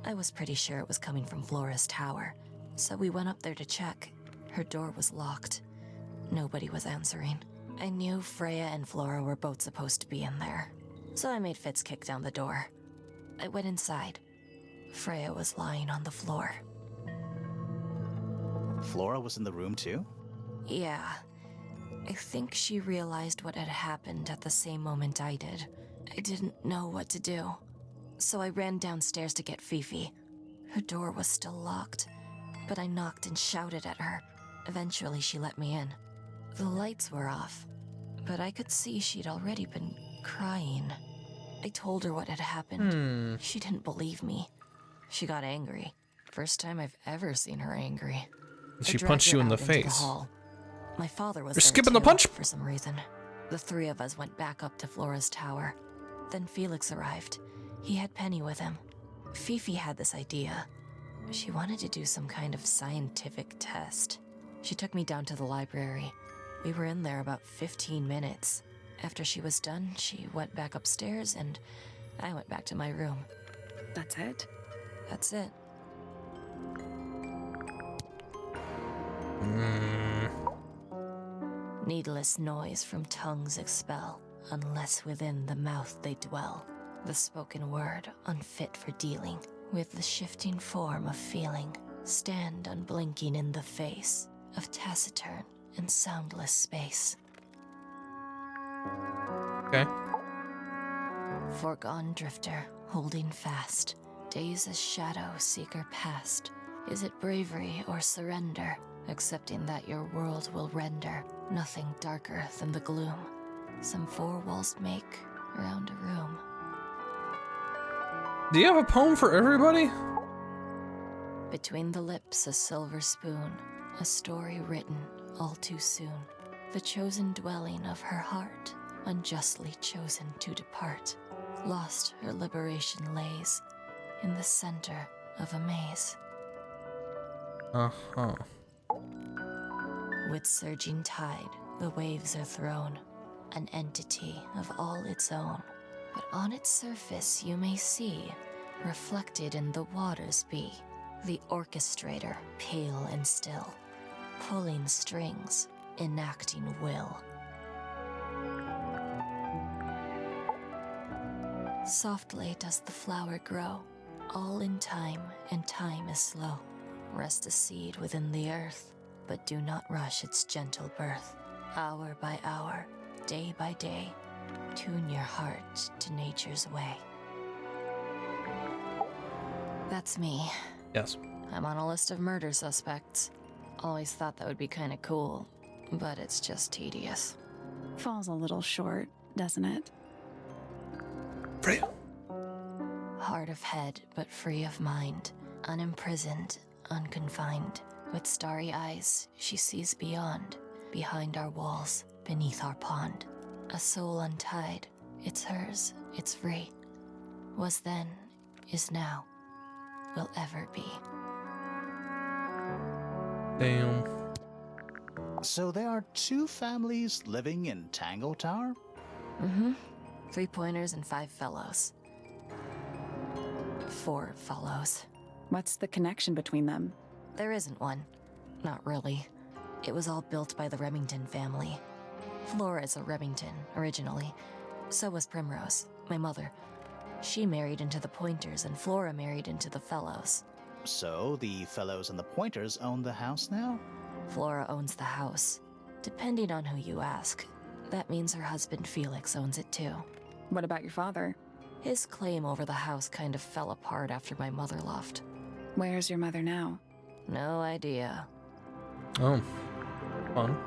I was pretty sure it was coming from Flora's tower, so we went up there to check. Her door was locked. Nobody was answering. I knew Freya and Flora were both supposed to be in there, so I made Fitz kick down the door. I went inside. Freya was lying on the floor. Flora was in the room too? Yeah. I think she realized what had happened at the same moment I did. I didn't know what to do, so I ran downstairs to get Fifi. Her door was still locked, but I knocked and shouted at her. Eventually, she let me in. The lights were off, but I could see she'd already been crying. I told her what had happened. She didn't believe me. She got angry. First time I've ever seen her angry. She punched you in the I dragged her out into face. hall. My father was You're there skipping the too, punch? for some reason. The 3 of us went back up to Flora's tower. Then Felix arrived. He had Penny with him. Fifi had this idea. She wanted to do some kind of scientific test. She took me down to the library. We were in there about 15 minutes. After she was done, she went back upstairs and I went back to my room. That's it? That's it. Needless noise from tongues expel, unless within the mouth they dwell. The spoken word unfit for dealing with the shifting form of feeling. Stand unblinking in the face of taciturn and soundless space. Okay. Foregone drifter, holding fast. Days as shadow seeker past. Is it bravery or surrender? Accepting that your world will render nothing darker than the gloom. Some four walls make around a room. Do you have a poem for everybody? Between the lips a silver spoon, a story written all too soon. The chosen dwelling of her heart, unjustly chosen to depart. Lost her liberation lays in the center of a maze. Uh-huh. With surging tide, the waves are thrown, an entity of all its own. But on its surface you may see, reflected in the waters be, the orchestrator, pale and still, pulling strings, enacting will. Softly does the flower grow, all in time, and time is slow. Rest a seed within the earth, but do not rush its gentle birth. Hour by hour, day by day, tune your heart to nature's way. That's me. Yes. I'm on a list of murder suspects. Always thought that would be kinda cool, but it's just tedious. Falls a little short, doesn't it? Freya. Hard of head, but free of mind. Unimprisoned, unconfined. With starry eyes, she sees beyond. Behind our walls, beneath our pond. A soul untied, it's hers, it's free. Was then, is now, will ever be. Damn. So there are two families living in Tangle Tower? Mm-hmm. 3 pointers and 5 fellows. 4 fellows. What's the connection between them? There isn't one. Not really. It was all built by the Remington family. Flora is a Remington, originally. So was Primrose, my mother. She married into the Pointers, and Flora married into the Fellows. So the Fellows and the Pointers own the house now? Flora owns the house. Depending on who you ask, that means her husband Felix owns it too. What about your father? His claim over the house kind of fell apart after my mother left. Where's your mother now? No idea. Oh. Fun.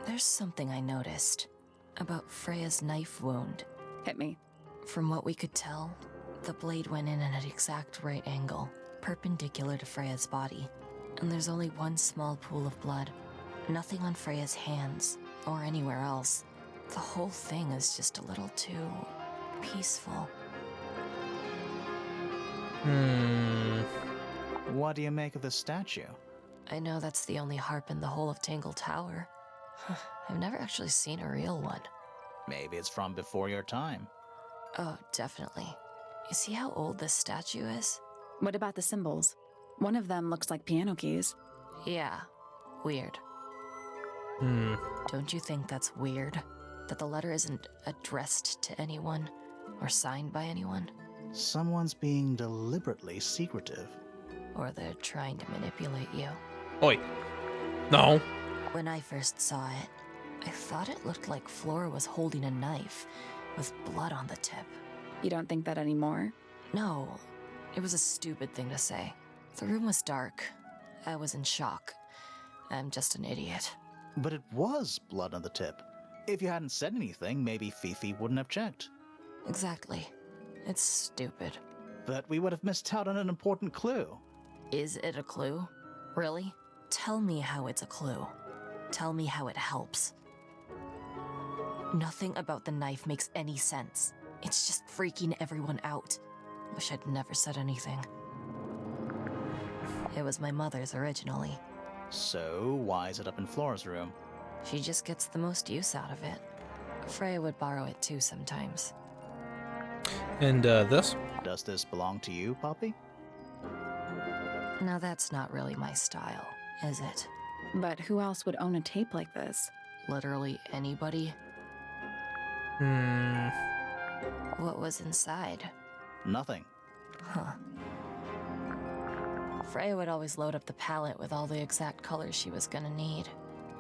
There's something I noticed about Freya's knife wound. Hit me. From what we could tell, the blade went in at an exact right angle, perpendicular to Freya's body. And there's only one small pool of blood. Nothing on Freya's hands, or anywhere else. The whole thing is just a little too peaceful. What do you make of the statue? I know that's the only harp in the whole of Tangle Tower. I've never actually seen a real one. Maybe it's from before your time. Oh, definitely. You see how old this statue is? What about the symbols? One of them looks like piano keys. Yeah, weird. Don't you think that's weird? That the letter isn't addressed to anyone or signed by anyone? Someone's being deliberately secretive. Or they're trying to manipulate you. Oi. No. When I first saw it, I thought it looked like Flora was holding a knife with blood on the tip. You don't think that anymore? No, it was a stupid thing to say. The room was dark. I was in shock. I'm just an idiot. But it was blood on the tip. If you hadn't said anything, maybe Fifi wouldn't have checked. Exactly. It's stupid. But we would have missed out on an important clue. Is it a clue? Really? Tell me how it's a clue. Tell me how it helps. Nothing about the knife makes any sense. It's just freaking everyone out. Wish I'd never said anything. It was my mother's originally. So, why is it up in Flora's room? She just gets the most use out of it. Freya would borrow it too sometimes. And, this? Does this belong to you, Poppy? Now that's not really my style, is it? But who else would own a tape like this? Literally anybody? What was inside? Nothing. Huh. Freya would always load up the palette with all the exact colors she was gonna need.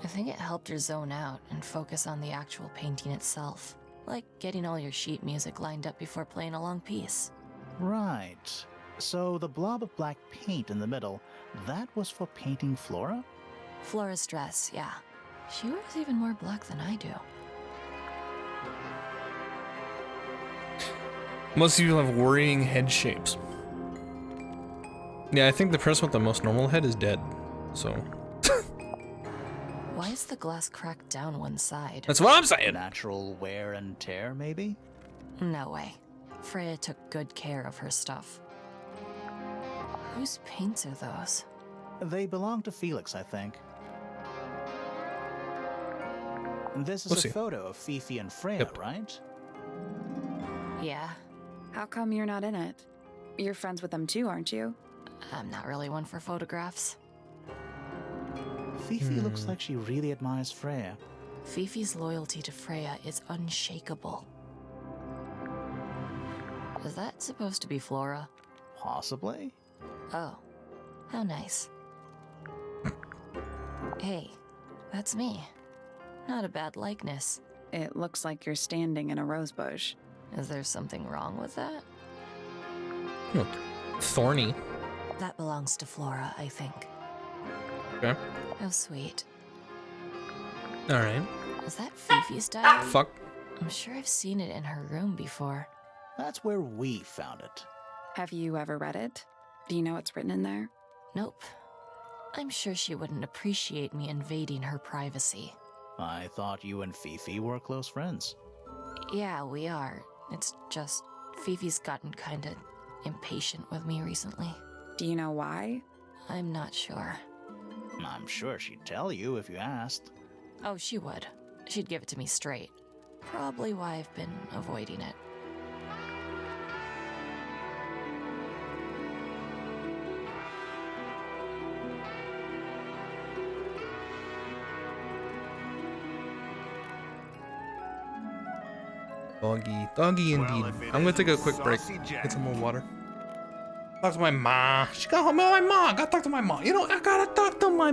I think it helped her zone out and focus on the actual painting itself. Like getting all your sheet music lined up before playing a long piece. Right. So the blob of black paint in the middle, that was for painting Flora? Flora's dress, yeah. She wears even more black than I do. Most people have worrying head shapes. Yeah, I think the person with the most normal head is dead, so. Why is the glass cracked down one side? That's what I'm saying! Natural wear and tear, maybe? No way. Freya took good care of her stuff. Whose paints are those? They belong to Felix, I think. This is a photo of Fifi and Freya, right? Yeah. How come you're not in it? You're friends with them too, aren't you? I'm not really one for photographs. Fifi looks like she really admires Freya. Fifi's loyalty to Freya is unshakable. Is that supposed to be Flora? Possibly. Oh, how nice. Hey, that's me. Not a bad likeness. It looks like you're standing in a rose bush. Is there something wrong with that? Look, thorny. That belongs to Flora, I think. Okay. How sweet. Alright. Is that Fifi's diary? Fuck. I'm sure I've seen it in her room before. That's where we found it. Have you ever read it? Do you know what's written in there? Nope. I'm sure she wouldn't appreciate me invading her privacy. I thought you and Fifi were close friends. Yeah, we are. It's just Fifi's gotten kinda impatient with me recently. Do you know why? I'm not sure. I'm sure she'd tell you if you asked. Oh, she would. She'd give it to me straight. Probably why I've been avoiding it. Doggy indeed. I'm gonna take a quick break. Get some more water. Talk to my ma. She got home. My ma. I gotta talk to my mom. You know, I gotta talk to my.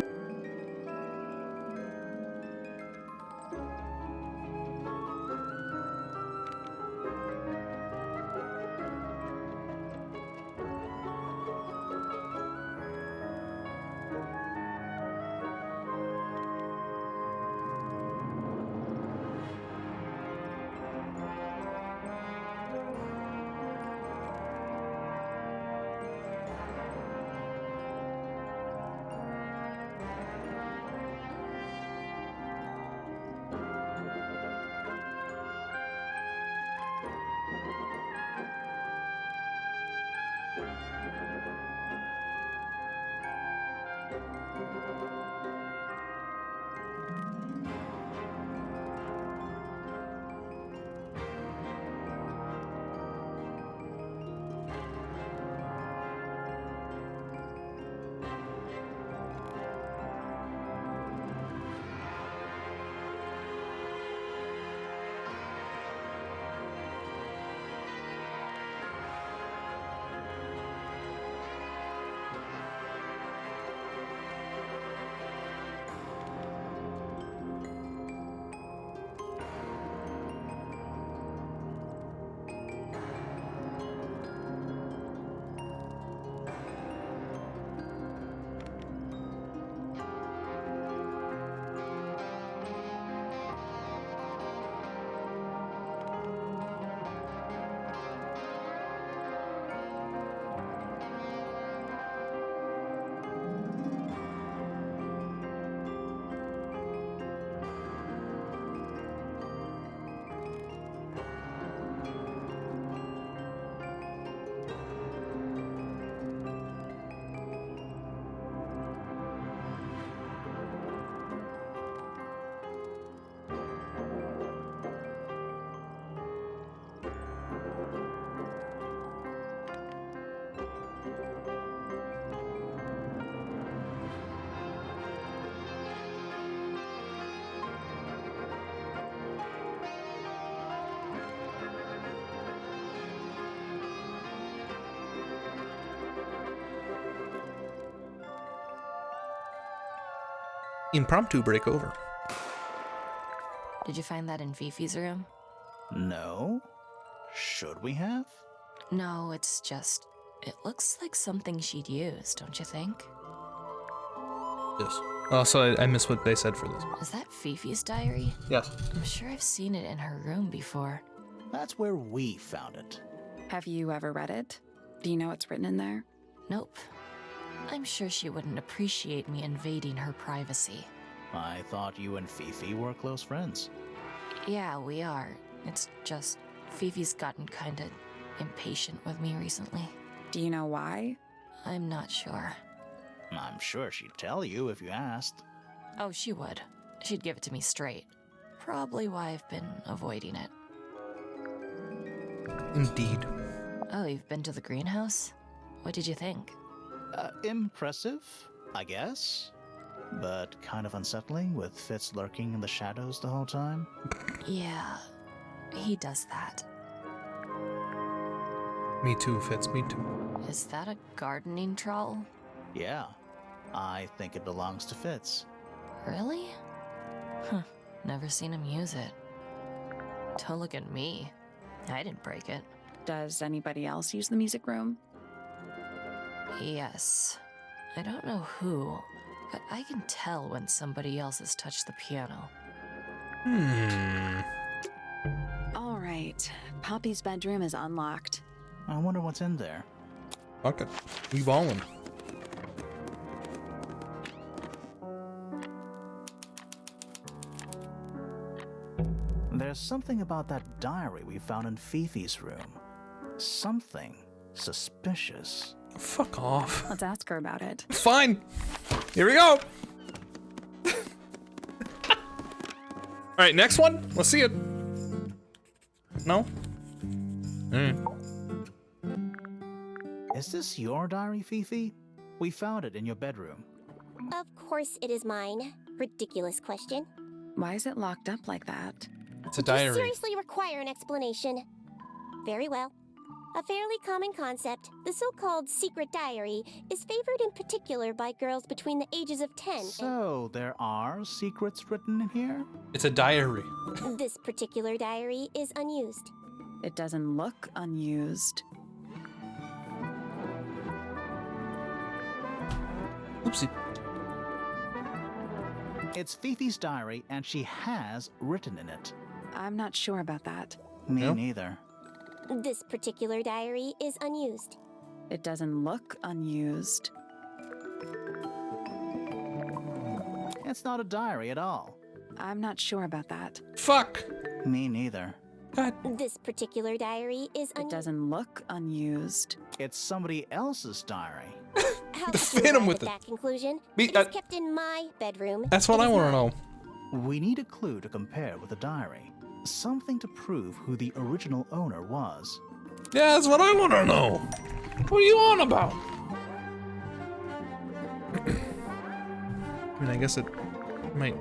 Impromptu break over. Did you find that in Fifi's room? No? Should we have? No, it's just. It looks like something she'd use, don't you think? Yes. Also, I missed what they said for this. Is that Fifi's diary? Yes. I'm sure I've seen it in her room before. That's where we found it. Have you ever read it? Do you know what's written in there? Nope. I'm sure she wouldn't appreciate me invading her privacy. I thought you and Fifi were close friends. Yeah, we are. It's just Fifi's gotten kinda impatient with me recently. Do you know why? I'm not sure. I'm sure she'd tell you if you asked. Oh, she would. She'd give it to me straight. Probably why I've been avoiding it. Indeed. Oh, you've been to the greenhouse? What did you think? Impressive, I guess. But kind of unsettling with Fitz lurking in the shadows the whole time. Yeah, he does that. Me too, Fitz, me too. Is that a gardening trowel? Yeah, I think it belongs to Fitz. Really? Huh, never seen him use it. Don't look at me. I didn't break it. Does anybody else use the music room? Yes. I don't know who, but I can tell when somebody else has touched the piano. All right. Poppy's bedroom is unlocked. I wonder what's in there. Okay. We ballin'. There's something about that diary we found in Fifi's room. Something suspicious. Fuck off. Let's ask her about it. Fine. Here we go. All right, next one. Let's see it. No? Is this your diary, Fifi? We found it in your bedroom. Of course it is mine. Ridiculous question. Why is it locked up like that? It's a Do you diary. seriously require an explanation? Very well. A fairly common concept, the so-called secret diary, is favored in particular by girls between the ages of 10 So, there are secrets written in here? It's a diary. and this particular diary is unused. It doesn't look unused. Oopsie. It's Fifi's diary, and she has written in it. I'm not sure about that. Me No? neither. This particular diary is unused. It doesn't look unused. It's not a diary at all. I'm not sure about that. Fuck. Me neither. God. This particular diary is It unused. doesn't look unused. It's somebody else's diary. How The did you Phantom arrive with at it. that conclusion? Me- It is kept in my bedroom. That's what It I is want to mine. know. We need a clue to compare with the diary. Something to prove who the original owner was. Yeah, that's what I want to know. What are you on about? I mean, I guess it might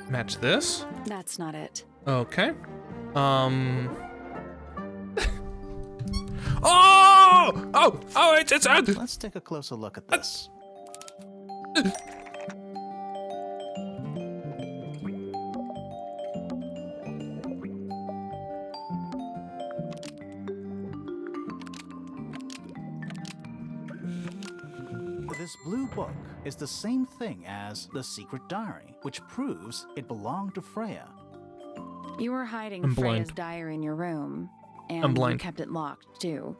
match this. That's not it. Okay. Oh! It's Let's take a closer look at this. This blue book is the same thing as the secret diary, which proves it belonged to Freya. You were hiding I'm Freya's blind. diary in your room, and I'm you blind. kept it locked too.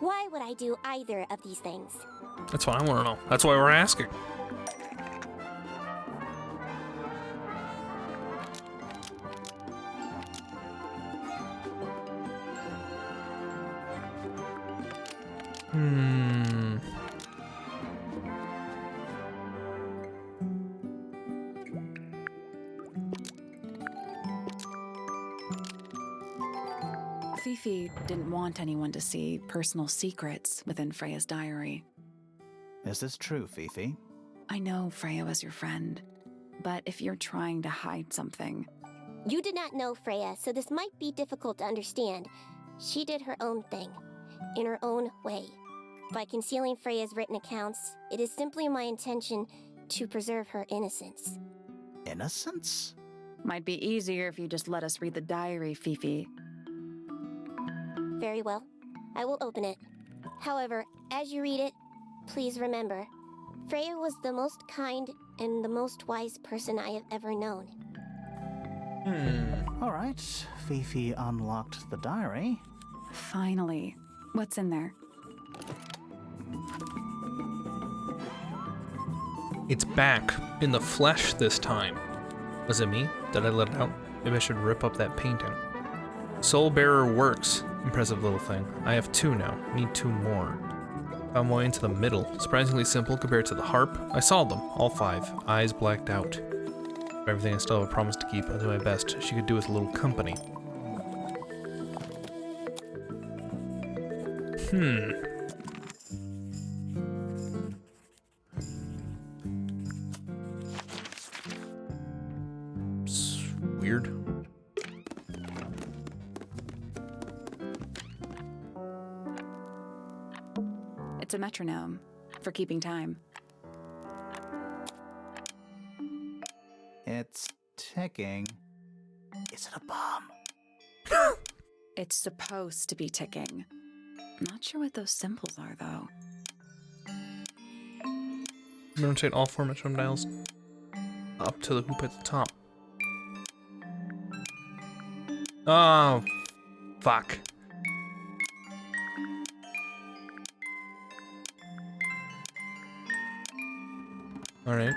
Why would I do either of these things? That's what I want to know. That's why we're asking. Fifi didn't want anyone to see personal secrets within Freya's diary. Is this true, Fifi? I know Freya was your friend, but if you're trying to hide something, You did not know Freya, so this might be difficult to understand. She did her own thing, in her own way. By concealing Freya's written accounts, it is simply my intention to preserve her innocence. Innocence? might be easier if you just let us read the diary, Fifi. Very well. I will open it. However, as you read it, please remember, Freya was the most kind and the most wise person I have ever known. All right, Fifi unlocked the diary. Finally. What's in there? It's back, in the flesh this time. Was it me? Did I let it out? Maybe I should rip up that painting. Soul Bearer works. Impressive little thing. I have 2 now. Need 2 more. Found my way into the middle. Surprisingly simple compared to the harp. I solved them, all 5. Eyes blacked out. For everything I still have a promise to keep. I'll do my best. She could do with a little company. It's weird. It's a metronome for keeping time. It's ticking. Is it a bomb? It's supposed to be ticking. Not sure what those symbols are, though. Rotate all 4 metronome dials up to the hoop at the top. Oh, fuck. Alright.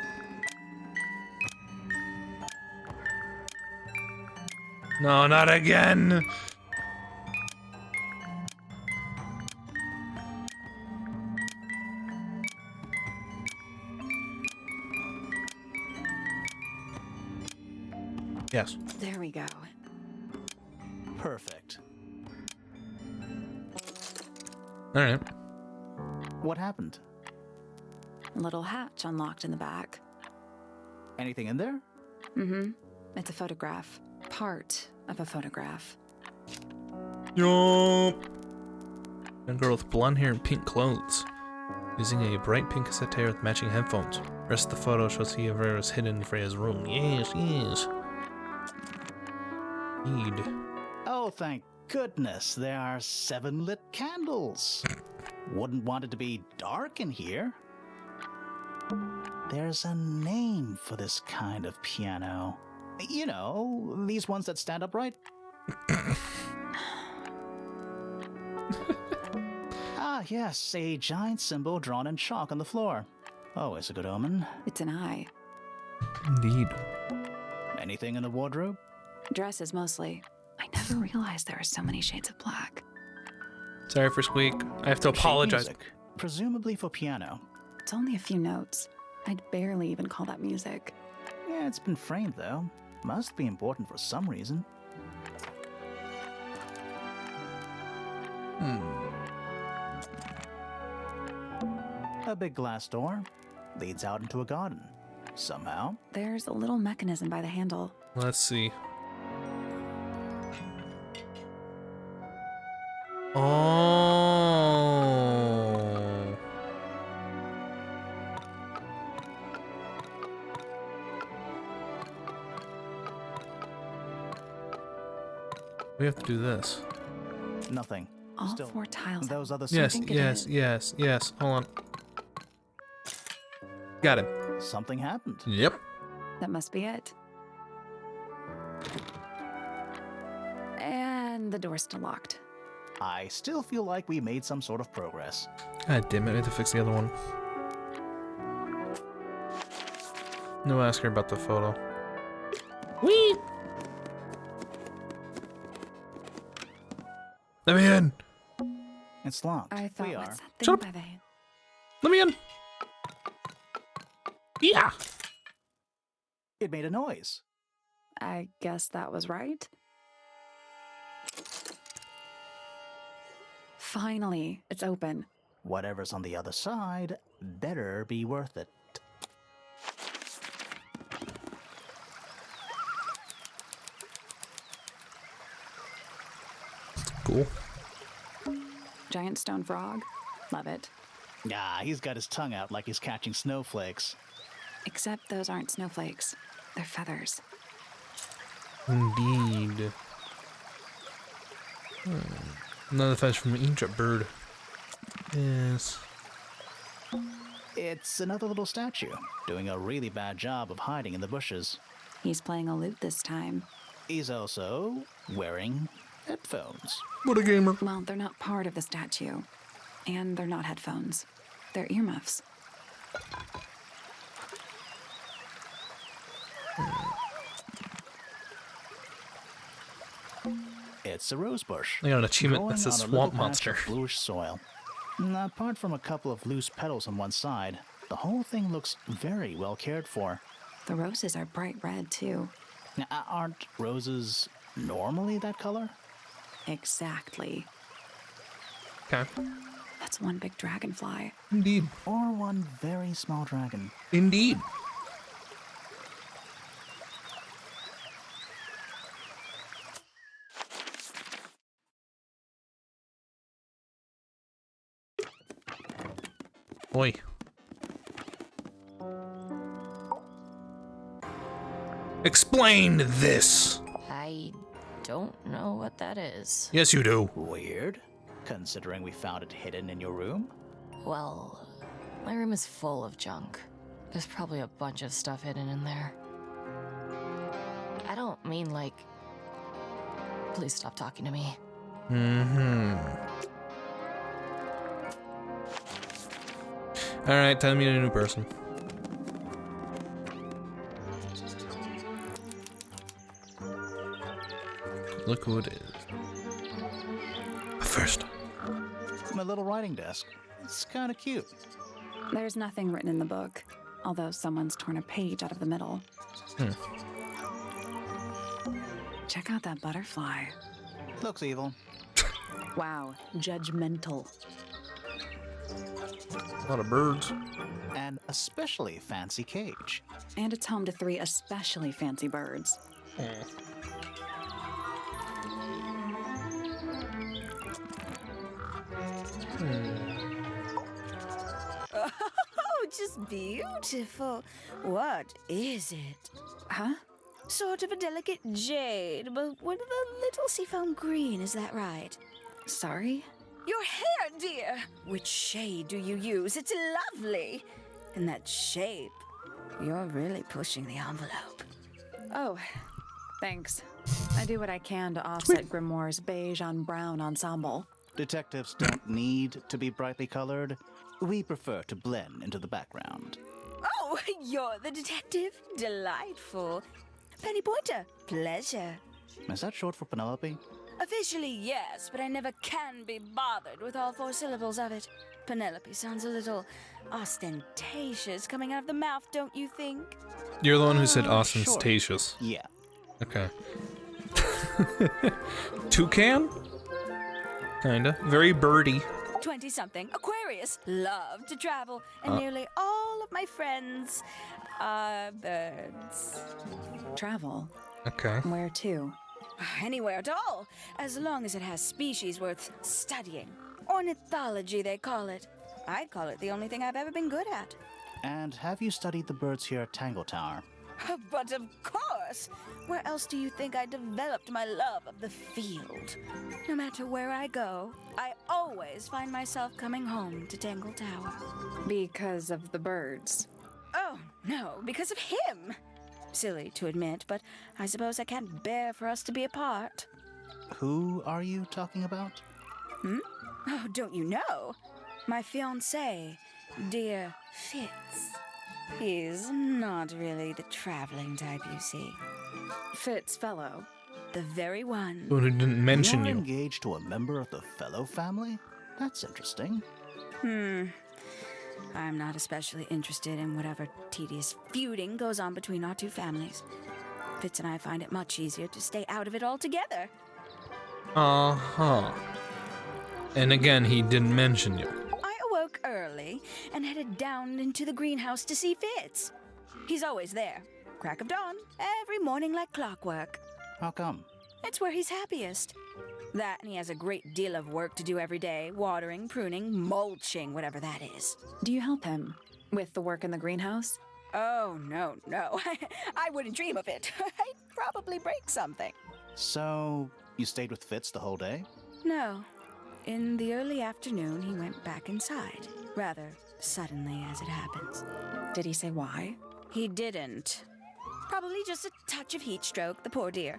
No, not again! Yes. There we go. Perfect. Alright. What happened? A little hatch unlocked in the back. Anything in there? Mm-hmm. It's a photograph. Part of a photograph. Yup. A girl with blonde hair and pink clothes. Using a bright pink cassette tape with matching headphones. Rest of the photo shows Freya is hidden in Freya's room. Yes, yes. Indeed. Oh, thank goodness, there are 7 lit candles. Wouldn't want it to be dark in here. There's a name for this kind of piano. You know, these ones that stand upright. Ah, yes, a giant symbol drawn in chalk on the floor. Always a good omen. It's an eye. Indeed. Anything in the wardrobe? Dresses mostly. I never realized there are so many shades of black. Sorry for Squeak. I have to Sheet apologize. music, presumably for piano. It's only a few notes. I'd barely even call that music. Yeah, it's been framed though. Must be important for some reason. A big glass door leads out into a garden. Somehow. There's a little mechanism by the handle. Let's see. Oh. We have to do this. Nothing. All Still, 4 tiles. those other Yes, think it yes, is. yes, yes. Hold on. Got him. Something happened. Yep. That must be it. And the door's still locked. I still feel like we made some sort of progress. God damn it, I have to fix the other one. No, ask her about the photo. Whee! Let me in! It's locked. I thought, we what's are. that thing Shut up. by the hand? Let me in! Yeah! It made a noise. I guess that was right. Finally, it's open. Whatever's on the other side better be worth it. Cool. Giant stone frog. Love it. Ah, he's got his tongue out like he's catching snowflakes. Except those aren't snowflakes. They're feathers. Indeed. Another fetch from an ancient bird. Yes. It's another little statue, doing a really bad job of hiding in the bushes. He's playing a lute this time. He's also wearing headphones. What a gamer. Well, they're not part of the statue. And they're not headphones. They're earmuffs. It's a rose bush. I got an achievement growing that says on a swamp little patch monster. of bluish soil. Apart from a couple of loose petals on one side, the whole thing looks very well cared for. The roses are bright red, too. Now, aren't roses normally that color? Exactly. Okay. That's one big dragonfly. Indeed. Or one very small dragon. Indeed. Oi. Explain this! I don't know what that is. Yes, you do. Weird, considering we found it hidden in your room. Well, my room is full of junk. There's probably a bunch of stuff hidden in there. I don't mean like... Please stop talking to me. Alright, time to meet a new person. Look who it is. But first, My little writing desk. It's kind of cute. There's nothing written in the book, although someone's torn a page out of the middle. Check out that butterfly. Looks evil. Wow, judgmental. a lot of birds. An especially fancy cage. And it's home to 3 especially fancy birds. Oh, just beautiful. What is it? Huh? Sort of a delicate jade, but with a little seafoam green, is that right? Sorry? Your hair, dear! Which shade do you use? It's lovely. And that shape. You're really pushing the envelope. Oh, thanks. I do what I can to offset Grimoire's beige on brown ensemble. Detectives don't need to be brightly colored. We prefer to blend into the background. Oh, you're the detective? Delightful. Penny Pointer, pleasure. Is that short for Penelope? Officially, yes, but I never can be bothered with all 4 syllables of it. Penelope sounds a little ostentatious coming out of the mouth, don't you think? You're the one who said Sure. ostentatious. Yeah. Okay. Toucan? Kinda. Very birdy. 20-something, Aquarius, love to travel, and nearly all of my friends are birds. Travel? Okay. Where to? Anywhere at all, as long as it has species worth studying. Ornithology, they call it. I call it the only thing I've ever been good at. And have you studied the birds here at Tangle Tower? But of course! Where else do you think I developed my love of the field? No matter where I go, I always find myself coming home to Tangle Tower. Because of the birds. Oh, no, because of him! Silly to admit, but I suppose I can't bear for us to be apart. Who are you talking about? Oh, don't you know? My fiancé, dear Fitz. He's not really the traveling type, you see. Fitz Fellow. The very one. Who didn't mention You're you. engaged to a member of the Fellow family? That's interesting. I'm not especially interested in whatever tedious feuding goes on between our 2 families. Fitz and I find it much easier to stay out of it altogether. Uh-huh. And again, he didn't mention you. I awoke early and headed down into the greenhouse to see Fitz. He's always there, crack of dawn, every morning like clockwork. How come? It's where he's happiest. That, and he has a great deal of work to do every day, watering, pruning, mulching, whatever that is. Do you help him with the work in the greenhouse? Oh, no. I wouldn't dream of it. I'd probably break something. So, you stayed with Fitz the whole day? No, in the early afternoon, he went back inside. Rather suddenly, as it happens. Did he say why? He didn't. Probably just a touch of heat stroke, the poor dear.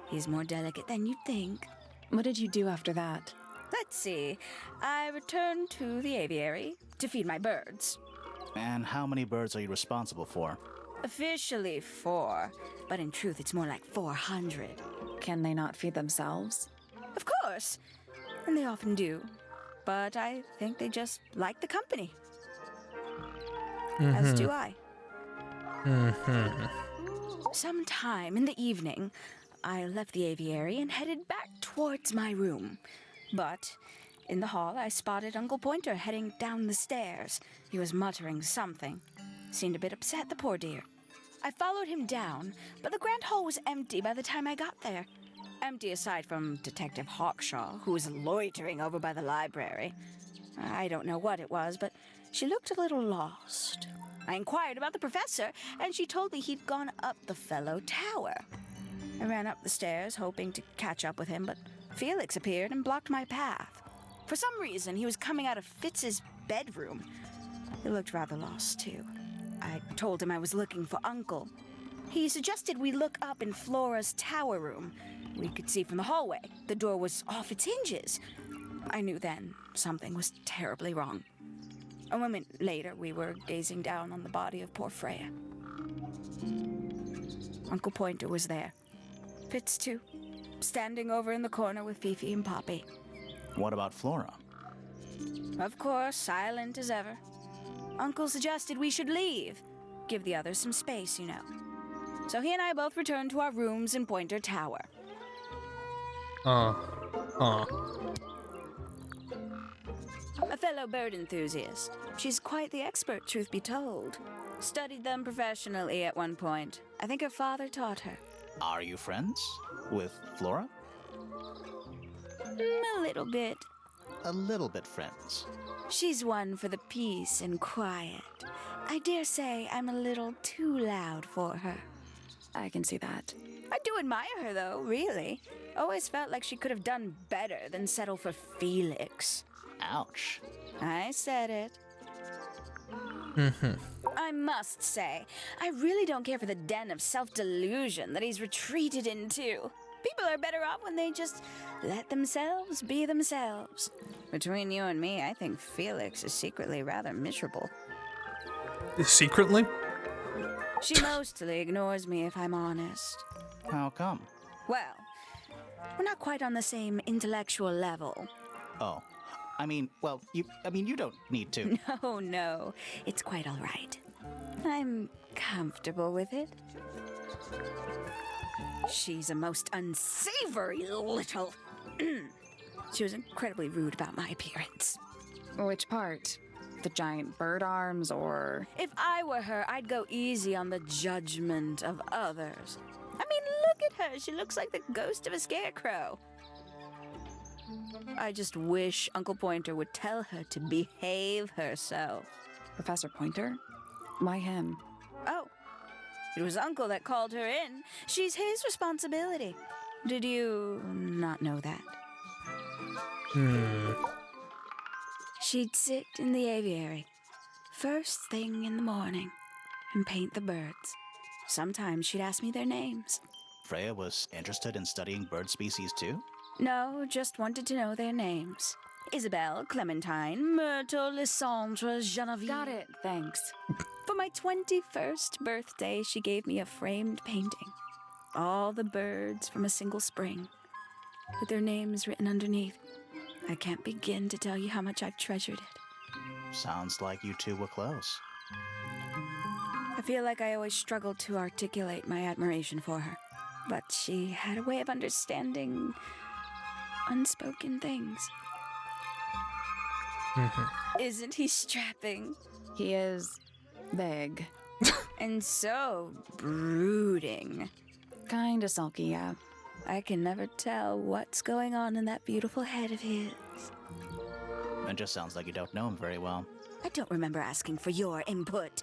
He's more delicate than you'd think. What did you do after that? Let's see. I returned to the aviary to feed my birds. And how many birds are you responsible for? Officially 4, but in truth it's more like 400. Can they not feed themselves? Of course, and they often do. But I think they just like the company. As do I. Sometime in the evening, I left the aviary and headed back towards my room. But in the hall, I spotted Uncle Pointer heading down the stairs. He was muttering something. Seemed a bit upset, the poor dear. I followed him down, but the grand hall was empty by the time I got there. Empty aside from Detective Hawkshaw, who was loitering over by the library. I don't know what it was, but she looked a little lost. I inquired about the professor, and she told me he'd gone up the fellow tower. I ran up the stairs, hoping to catch up with him, but Felix appeared and blocked my path. For some reason, he was coming out of Fitz's bedroom. He looked rather lost, too. I told him I was looking for Uncle. He suggested we look up in Flora's tower room. We could see from the hallway. The door was off its hinges. I knew then something was terribly wrong. A moment later, we were gazing down on the body of poor Freya. Uncle Pointer was there. Fitz, too, standing over in the corner with Fifi and Poppy. What about Flora? Of course, silent as ever. Uncle suggested we should leave. Give the others some space, you know. So he and I both returned to our rooms in Pointer Tower. A fellow bird enthusiast. She's quite the expert, truth be told. Studied them professionally at one point. I think her father taught her. Are you friends with Flora? A little bit. A little bit friends. She's one for the peace and quiet. I dare say I'm a little too loud for her. I can see that. I do admire her, though, really. Always felt like she could have done better than settle for Felix. Ouch. I said it. I must say, I really don't care for the den of self-delusion that he's retreated into. People are better off when they just let themselves be themselves. Between you and me, I think Felix is secretly rather miserable. Secretly? She mostly ignores me, if I'm honest. How come? Well, we're not quite on the same intellectual level. Oh. You don't need to. No. It's quite all right. I'm comfortable with it. She's a most unsavory little... She was incredibly rude about my appearance. Which part? The giant bird arms, or... If I were her, I'd go easy on the judgment of others. I mean, look at her. She looks like the ghost of a scarecrow. I just wish Uncle Pointer would tell her to behave herself. Professor Pointer? Why him? Oh, it was Uncle that called her in. She's his responsibility. Did you not know that? She'd sit in the aviary, first thing in the morning, and paint the birds. Sometimes she'd ask me their names. Freya was interested in studying bird species too? No, just wanted to know their names. Isabelle, Clementine, Myrtle, Lysandre, Genevieve. Got it, thanks. For my 21st birthday, she gave me a framed painting. All the birds from a single spring, with their names written underneath. I can't begin to tell you how much I've treasured it. Sounds like you two were close. I feel like I always struggled to articulate my admiration for her, but she had a way of understanding unspoken things. Isn't he strapping? He is big. And so brooding. Kinda sulky, yeah. I can never tell what's going on in that beautiful head of his. It just sounds like you don't know him very well. I don't remember asking for your input.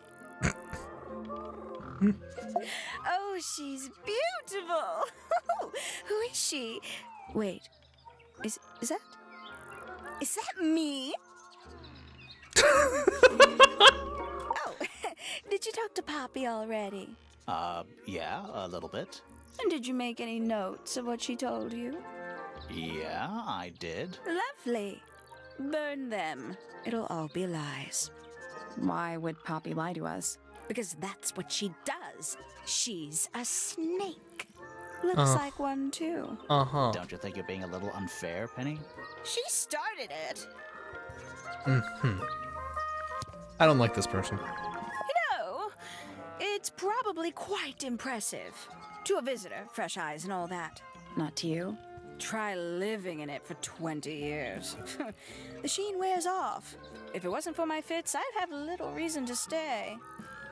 Oh, she's beautiful. Who is she? Wait, is that? Is that me? Oh, did you talk to Poppy already? Yeah, a little bit. And did you make any notes of what she told you? Yeah, I did. Lovely. Burn them. It'll all be lies. Why would Poppy lie to us? Because that's what she does. She's a snake. Looks like one, too. Uh-huh. Don't you think you're being a little unfair, Penny? She started it. I don't like this person. You know, it's probably quite impressive. To a visitor, fresh eyes and all that. Not to you? Try living in it for 20 years. The sheen wears off. If it wasn't for my fits, I'd have little reason to stay.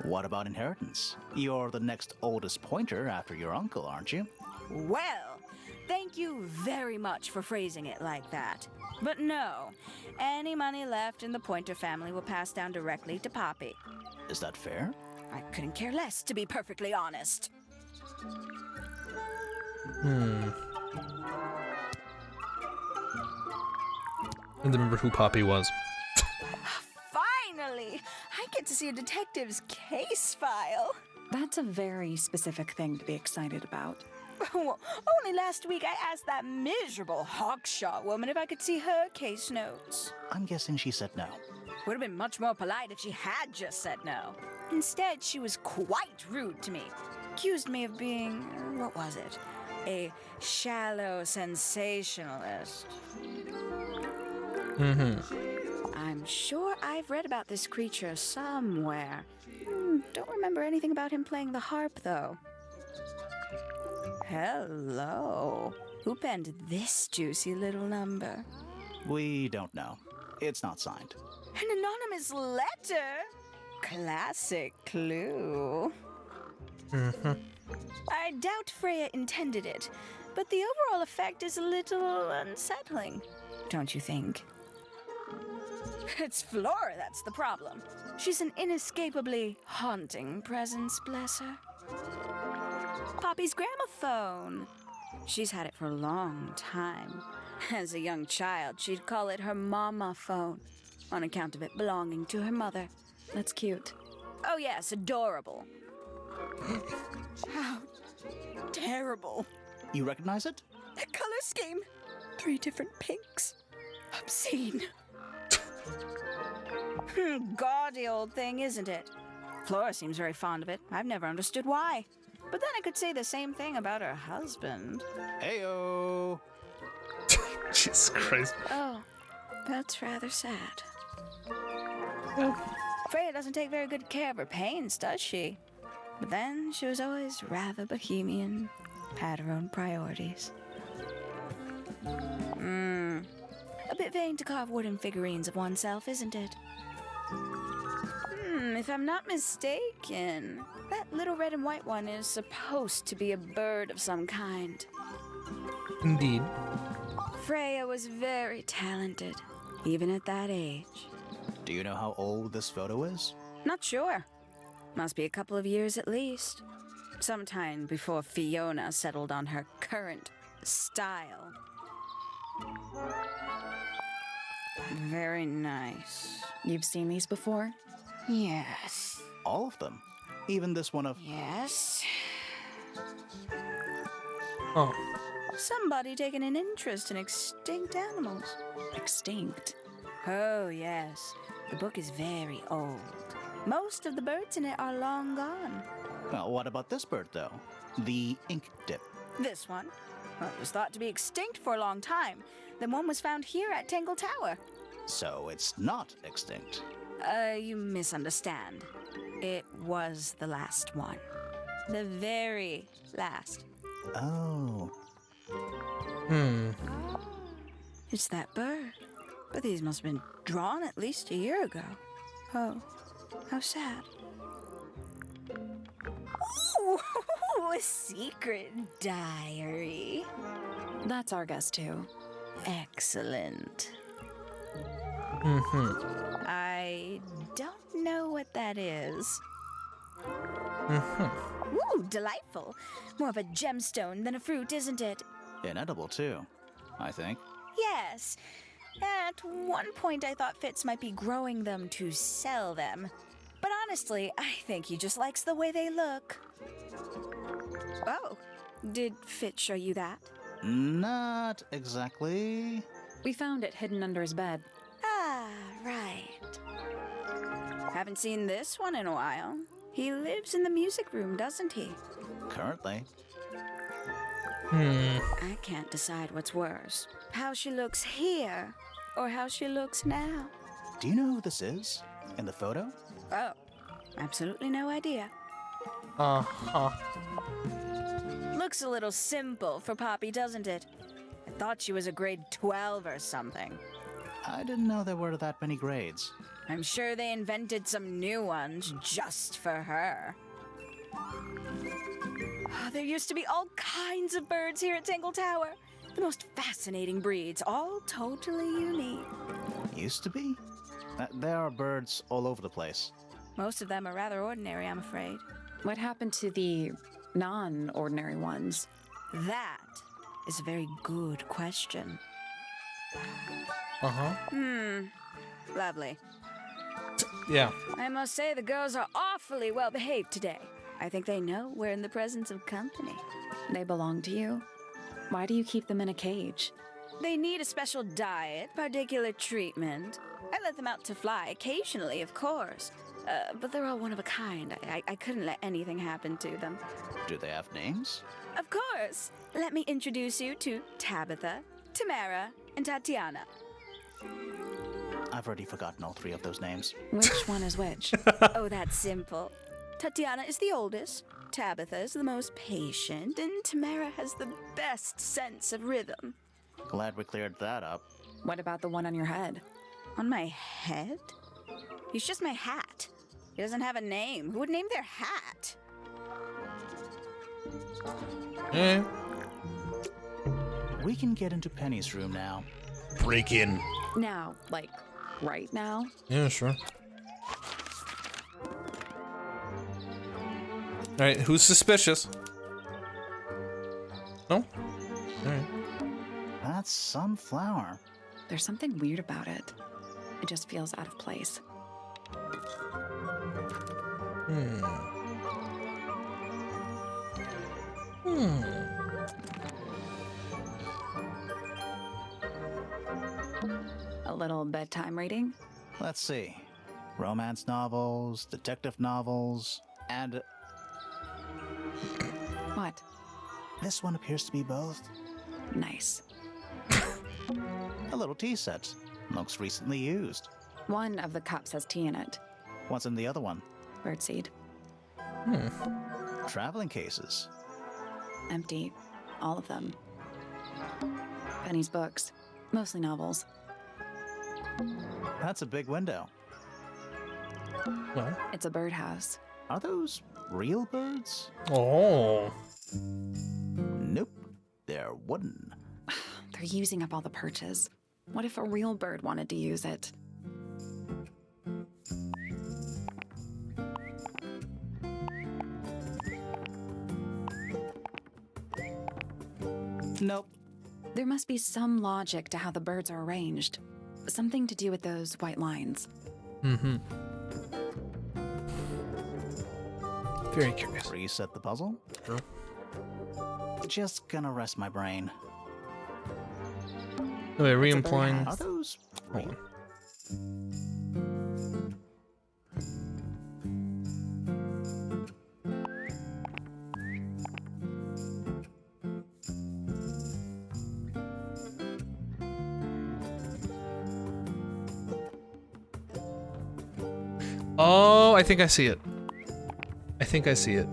What about inheritance? You're the next oldest pointer after your uncle, aren't you? Well, thank you very much for phrasing it like that. But no, any money left in the Pointer family will pass down directly to Poppy. Is that fair? I couldn't care less, to be perfectly honest. I remember who Poppy was. Finally! I get to see a detective's case file. That's a very specific thing to be excited about. Well, only last week I asked that miserable Hawkshaw woman if I could see her case notes. I'm guessing she said no. Would have been much more polite if she had just said no. Instead, she was quite rude to me. Accused me of being, what was it? A shallow sensationalist. I'm sure I've read about this creature somewhere. Don't remember anything about him playing the harp, though. Hello. Who penned this juicy little number? We don't know. It's not signed. An anonymous letter? Classic clue. I doubt Freya intended it, but the overall effect is a little unsettling, don't you think? It's Flora that's the problem. She's an inescapably haunting presence, bless her. Poppy's gramophone. She's had it for a long time. As a young child, she'd call it her mama phone, on account of it belonging to her mother. That's cute. Oh yes, adorable. How terrible. You recognize it? The color scheme. 3 different pinks. Obscene. Gaudy old thing, isn't it? Flora seems very fond of it. I've never understood why. But then I could say the same thing about her husband. Heyo! Jesus Christ. Oh, that's rather sad. Freya doesn't take very good care of her pains, does she? But then she was always rather bohemian, had her own priorities. A bit vain to carve wooden figurines of oneself, isn't it? If I'm not mistaken, that little red and white one is supposed to be a bird of some kind. Indeed. Freya was very talented, even at that age. Do you know how old this photo is? Not sure. Must be a couple of years at least. Sometime before Fiona settled on her current style. Very nice. You've seen these before? Yes. All of them? Even this one of... Yes. Oh. Somebody taking an interest in extinct animals. Extinct? Oh, yes. The book is very old. Most of the birds in it are long gone. Well, what about this bird, though? The ink dip. This one? Well, it was thought to be extinct for a long time. Then one was found here at Tangle Tower. So it's not extinct. You misunderstand. It was the last one. The very last. Oh. It's that bird. But these must have been drawn at least a year ago. Oh, how sad. Ooh, a secret diary. That's our guess, too. Excellent. I don't know what that is. Ooh, delightful. More of a gemstone than a fruit, isn't it? Inedible, too, I think. Yes. At one point, I thought Fitz might be growing them to sell them. But honestly, I think he just likes the way they look. Oh, did Fitz show you that? Not exactly. We found it hidden under his bed. Ah, right. Haven't seen this one in a while. He lives in the music room, doesn't he? Currently. I can't decide what's worse. How she looks here, or how she looks now. Do you know who this is? In the photo? Oh, absolutely no idea. Uh-huh. Looks a little simple for Poppy, doesn't it? I thought she was a grade 12 or something. I didn't know there were that many grades. I'm sure they invented some new ones just for her. There used to be all kinds of birds here at Tangle Tower. The most fascinating breeds, all totally unique. Used to be? There are birds all over the place. Most of them are rather ordinary, I'm afraid. What happened to the non-ordinary ones? That is a very good question. Uh-huh. Lovely. Yeah. I must say the girls are awfully well behaved today. I think they know we're in the presence of company. They belong to you? Why do you keep them in a cage? They need a special diet, particular treatment. I let them out to fly occasionally, of course. But they're all one of a kind. I couldn't let anything happen to them. Do they have names? Of course. Let me introduce you to Tabitha, Tamara, and Tatiana. I've already forgotten all three of those names. Which one is which? Oh, that's simple. Tatiana is the oldest, Tabitha is the most patient, and Tamara has the best sense of rhythm. Glad we cleared that up. What about the one on your head? On my head? He's just my hat. He doesn't have a name. Who would name their hat? We can get into Penny's room now. Break in. Now, like, right now? Yeah, sure. Alright, who's suspicious? No? Alright. That's some flower. There's something weird about it. It just feels out of place. A little bedtime reading? Let's see. Romance novels, detective novels, and... What? This one appears to be both. Nice. A little tea set. Looks recently used. One of the cups has tea in it. What's in the other one? Birdseed. Traveling cases. Empty. All of them. Penny's books. Mostly novels. That's a big window. Well. It's a birdhouse. Are those real birds? Oh. Nope. They're wooden. They're using up all the perches. What if a real bird wanted to use it? Nope. There must be some logic to how the birds are arranged. Something to do with those white lines. Very curious. Reset the puzzle? Sure. Just gonna rest my brain. Wait, re-employing. Are those Hold on. Oh, I think I see it. I think I see it.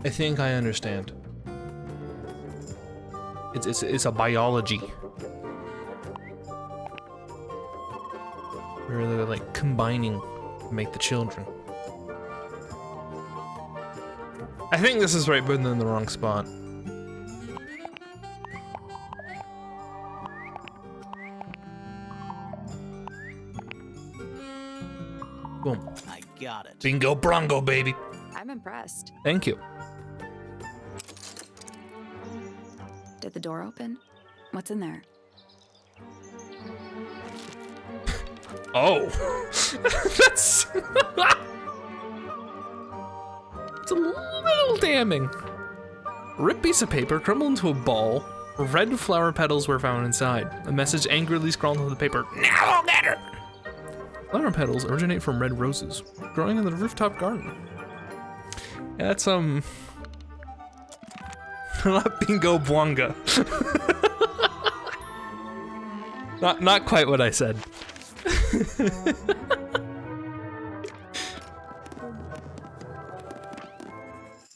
I think I understand. It's a biology. Where they're like combining to make the children. I think this is right, but in the wrong spot. Boom. I got it. Bingo brongo, baby. I'm impressed. Thank you. Did the door open? What's in there? Oh. That's... It's a little damning. Ripped piece of paper crumbled into a ball. Red flower petals were found inside. A message angrily scrawled on the paper. Now I'll get her! Flower petals originate from red roses, growing in the rooftop garden. Yeah, that's, not bingo bwanga. Not quite what I said.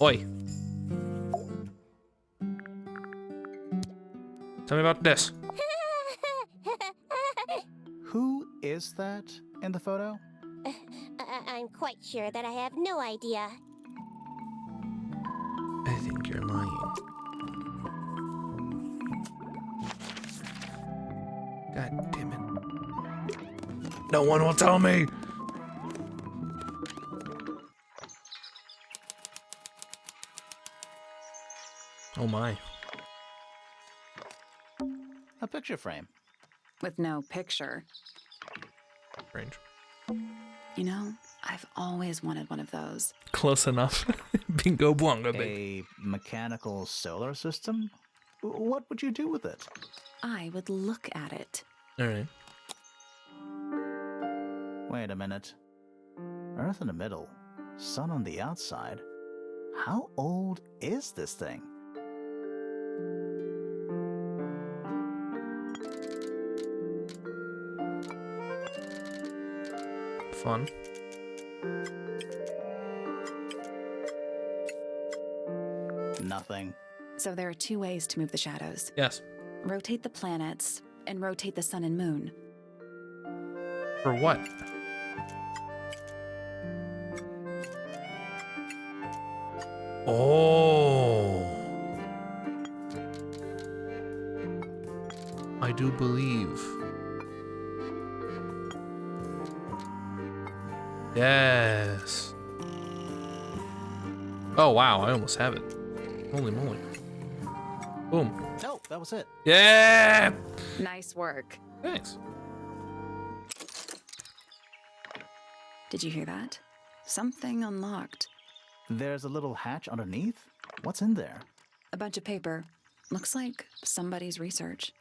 Oi. Tell me about this. Who is that in the photo? I'm quite sure that I have no idea. I think you're lying. God damn it. No one will tell me! Oh my. A picture frame. With no picture. Strange. You know, I've always wanted one of those. Close enough. Bingo bwanga, A baby. mechanical solar system? What would you do with it? I would look at it. Alright. Wait a minute. Earth in the middle, sun on the outside. How old is this thing? Fun. Nothing. So there are two ways to move the shadows. Yes. Rotate the planets and rotate the sun and moon. For what? Oh. I do believe. Yes. Oh wow, I almost have it. Holy moly. Boom. Oh, that was it. Yeah! Nice work. Thanks. Did you hear that? Something unlocked. There's a little hatch underneath? What's in there? A bunch of paper. Looks like somebody's research.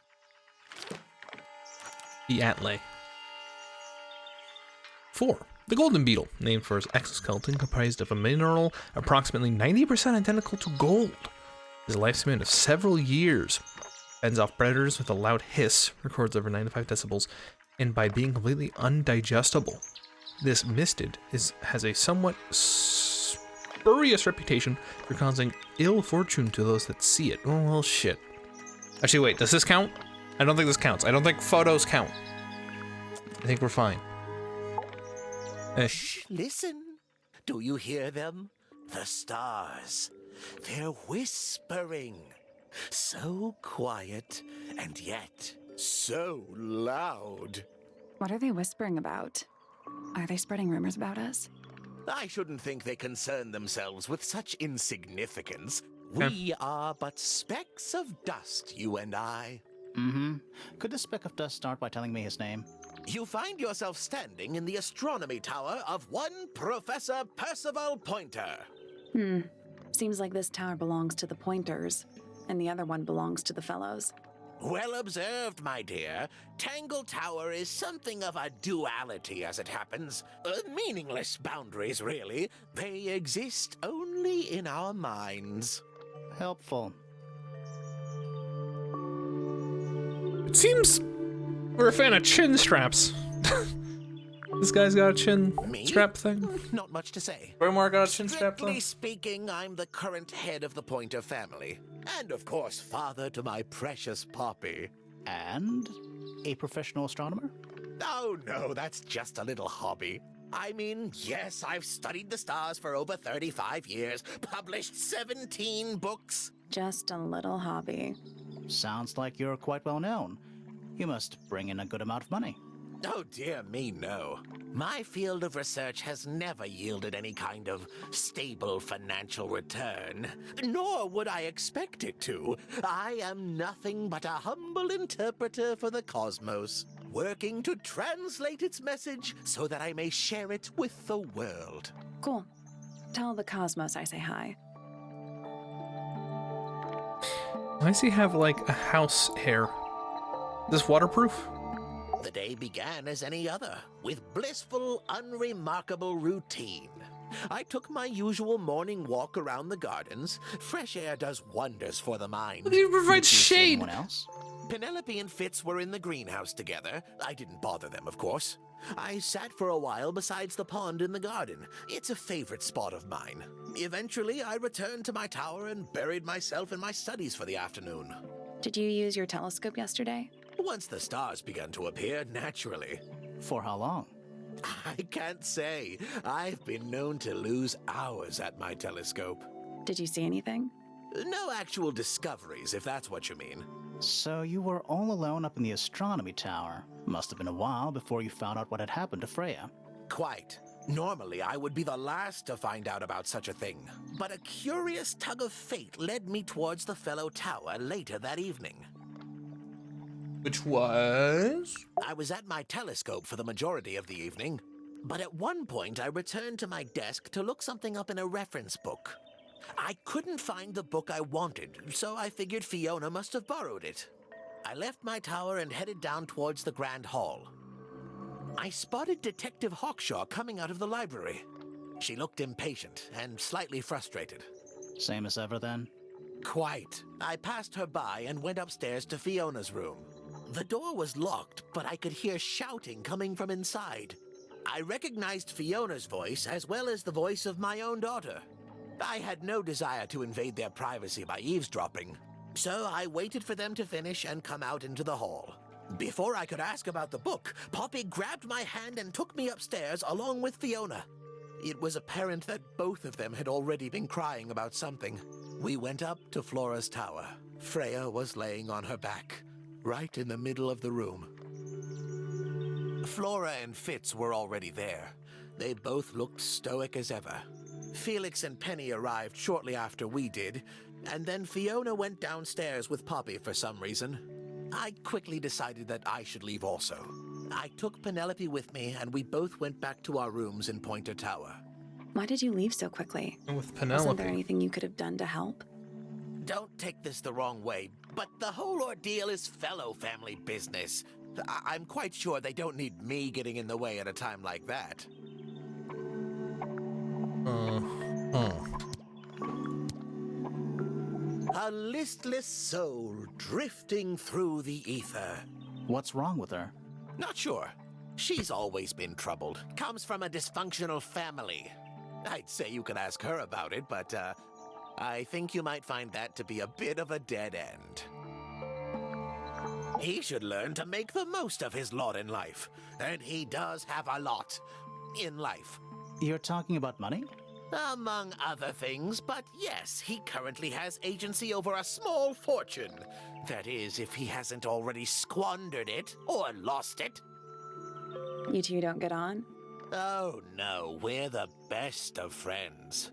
The Atlay. 4. The golden beetle, named for its exoskeleton comprised of a mineral approximately 90% identical to gold. It has a lifespan of several years. Fends off predators with a loud hiss, records over 95 decibels, and by being completely undigestible. This mistid has a somewhat spurious reputation for causing ill fortune to those that see it. Oh, well, shit. Actually, wait, does this count? I don't think this counts. I don't think photos count. I think we're fine. Shh, listen. Do you hear them? The stars. They're whispering. So quiet, and yet so loud. What are they whispering about? Are they spreading rumors about us? I shouldn't think they concern themselves with such insignificance. We are but specks of dust, you and I. Mm-hmm. Could the speck of dust start by telling me his name? You find yourself standing in the astronomy tower of one Professor Percival Pointer. Seems like this tower belongs to the Pointers, and the other one belongs to the Fellows. Well observed, my dear. Tangle Tower is something of a duality as it happens. Meaningless boundaries, really. They exist only in our minds. Helpful. It seems we're a fan of chin straps. This guy's got a chin strap thing. Not much to say. Bromar got a chin strap Strictly thing. speaking, I'm the current head of the Pointer family. And of course, father to my precious Poppy. And a professional astronomer? Oh no, that's just a little hobby. I mean, yes, I've studied the stars for over 35 years, published 17 books. Just a little hobby. Sounds like you're quite well known. You must bring in a good amount of money. Oh dear me, no. My field of research has never yielded any kind of stable financial return, nor would I expect it to. I am nothing but a humble interpreter for the cosmos, working to translate its message so that I may share it with the world. Cool. Tell the cosmos I say hi. Why does he have like a house hair? Is this waterproof? The day began as any other, with blissful, unremarkable routine. I took my usual morning walk around the gardens. Fresh air does wonders for the mind. He provides Did you see shade. anyone else? Penelope and Fitz were in the greenhouse together. I didn't bother them, of course. I sat for a while besides the pond in the garden. It's a favorite spot of mine. Eventually, I returned to my tower and buried myself in my studies for the afternoon. Did you use your telescope yesterday? Once the stars began to appear, naturally. For how long? I can't say. I've been known to lose hours at my telescope. Did you see anything? No actual discoveries, if that's what you mean. So you were all alone up in the astronomy tower. Must have been a while before you found out what had happened to Freya. Quite. Normally, I would be the last to find out about such a thing. But a curious tug of fate led me towards the fellow tower later that evening. Which was? I was at my telescope for the majority of the evening, but at one point I returned to my desk to look something up in a reference book. I couldn't find the book I wanted, so I figured Fiona must have borrowed it. I left my tower and headed down towards the Grand Hall. I spotted Detective Hawkshaw coming out of the library. She looked impatient and slightly frustrated. Same as ever then? Quite. I passed her by and went upstairs to Fiona's room. The door was locked, but I could hear shouting coming from inside. I recognized Fiona's voice as well as the voice of my own daughter. I had no desire to invade their privacy by eavesdropping, so I waited for them to finish and come out into the hall. Before I could ask about the book, Poppy grabbed my hand and took me upstairs along with Fiona. It was apparent that both of them had already been crying about something. We went up to Flora's tower. Freya was laying on her back, right in the middle of the room. Flora and Fitz were already there. They both looked stoic as ever. Felix and Penny arrived shortly after we did, and then Fiona went downstairs with Poppy for some reason. I quickly decided that I should leave also. I took Penelope with me, and we both went back to our rooms in Pointer Tower. Why did you leave so quickly? And with Wasn't Penelope. there anything you could have done to help? Don't take this the wrong way, but the whole ordeal is fellow family business. I'm quite sure they don't need me getting in the way at a time like that. A listless soul drifting through the ether. What's wrong with her? Not sure. She's always been troubled. Comes from a dysfunctional family. I'd say you could ask her about it, but I think you might find that to be a bit of a dead end. He should learn to make the most of his lot in life. And he does have a lot in life. You're talking about money? Among other things, but yes, he currently has agency over a small fortune. That is, if he hasn't already squandered it or lost it. You two don't get on? Oh no, we're the best of friends.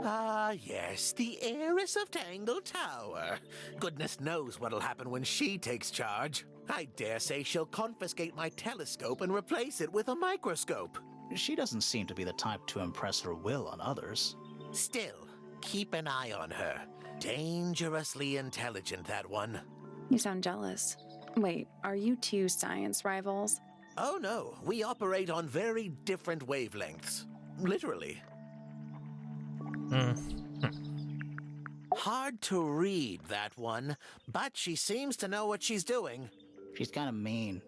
Ah, yes, the heiress of Tangle Tower. Goodness knows what'll happen when she takes charge. I dare say she'll confiscate my telescope and replace it with a microscope. She doesn't seem to be the type to impress her will on others. Still, keep an eye on her. Dangerously intelligent, that one. You sound jealous. Wait, are you two science rivals? Oh no, we operate on very different wavelengths. Literally. Hard to read, that one, but she seems to know what she's doing. She's kind of mean.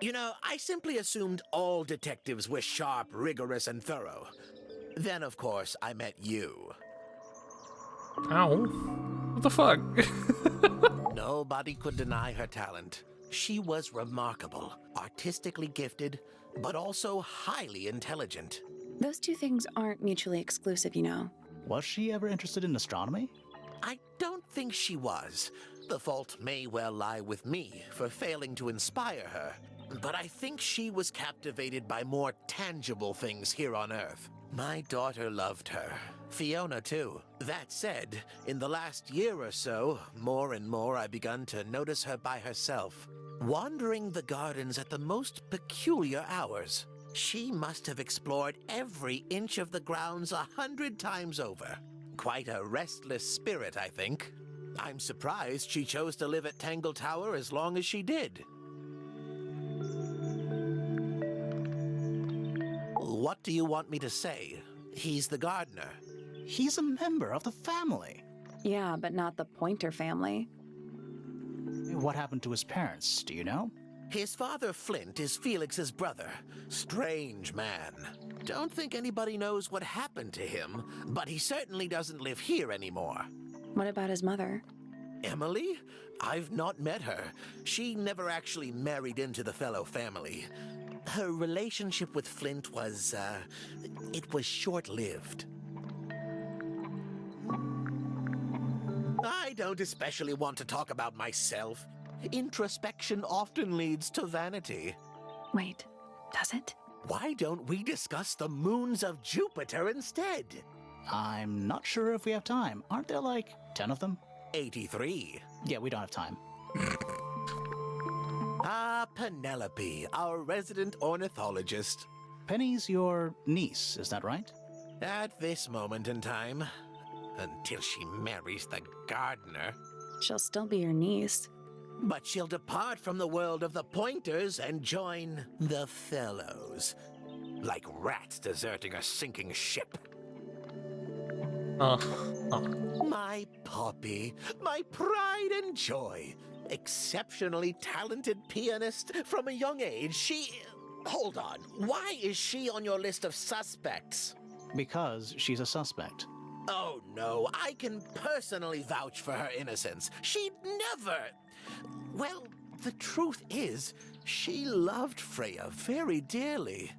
You know, I simply assumed all detectives were sharp, rigorous, and thorough. Then, of course, I met you. Ow. What the fuck? Nobody could deny her talent. She was remarkable, artistically gifted, but also highly intelligent. Those two things aren't mutually exclusive, you know. Was she ever interested in astronomy? I don't think she was. The fault may well lie with me for failing to inspire her, but I think she was captivated by more tangible things here on Earth. My daughter loved her. Fiona, too. That said, in the last year or so, more and more I've begun to notice her by herself, wandering the gardens at the most peculiar hours. She must have explored every inch of the grounds 100 times over. Quite a restless spirit, I think. I'm surprised she chose to live at Tangle Tower as long as she did. What do you want me to say? He's the gardener. He's a member of the family. Yeah, but not the Pointer family. What happened to his parents, do you know? His father, Flint, is Felix's brother. Strange man. Don't think anybody knows what happened to him, but he certainly doesn't live here anymore. What about his mother? Emily? I've not met her. She never actually married into the fellow family. Her relationship with Flint was, it was short-lived. I don't especially want to talk about myself. Introspection often leads to vanity. Wait, does it? Why don't we discuss the moons of Jupiter instead? I'm not sure if we have time. Aren't there like 10 of them? 83. Yeah, we don't have time. Ah, Penelope, our resident ornithologist. Penny's your niece, is that right? At this moment in time. Until she marries the gardener. She'll still be your niece. But she'll depart from the world of the Pointers and join the Fellows. Like rats deserting a sinking ship. My Poppy, my pride and joy. Exceptionally talented pianist from a young age. Hold on. Why is she on your list of suspects? Because she's a suspect. Oh no, I can personally vouch for her innocence. She'd never... Well, the truth is, she loved Freya very dearly.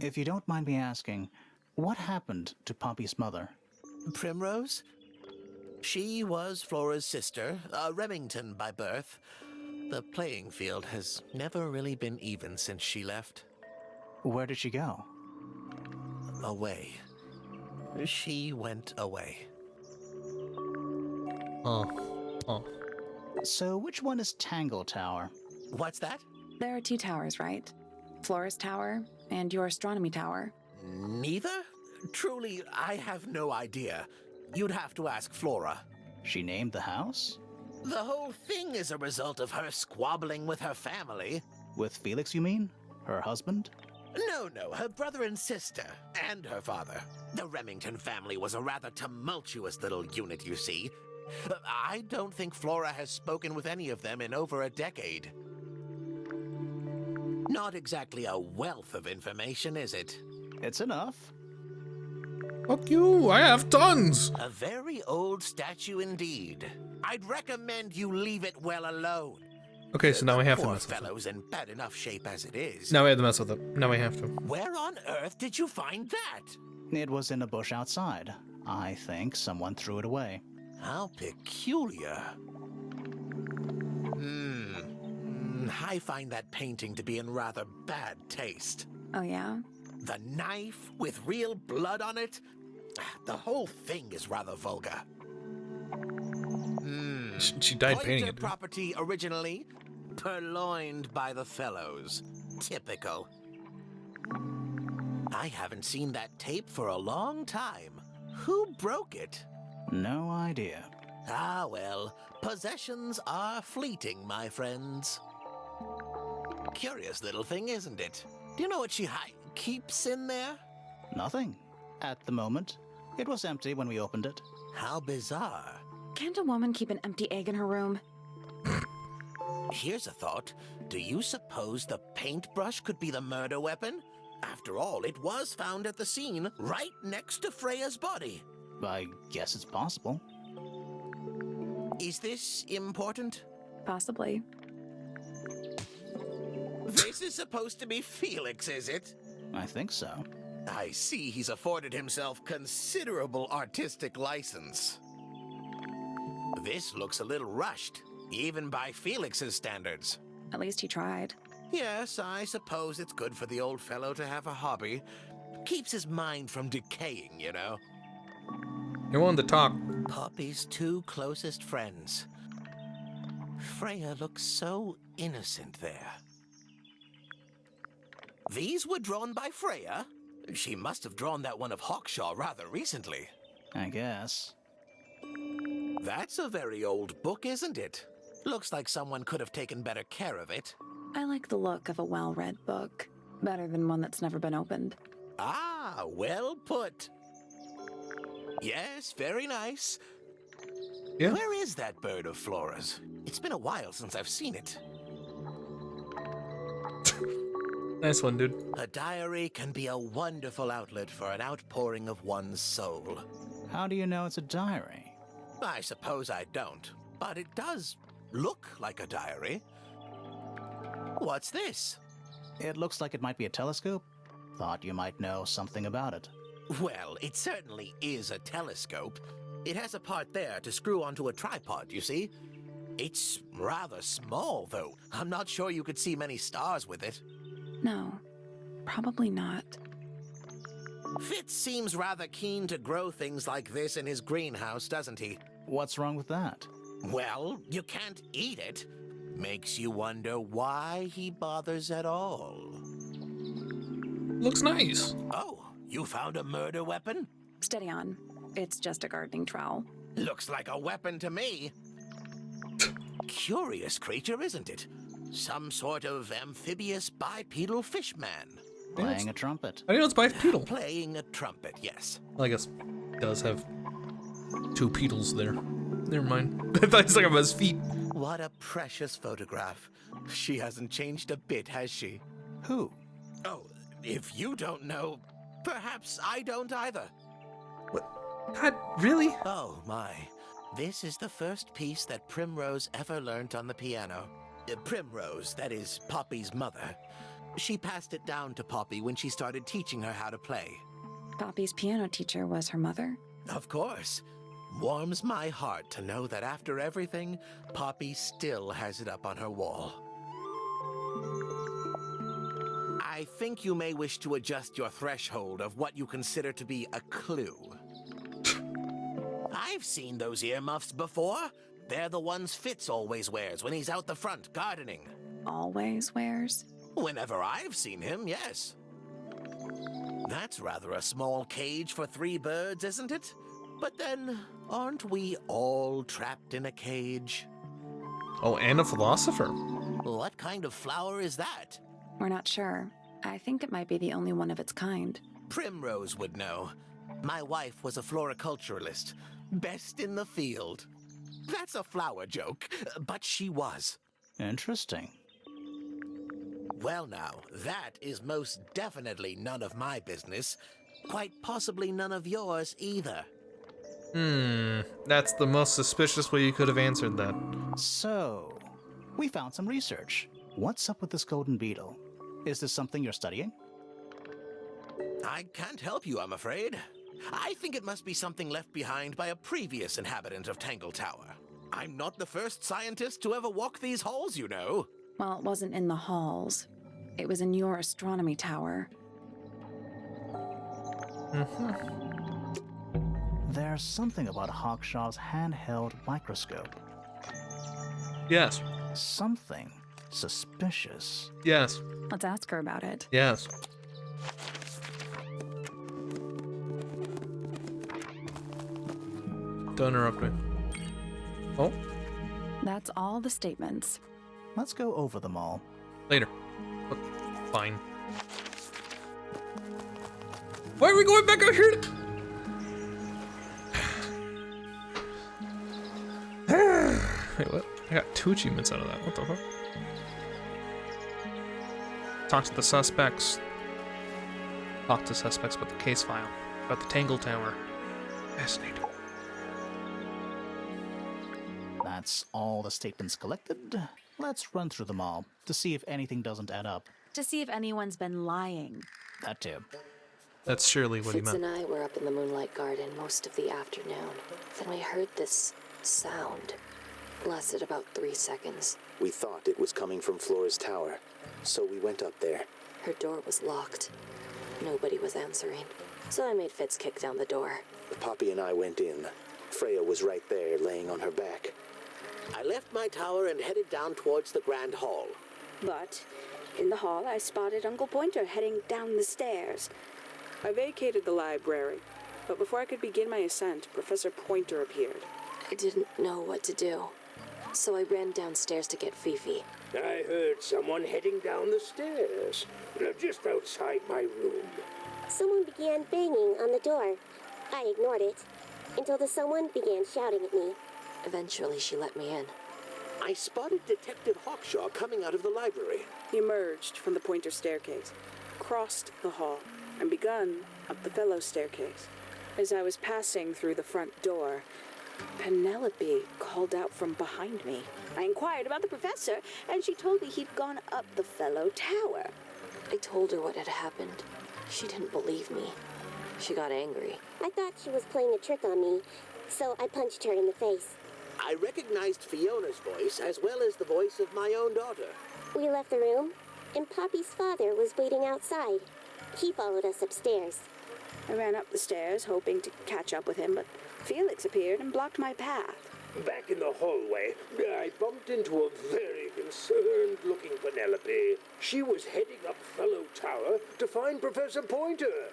If you don't mind me asking, what happened to Poppy's mother? Primrose? She was Flora's sister, a Remington by birth. The playing field has never really been even since she left. Where did she go? Away. She went away. So which one is Tangle Tower? What's that? There are 2 towers, right? Flora's tower and your astronomy tower. Neither? Truly, I have no idea. You'd have to ask Flora. She named the house? The whole thing is a result of her squabbling with her family. With Felix, you mean? Her husband? No, her brother and sister, and her father. The Remington family was a rather tumultuous little unit, you see. I don't think Flora has spoken with any of them in over a decade. Not exactly a wealth of information, is it? It's enough. Fuck you, I have tons! A very old statue indeed. I'd recommend you leave it well alone. Okay, so now we have to Poor mess with it. fellow's in bad enough shape as it is. Now we have to mess with it. Now we have to. Where on earth did you find that? It was in a bush outside. I think someone threw it away. How peculiar. I find that painting to be in rather bad taste. Oh, yeah? The knife with real blood on it? The whole thing is rather vulgar. She died painting Pointer it. property originally, purloined by the Fellows. Typical. I haven't seen that tape for a long time. Who broke it? No idea. Ah, well, possessions are fleeting, my friends. Curious little thing, isn't it? Do you know what she keeps in there? Nothing. At the moment. It was empty when we opened it. How bizarre. Can't a woman keep an empty egg in her room? Here's a thought. Do you suppose the paintbrush could be the murder weapon? After all, it was found at the scene, right next to Freya's body. I guess it's possible. Is this important? Possibly. This is supposed to be Felix, is it? I think so. I see he's afforded himself considerable artistic license. This looks a little rushed, even by Felix's standards. At least he tried. Yes, I suppose it's good for the old fellow to have a hobby. Keeps his mind from decaying, you know. You're one to talk. Poppy's two closest friends. Freya looks so innocent there. These were drawn by Freya? She must have drawn that one of Hawkshaw rather recently. I guess. That's a very old book, isn't it? Looks like someone could have taken better care of it. I like the look of a well-read book. Better than one that's never been opened. Ah, well put. Yes, very nice. Yeah. Where is that bird of Flora's? It's been a while since I've seen it. Nice one, dude. A diary can be a wonderful outlet for an outpouring of one's soul. How do you know it's a diary? I suppose I don't, but it does look like a diary. What's this? It looks like it might be a telescope. Thought you might know something about it. Well, it certainly is a telescope. It has a part there to screw onto a tripod, you see? It's rather small, though. I'm not sure you could see many stars with it. No, probably not. Fitz seems rather keen to grow things like this in his greenhouse, doesn't he? What's wrong with that? Well, you can't eat it. Makes you wonder why he bothers at all. Looks nice. Oh, you found a murder weapon? Steady on. It's just a gardening trowel. Looks like a weapon to me. Curious creature, isn't it? Some sort of amphibious bipedal fishman. Playing a trumpet. I know it's bipedal. Playing a trumpet, yes. Well, I guess it does have two pedals there. Never mind. I thought he's talking about his feet. What a precious photograph. She hasn't changed a bit, has she? Who? Oh, if you don't know, perhaps I don't either. What? God, really? Oh, my. This is the first piece that Primrose ever learnt on the piano. Primrose, that is Poppy's mother. She passed it down to Poppy when she started teaching her how to play. Poppy's piano teacher was her mother? Of course. Warms my heart to know that after everything, Poppy still has it up on her wall. I think you may wish to adjust your threshold of what you consider to be a clue. I've seen those earmuffs before. They're the ones Fitz always wears when he's out the front gardening. Always wears? Whenever I've seen him, yes. That's rather a small cage for 3 birds, isn't it? But then, aren't we all trapped in a cage? Oh, and a philosopher. What kind of flower is that? We're not sure. I think it might be the only one of its kind. Primrose would know. My wife was a floriculturalist. Best in the field. That's a flower joke, but she was. Interesting. Well now, that is most definitely none of my business. Quite possibly none of yours either. That's the most suspicious way you could have answered that. So, we found some research. What's up with this golden beetle? Is this something you're studying? I can't help you, I'm afraid. I think it must be something left behind by a previous inhabitant of Tangle Tower. I'm not the first scientist to ever walk these halls, you know. Well, it wasn't in the halls. It was in your astronomy tower. There's something about Hawkshaw's handheld microscope. Yes. Something suspicious. Yes. Let's ask her about it. Yes. Don't interrupt me. Oh? That's all the statements. Let's go over them all. Later. Fine. Why are we going back out here? Wait, what? I got 2 achievements out of that. What the fuck? Talk to the suspects. Talk to suspects about the case file. About the Tangle Tower. Fascinating. That's all the statements collected. Let's run through them all to see if anything doesn't add up. To see if anyone's been lying. That too. That's surely what he Fitz meant. and I were up in the moonlight garden most of the afternoon. Then we heard this sound lasted about 3 seconds. We thought it was coming from Flora's tower, so we went up there. Her door was locked. Nobody was answering, so I made Fitz kick down the door. Poppy and I went in. Freya was right there, laying on her back. I left my tower and headed down towards the Grand Hall. But in the hall, I spotted Uncle Pointer heading down the stairs. I vacated the library, but before I could begin my ascent, Professor Pointer appeared. I didn't know what to do, so I ran downstairs to get Fifi. I heard someone heading down the stairs, just outside my room. Someone began banging on the door. I ignored it until the someone began shouting at me. Eventually, she let me in. I spotted Detective Hawkshaw coming out of the library. He emerged from the Pointer staircase, crossed the hall, and begun up the fellow staircase. As I was passing through the front door, Penelope called out from behind me. I inquired about the professor, and she told me he'd gone up the fellow tower. I told her what had happened. She didn't believe me. She got angry. I thought she was playing a trick on me, so I punched her in the face. I recognized Fiona's voice as well as the voice of my own daughter. We left the room, and Poppy's father was waiting outside. He followed us upstairs. I ran up the stairs, hoping to catch up with him, but Felix appeared and blocked my path. Back in the hallway, I bumped into a very concerned-looking Penelope. She was heading up Fellow Tower to find Professor Pointer,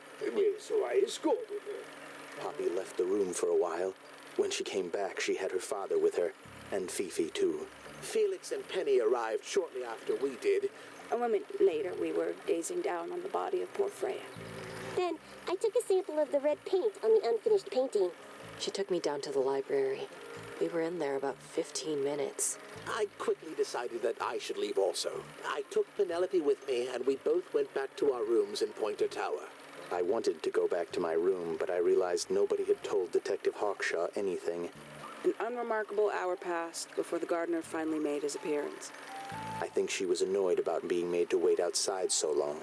so I escorted her. Poppy left the room for a while. When she came back, she had her father with her, and Fifi too. Felix and Penny arrived shortly after we did. A moment later, we were gazing down on the body of poor Freya. Then I took a sample of the red paint on the unfinished painting. She took me down to the library. We were in there about 15 minutes. I quickly decided that I should leave also. I took Penelope with me, and we both went back to our rooms in Pointer Tower. I wanted to go back to my room, but I realized nobody had told Detective Hawkshaw anything. An unremarkable hour passed before the gardener finally made his appearance. I think she was annoyed about being made to wait outside so long,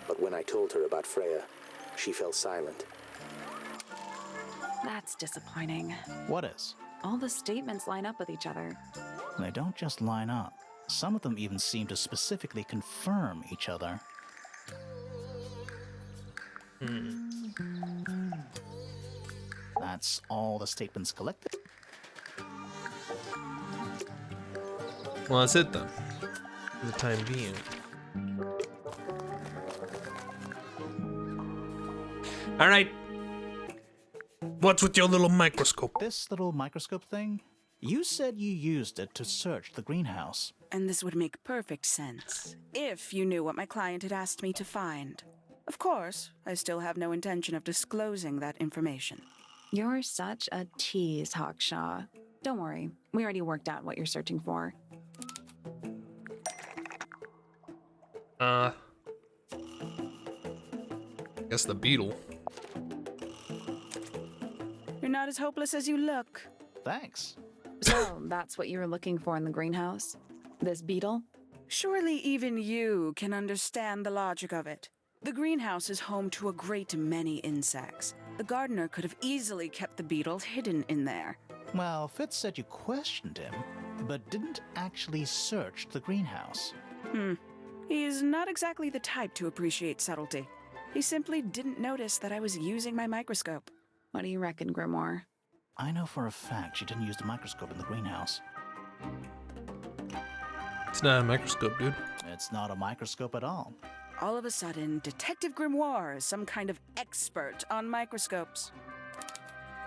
but when I told her about Freya, she fell silent. That's disappointing. What is? All the statements line up with each other. They don't just line up. Some of them even seem to specifically confirm each other. That's all the statements collected? Well, that's it then. For the time being. All right. What's with your little microscope? This little microscope thing? You said you used it to search the greenhouse. And this would make perfect sense, if you knew what my client had asked me to find. Of course, I still have no intention of disclosing that information. You're such a tease, Hawkshaw. Don't worry, we already worked out what you're searching for. Guess the beetle. You're not as hopeless as you look. Thanks. So, that's what you were looking for in the greenhouse? This beetle? Surely even you can understand the logic of it. The greenhouse is home to a great many insects. The gardener could have easily kept the beetle hidden in there. Well, Fitz said you questioned him, but didn't actually search the greenhouse. He's not exactly the type to appreciate subtlety. He simply didn't notice that I was using my microscope. What do you reckon, Grimoire? I know for a fact she didn't use the microscope in the greenhouse. It's not a microscope, dude. It's not a microscope at all. All of a sudden, Detective Grimoire is some kind of expert on microscopes.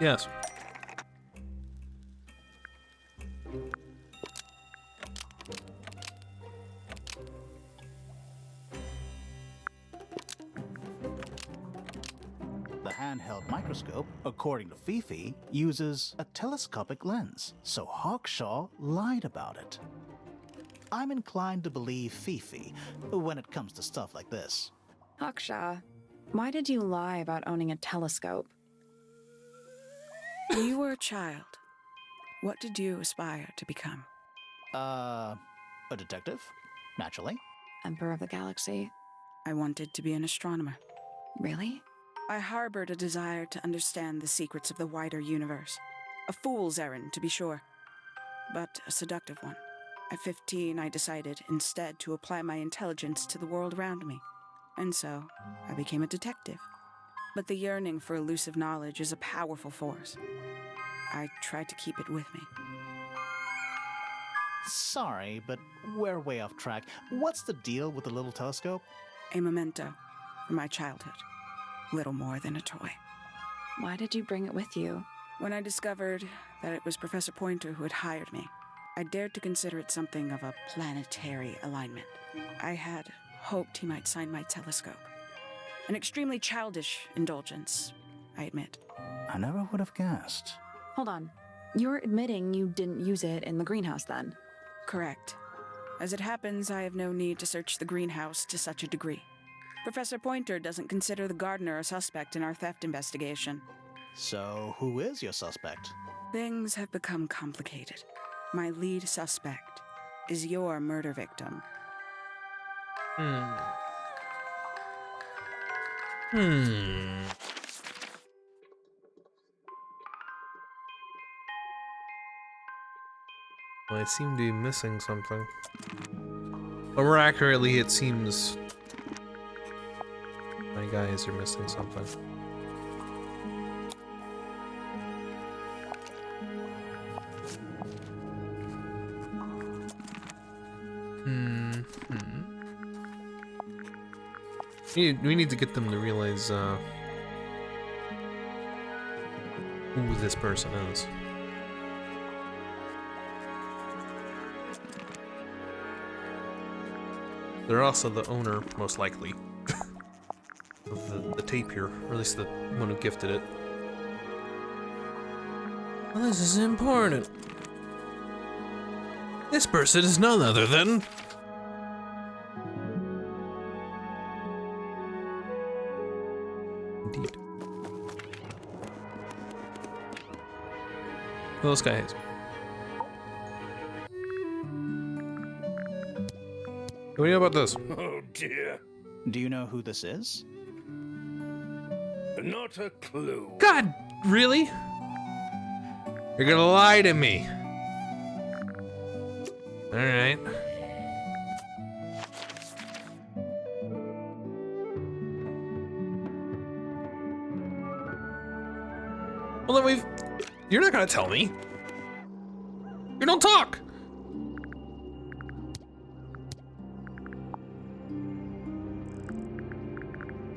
Yes. The handheld microscope, according to Fifi, uses a telescopic lens, so Hawkshaw lied about it. I'm inclined to believe Fifi when it comes to stuff like this. Hawkshaw, why did you lie about owning a telescope? When you were a child, what did you aspire to become? A detective, naturally. Emperor of the Galaxy. I wanted to be an astronomer. Really? I harbored a desire to understand the secrets of the wider universe. A fool's errand, to be sure, but a seductive one. At 15, I decided instead to apply my intelligence to the world around me, and so I became a detective. But the yearning for elusive knowledge is a powerful force. I tried to keep it with me. Sorry, but we're way off track. What's the deal with the little telescope? A memento from my childhood. Little more than a toy. Why did you bring it with you? When I discovered that it was Professor Pointer who had hired me, I dared to consider it something of a planetary alignment. I had hoped he might sign my telescope. An extremely childish indulgence, I admit. I never would have guessed. Hold on. You're admitting you didn't use it in the greenhouse then? Correct. As it happens, I have no need to search the greenhouse to such a degree. Professor Pointer doesn't consider the gardener a suspect in our theft investigation. So, who is your suspect? Things have become complicated. My lead suspect is your murder victim. Well, I seem to be missing something. Or more accurately, it seems my guys are missing something. We need to get them to realize who this person is. They're also the owner, most likely, of the tape here, or at least the one who gifted it. Well, this is important. This person is none other than... Indeed. Well, this guy is. What do you know about this? Oh dear. Do you know who this is? Not a clue. God, really? You're gonna lie to me. Alright. Well, then you're not gonna tell me. You don't talk!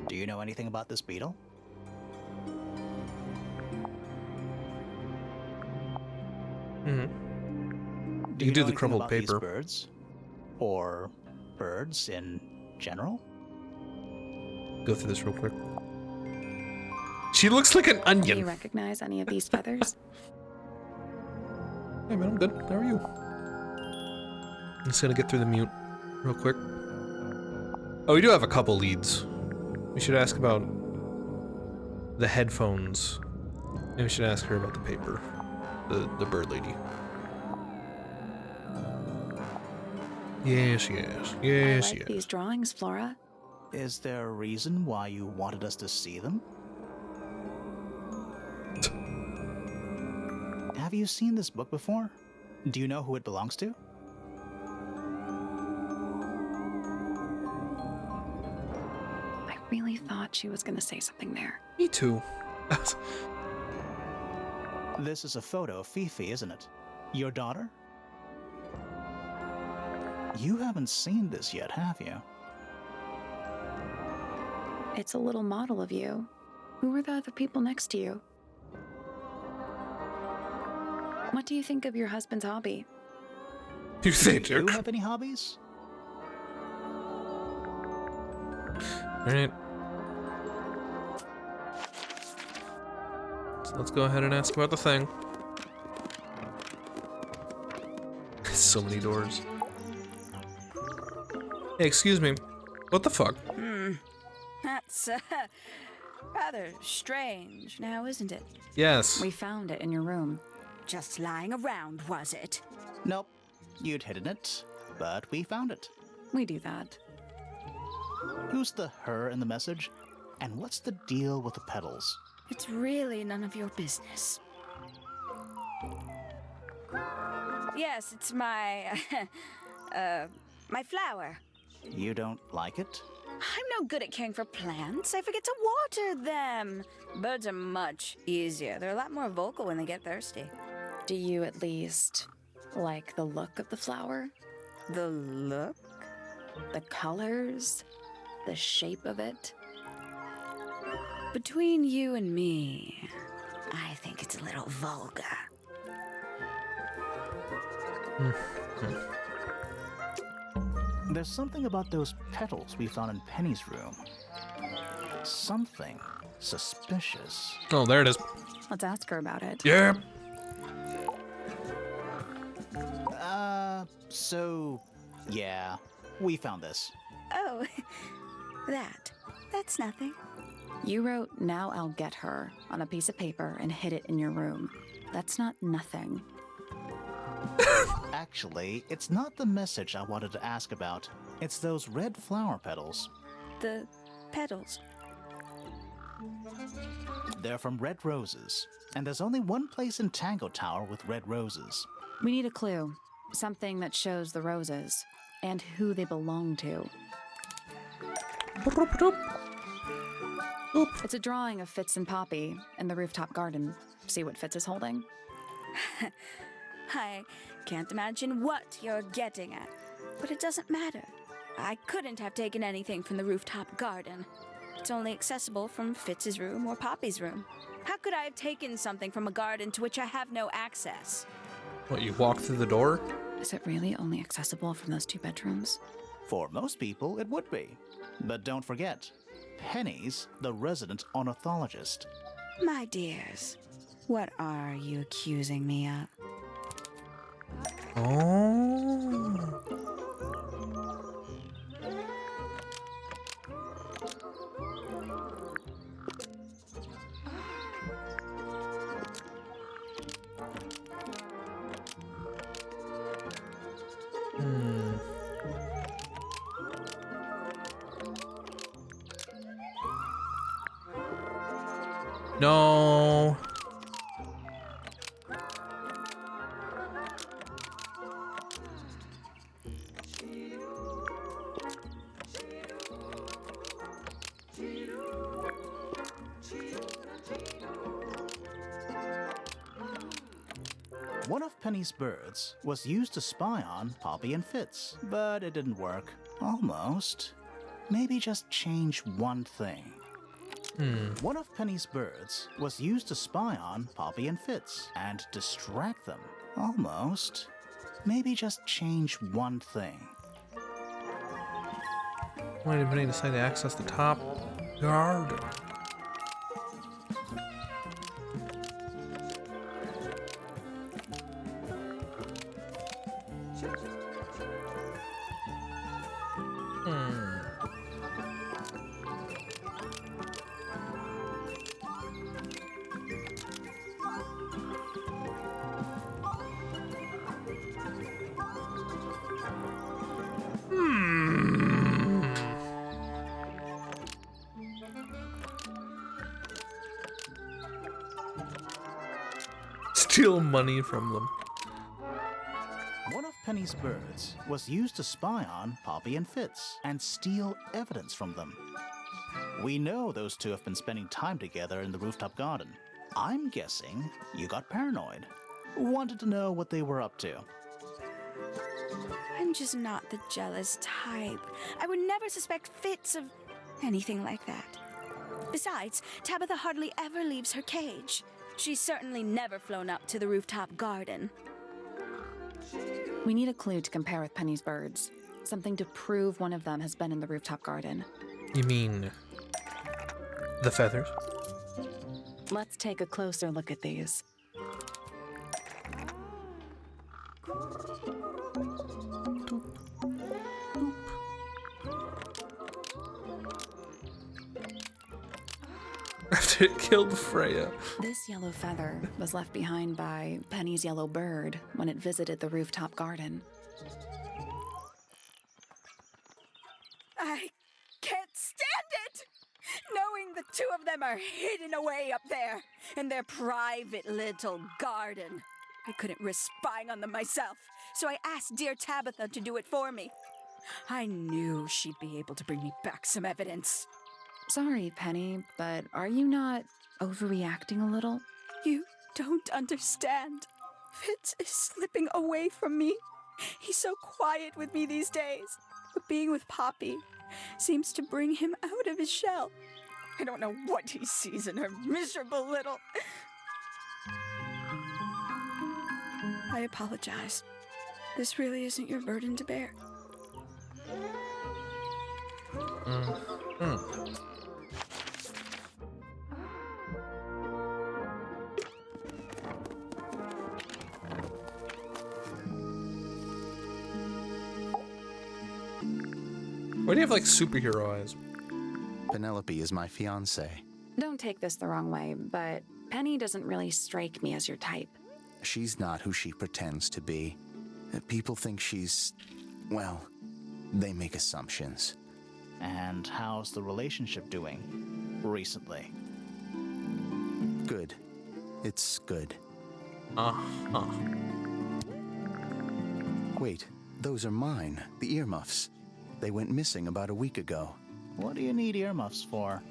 Do you know anything about this beetle? You can do the crumpled about paper. These birds? Or birds in general? Go through this real quick. She looks like an Do onion. you recognize any of these feathers? Hey man, I'm good. How are you? I'm just gonna get through the mute real quick. Oh, we do have a couple leads. We should ask about the headphones. And we should ask her about the paper. The bird lady. Yes, yes. Yes, I like yes. these drawings, Flora. Is there a reason why you wanted us to see them? Have you seen this book before? Do you know who it belongs to? I really thought she was gonna say something there. Me too. This is a photo of Fifi, isn't it? Your daughter? You haven't seen this yet, have you? It's a little model of you. Who were the other people next to you? What do you think of your husband's hobby? You say, Do you jerk. have any hobbies? Alright. So let's go ahead and ask about the thing. So many doors. Hey, excuse me. What the fuck? That's rather strange now, isn't it? Yes. We found it in your room. Just lying around, was it? Nope. You'd hidden it, but we found it. We do that. Who's the her in the message? And what's the deal with the petals? It's really none of your business. Yes, it's my, my flower. You don't like it? I'm no good at caring for plants. I forget to water them. Birds are much easier. They're a lot more vocal when they get thirsty. Do you at least like the look of the flower? The look? The colors? The shape of it? Between you and me, I think it's a little vulgar. There's something about those petals we found in Penny's room. Something suspicious. Oh, there it is. Let's ask her about it. Yeah. Yeah, we found this. Oh, that's nothing. You wrote, "Now I'll get her," on a piece of paper and hid it in your room. That's not nothing. Actually, it's not the message I wanted to ask about. It's those red flower petals. The petals. They're from red roses, and there's only one place in Tango Tower with red roses. We need a clue. Something that shows the roses and who they belong to. It's a drawing of Fitz and Poppy in the rooftop garden. See what Fitz is holding? I can't imagine what you're getting at, but it doesn't matter. I couldn't have taken anything from the rooftop garden. It's only accessible from Fitz's room or Poppy's room. How could I have taken something from a garden to which I have no access? What, you walk through the door? Is it really only accessible from those 2 bedrooms? For most people, it would be. But don't forget, Penny's the resident ornithologist. My dears, what are you accusing me of? Oh. No. One of Penny's birds was used to spy on Poppy and Fitz, but it didn't work. Almost. Maybe just change one thing. One of Penny's birds was used to spy on Poppy and Fitz and distract them. Almost. Maybe just change one thing. Why did Penny decide to access the top garden? Steal money from them. One of Penny's birds was used to spy on Poppy and Fitz and steal evidence from them. We know those 2 have been spending time together in the rooftop garden. I'm guessing you got paranoid. Wanted to know what they were up to. I'm just not the jealous type. I would never suspect Fitz of anything like that. Besides, Tabitha hardly ever leaves her cage. She's certainly never flown up to the rooftop garden. We need a clue to compare with Penny's birds. Something to prove one of them has been in the rooftop garden. You mean the feathers? Let's take a closer look at these. After it killed Freya. This yellow feather was left behind by Penny's yellow bird when it visited the rooftop garden. I can't stand it! Knowing the 2 of them are hidden away up there in their private little garden. I couldn't risk spying on them myself, so I asked dear Tabitha to do it for me. I knew she'd be able to bring me back some evidence. Sorry, Penny, but are you not overreacting a little? You don't understand. Fitz is slipping away from me. He's so quiet with me these days, but being with Poppy seems to bring him out of his shell. I don't know what he sees in her miserable little... I apologize. This really isn't your burden to bear. Why do you have like superhero eyes? Penelope is my fiancée. Don't take this the wrong way, but Penny doesn't really strike me as your type. She's not who she pretends to be. People think she's... well, they make assumptions. And how's the relationship doing recently? Good. It's good. Uh-huh. Wait, those are mine, the earmuffs. They went missing about a week ago. What do you need earmuffs for?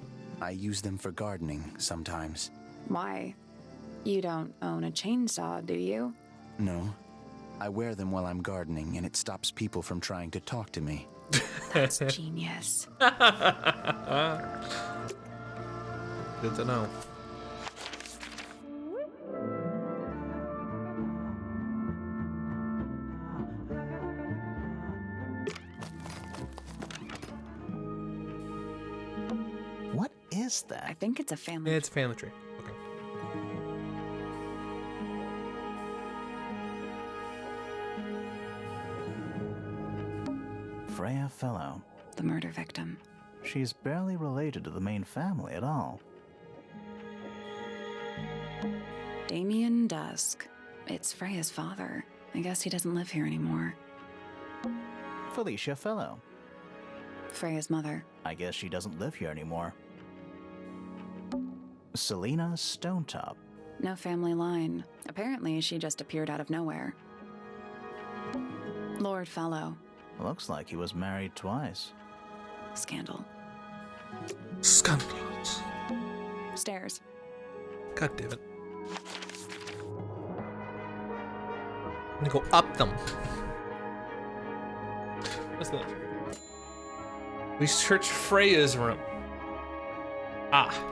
I use them for gardening sometimes. Why? You don't own a chainsaw, do you? No. I wear them while I'm gardening, and it stops people from trying to talk to me. That's genius. Good to know. What is I that? think it's a family. It's a family tree. Okay. Freya Fellow. The murder victim. She's barely related to the main family at all. Damien Dusk. It's Freya's father. I guess he doesn't live here anymore. Felicia Fellow. Freya's mother. I guess she doesn't live here anymore. Selena Stonetop. No family line. Apparently, she just appeared out of nowhere. Lord Fellow. Looks like he was married twice. Scandal. Scandalous. Stairs. God damn it. I'm gonna go up them. What's that? We searched Freya's room. Ah.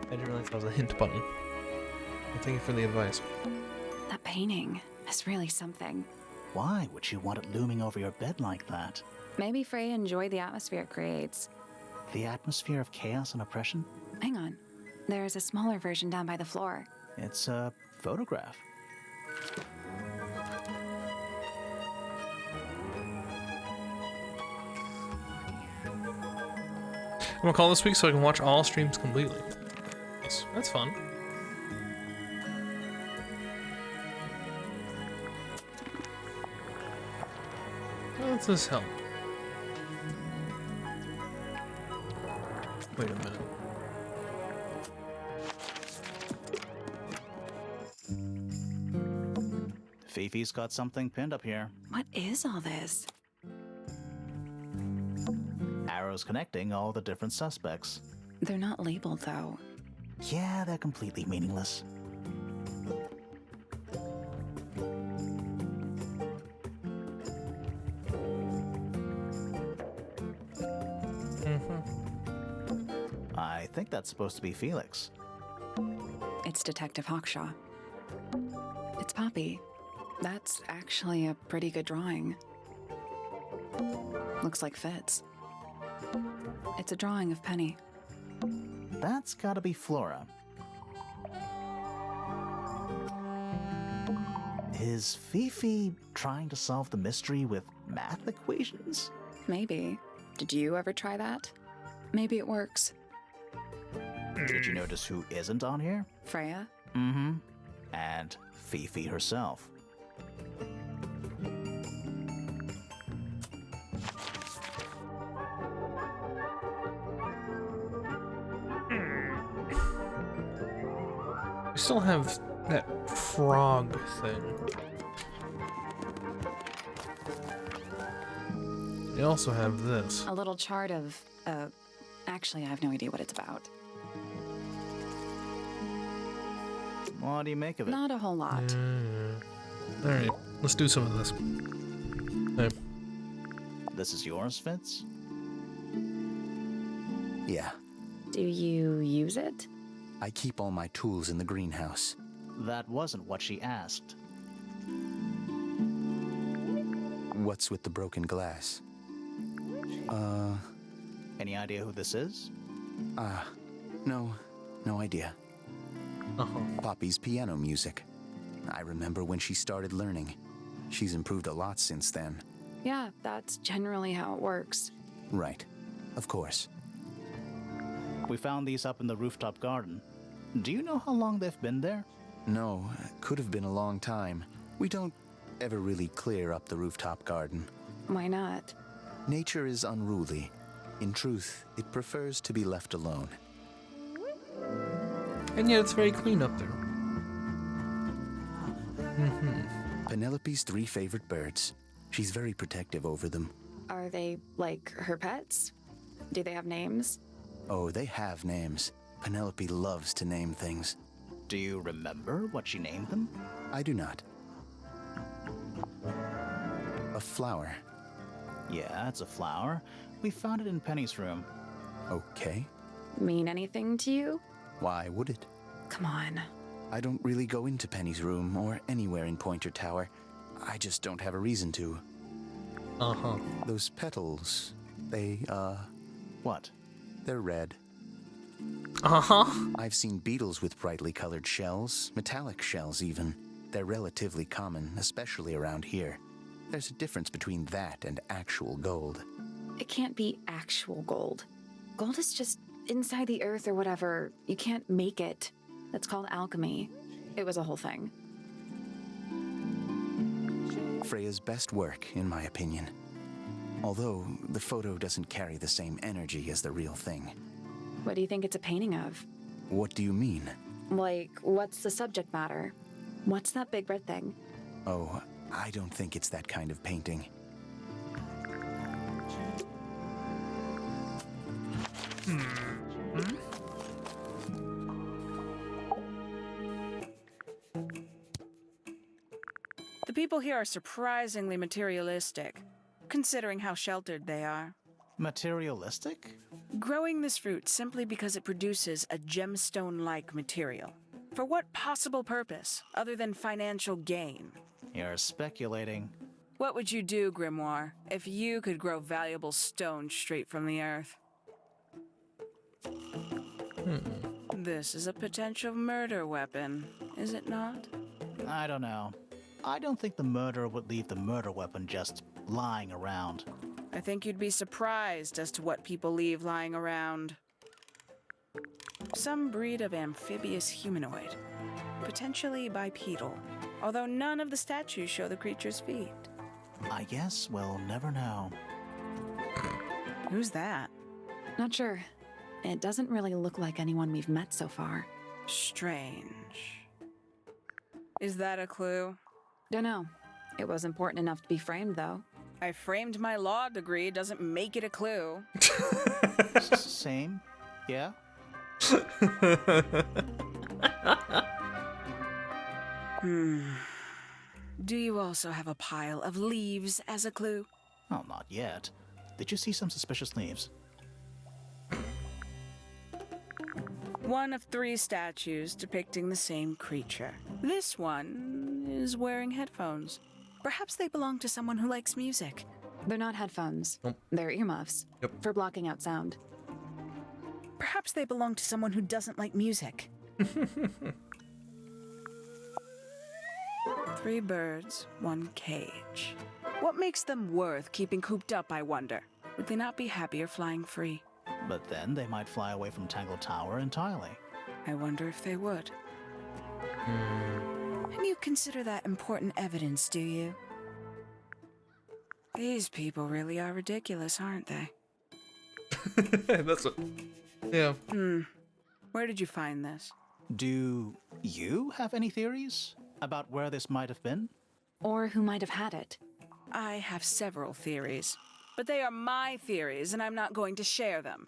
I didn't realize that was a hint button. Well, thank you for the advice. That painting is really something. Why would you want it looming over your bed like that? Maybe Freya enjoyed the atmosphere it creates. The atmosphere of chaos and oppression? Hang on. There's a smaller version down by the floor. It's a photograph. I'm gonna call this week so I can watch all streams completely. Nice. That's fun. How does this help? Wait a minute. Fifi's got something pinned up here. What is all this? Arrows connecting all the different suspects. They're not labeled, though. Yeah, they're completely meaningless. I think that's supposed to be Felix. It's Detective Hawkshaw. It's Poppy. That's actually a pretty good drawing. Looks like Fitz. It's a drawing of Penny. That's gotta be Flora. Is Fifi trying to solve the mystery with math equations? Maybe. Did you ever try that? Maybe it works. Did you notice who isn't on here? Freya? Mm-hmm. And Fifi herself. We still have that frog thing. They also have this. A little chart of, actually, I have no idea what it's about. What do you make of it? Not a whole lot. Alright, let's do some of this. Okay. This is yours, Fitz? Yeah, Do you use it? I keep all my tools in the greenhouse. That wasn't what she asked. What's with the broken glass? Any idea who this is? No idea. Poppy's piano music. I remember when she started learning. She's improved a lot since then. Yeah, that's generally how it works. Right. Of course. We found these up in the rooftop garden. Do you know how long they've been there? No, could have been a long time. We don't ever really clear up the rooftop garden. Why not? Nature is unruly. In truth, it prefers to be left alone. And yet it's very clean up there. Penelope's 3 favorite birds. She's very protective over them. Are they, like, her pets? Do they have names? Oh, they have names. Penelope loves to name things. Do you remember what she named them? I do not. A flower. Yeah, it's a flower. We found it in Penny's room. Okay. Mean anything to you? Why would it? Come on. I don't really go into Penny's room or anywhere in Pointer Tower. I just don't have a reason to. Those petals, they, What? they're red. I've seen beetles with brightly colored shells, metallic shells even. They're relatively common, especially around here. There's a difference between that and actual gold. It can't be actual gold. Gold is just inside the earth or whatever. You can't make it. That's called alchemy. It was a whole thing. Freya's best work, in my opinion. Although, the photo doesn't carry the same energy as the real thing. What do you think it's a painting of? What do you mean? Like, what's the subject matter? What's that big red thing? Oh, I don't think it's that kind of painting. The people here are surprisingly materialistic, considering how sheltered they are. Materialistic? Growing this fruit simply because it produces a gemstone-like material. For what possible purpose, other than financial gain? You're speculating. What would you do, Grimoire, if you could grow valuable stone straight from the earth? This is a potential murder weapon, is it not? I don't know. I don't think the murderer would leave the murder weapon just lying around. I think you'd be surprised as to what people leave lying around. Some breed of amphibious humanoid, potentially bipedal, although none of the statues show the creature's feet. I guess we'll never know. Who's that? Not sure. It doesn't really look like anyone we've met so far. Strange. Is that a clue? Dunno. It was important enough to be framed, though. I framed my law degree, doesn't make it a clue. Same? Yeah? Do you also have a pile of leaves as a clue? Oh, not yet. Did you see some suspicious leaves? One of 3 statues depicting the same creature. This one is wearing headphones. Perhaps they belong to someone who likes music. They're not headphones. Nope. They're earmuffs. Yep. For blocking out sound. Perhaps they belong to someone who doesn't like music. 3 birds, 1 cage. What makes them worth keeping cooped up, I wonder? Would they not be happier flying free? But then they might fly away from Tangle Tower entirely. I wonder if they would. And you consider that important evidence, do you? These people really are ridiculous, aren't they? That's what. Yeah. Where did you find this? Do you have any theories about where this might have been? Or who might have had it? I have several theories, but they are my theories, and I'm not going to share them.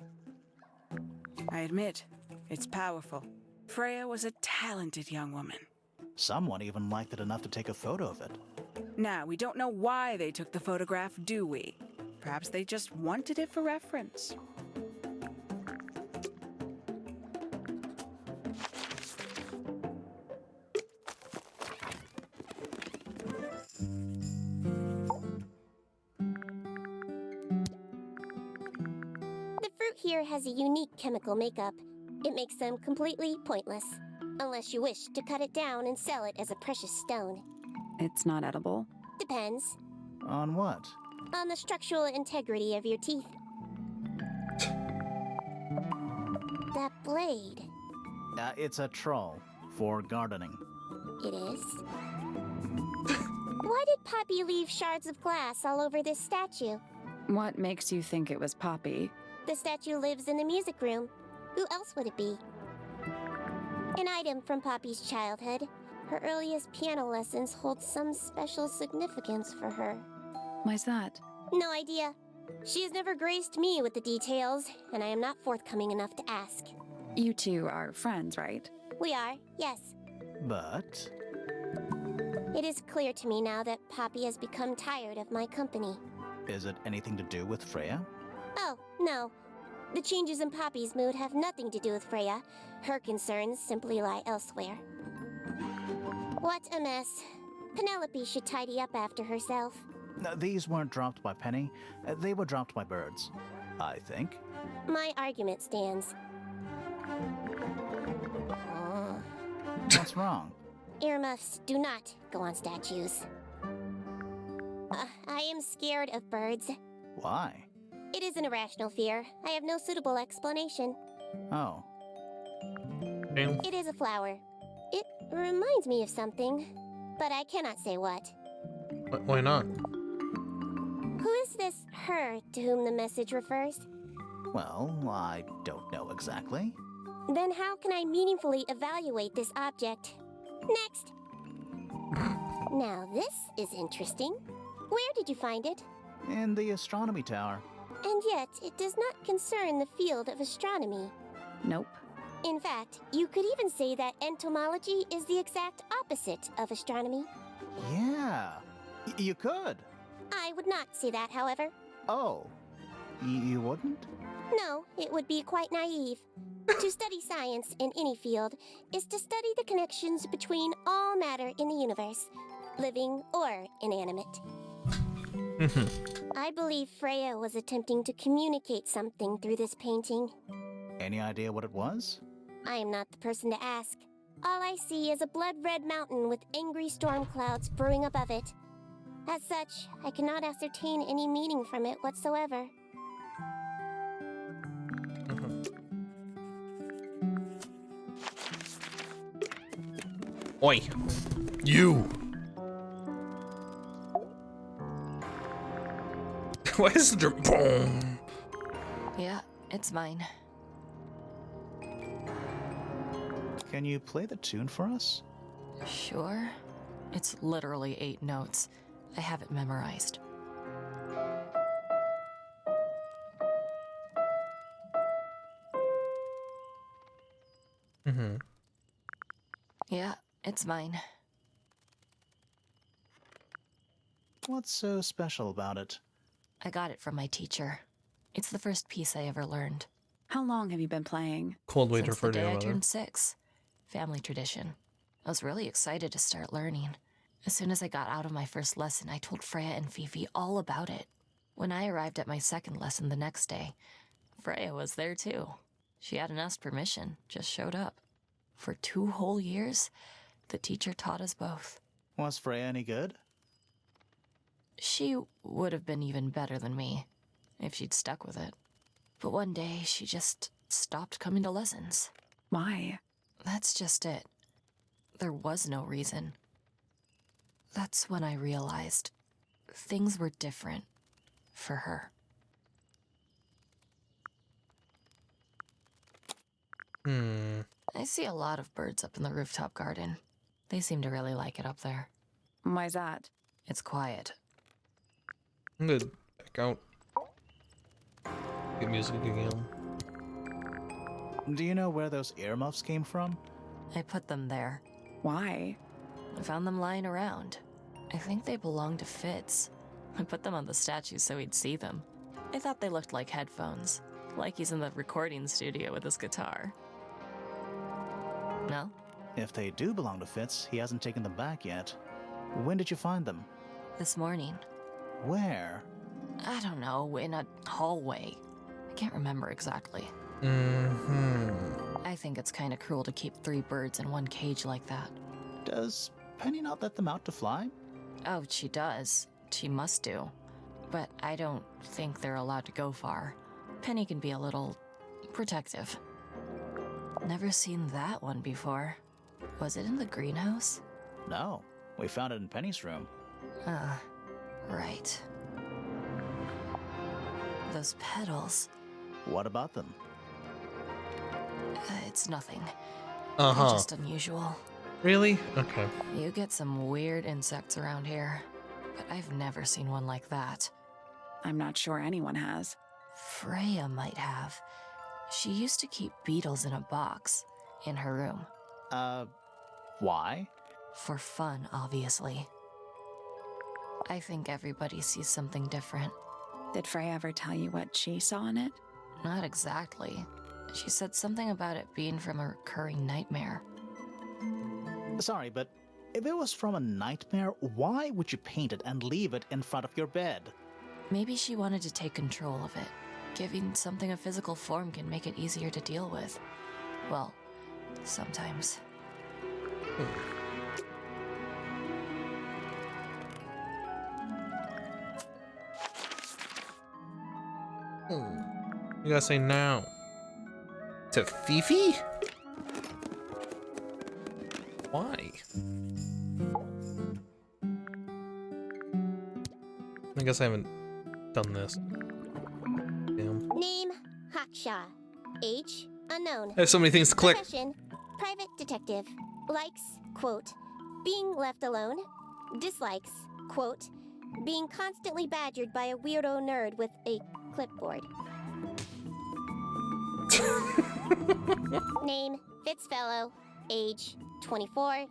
I admit, it's powerful. Freya was a talented young woman. Someone even liked it enough to take a photo of it. Now, we don't know why they took the photograph, do we? Perhaps they just wanted it for reference. The fruit here has a unique chemical makeup. It makes them completely pointless, unless you wish to cut it down and sell it as a precious stone. It's not edible. Depends. On what? On the structural integrity of your teeth. That blade. It's a troll for gardening. It is? Why did Poppy leave shards of glass all over this statue? What makes you think it was Poppy? The statue lives in the music room. Who else would it be? An item from Poppy's childhood. Her earliest piano lessons hold some special significance for her. Why's that? No idea. She has never graced me with the details, and I am not forthcoming enough to ask. You two are friends, right? We are, yes. But... It is clear to me now that Poppy has become tired of my company. is it anything to do with Freya? Oh, no. The changes in Poppy's mood have nothing to do with Freya. Her concerns simply lie elsewhere. What a mess. Penelope should tidy up after herself. These weren't dropped by Penny. They were dropped by birds, I think. My argument stands. What's wrong? Earmuffs do not go on statues. I am scared of birds. Why? It is an irrational fear. I have no suitable explanation. Oh. It is a flower. It reminds me of something, but I cannot say what. Why not? Who is this her to whom the message refers? Well, I don't know exactly. Then how can I meaningfully evaluate this object? Next! Now this is interesting. Where did you find it? In the astronomy tower. And yet, it does not concern the field of astronomy. Nope. In fact, you could even say that entomology is the exact opposite of astronomy. Yeah, you could. I would not say that, however. Oh, you wouldn't? No, it would be quite naive. To study science in any field is to study the connections between all matter in the universe, living or inanimate. I believe Freya was attempting to communicate something through this painting. Any idea what it was? I am not the person to ask. All I see is a blood-red mountain with angry storm clouds brewing above it. As such, I cannot ascertain any meaning from it whatsoever. Oi. You. Why is the boom? Yeah, it's mine. Can you play the tune for us? Sure. It's literally 8 notes. I have it memorized. Yeah, it's mine. What's so special about it? I got it from my teacher. It's the first piece I ever learned. How long have you been playing? Cold way to Since refer the to day your I mother. turned 6. Family tradition. I was really excited to start learning. As soon as I got out of my first lesson, I told Freya and Fifi all about it. When I arrived at my second lesson the next day, Freya was there too. She hadn't asked permission, just showed up. For 2 whole years, the teacher taught us both. Was Freya any good? She would have been even better than me, if she'd stuck with it. But one day, she just stopped coming to lessons. Why? That's just it. There was no reason. That's when I realized things were different for her. I see a lot of birds up in the rooftop garden. They seem to really like it up there. Why's that? It's quiet. I'm gonna back out. Get music again. Do you know where those earmuffs came from? I put them there. Why? I found them lying around. I think they belong to Fitz. I put them on the statue so he'd see them. I thought they looked like headphones, like he's in the recording studio with his guitar. No? If they do belong to Fitz, he hasn't taken them back yet. When did you find them? This morning. Where? I don't know, in a hallway. I can't remember exactly. I think it's kind of cruel to keep 3 birds in one cage like that. Does Penny not let them out to fly? Oh, she does. She must do. But I don't think they're allowed to go far. Penny can be a little protective. Never seen that one before. Was it in the greenhouse? No. We found it in Penny's room. Right. Those petals. What about them? It's nothing. Uh-huh. They're just unusual. Really? Okay. You get some weird insects around here, but I've never seen one like that. I'm not sure anyone has. Freya might have. She used to keep beetles in a box in her room. Why? For fun, obviously. I think everybody sees something different. Did Freya ever tell you what she saw in it? Not exactly. She said something about it being from a recurring nightmare. Sorry, but if it was from a nightmare, why would you paint it and leave it in front of your bed? Maybe she wanted to take control of it. Giving something a physical form can make it easier to deal with. Well, sometimes. You gotta say now. To Fifi? Why? I guess I haven't done this. Damn. Name, Haksha. Age, unknown. I have so many things to click. Profession, private detective. Likes, quote, being left alone. Dislikes, quote, being constantly badgered by a weirdo nerd with a clipboard. Name, Fitzfellow. Age, 24.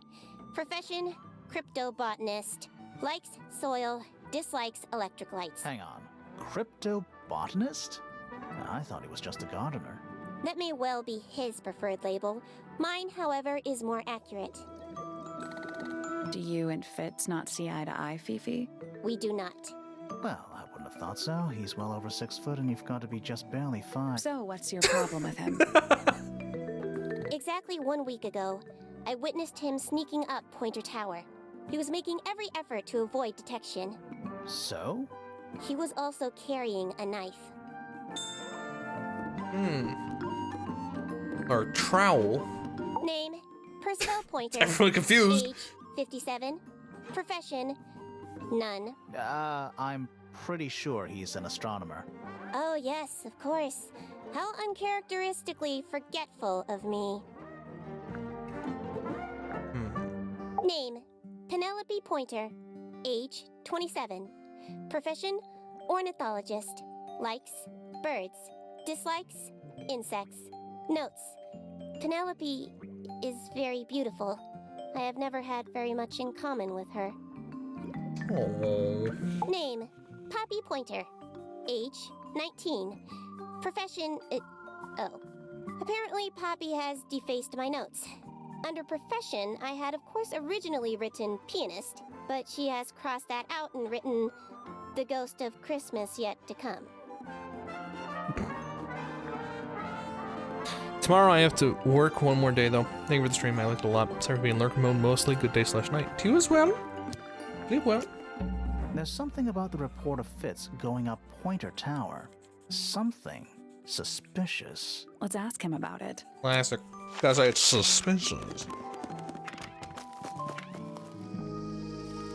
Profession, cryptobotanist. Likes, soil. Dislikes, electric lights. Hang on. Cryptobotanist? I thought he was just a gardener. That may well be his preferred label. Mine, however, is more accurate. Do you and Fitz not see eye to eye, Fifi? We do not. Well, I wouldn't have thought so. He's well over 6 foot and you've got to be just barely 5. So what's your problem with him? Exactly 1 week ago, I witnessed him sneaking up Pointer Tower. He was making every effort to avoid detection. So? He was also carrying a knife. Or trowel. Name, Percival Pointer. Everyone confused. Age, 57. Profession, none. I'm pretty sure he's an astronomer. Oh yes, of course. How uncharacteristically forgetful of me. Name, Penelope Pointer. Age, 27. Profession, ornithologist. Likes, birds. Dislikes, insects. Notes, Penelope is very beautiful. I have never had very much in common with her. Aww. Name, Poppy Pointer. Age, 19. Profession, Apparently Poppy has defaced my notes. Under profession, I had of course originally written pianist, but she has crossed that out and written the ghost of Christmas yet to come. Tomorrow I have to work one more day though. Thank you for the stream, I liked it a lot. Sorry for being lurk mode mostly. Good day/night. To you as well. Sleep well. There's something about the report of Fitz going up Pointer Tower. Something suspicious. Let's ask him about it. Classic. That's why it's suspicious.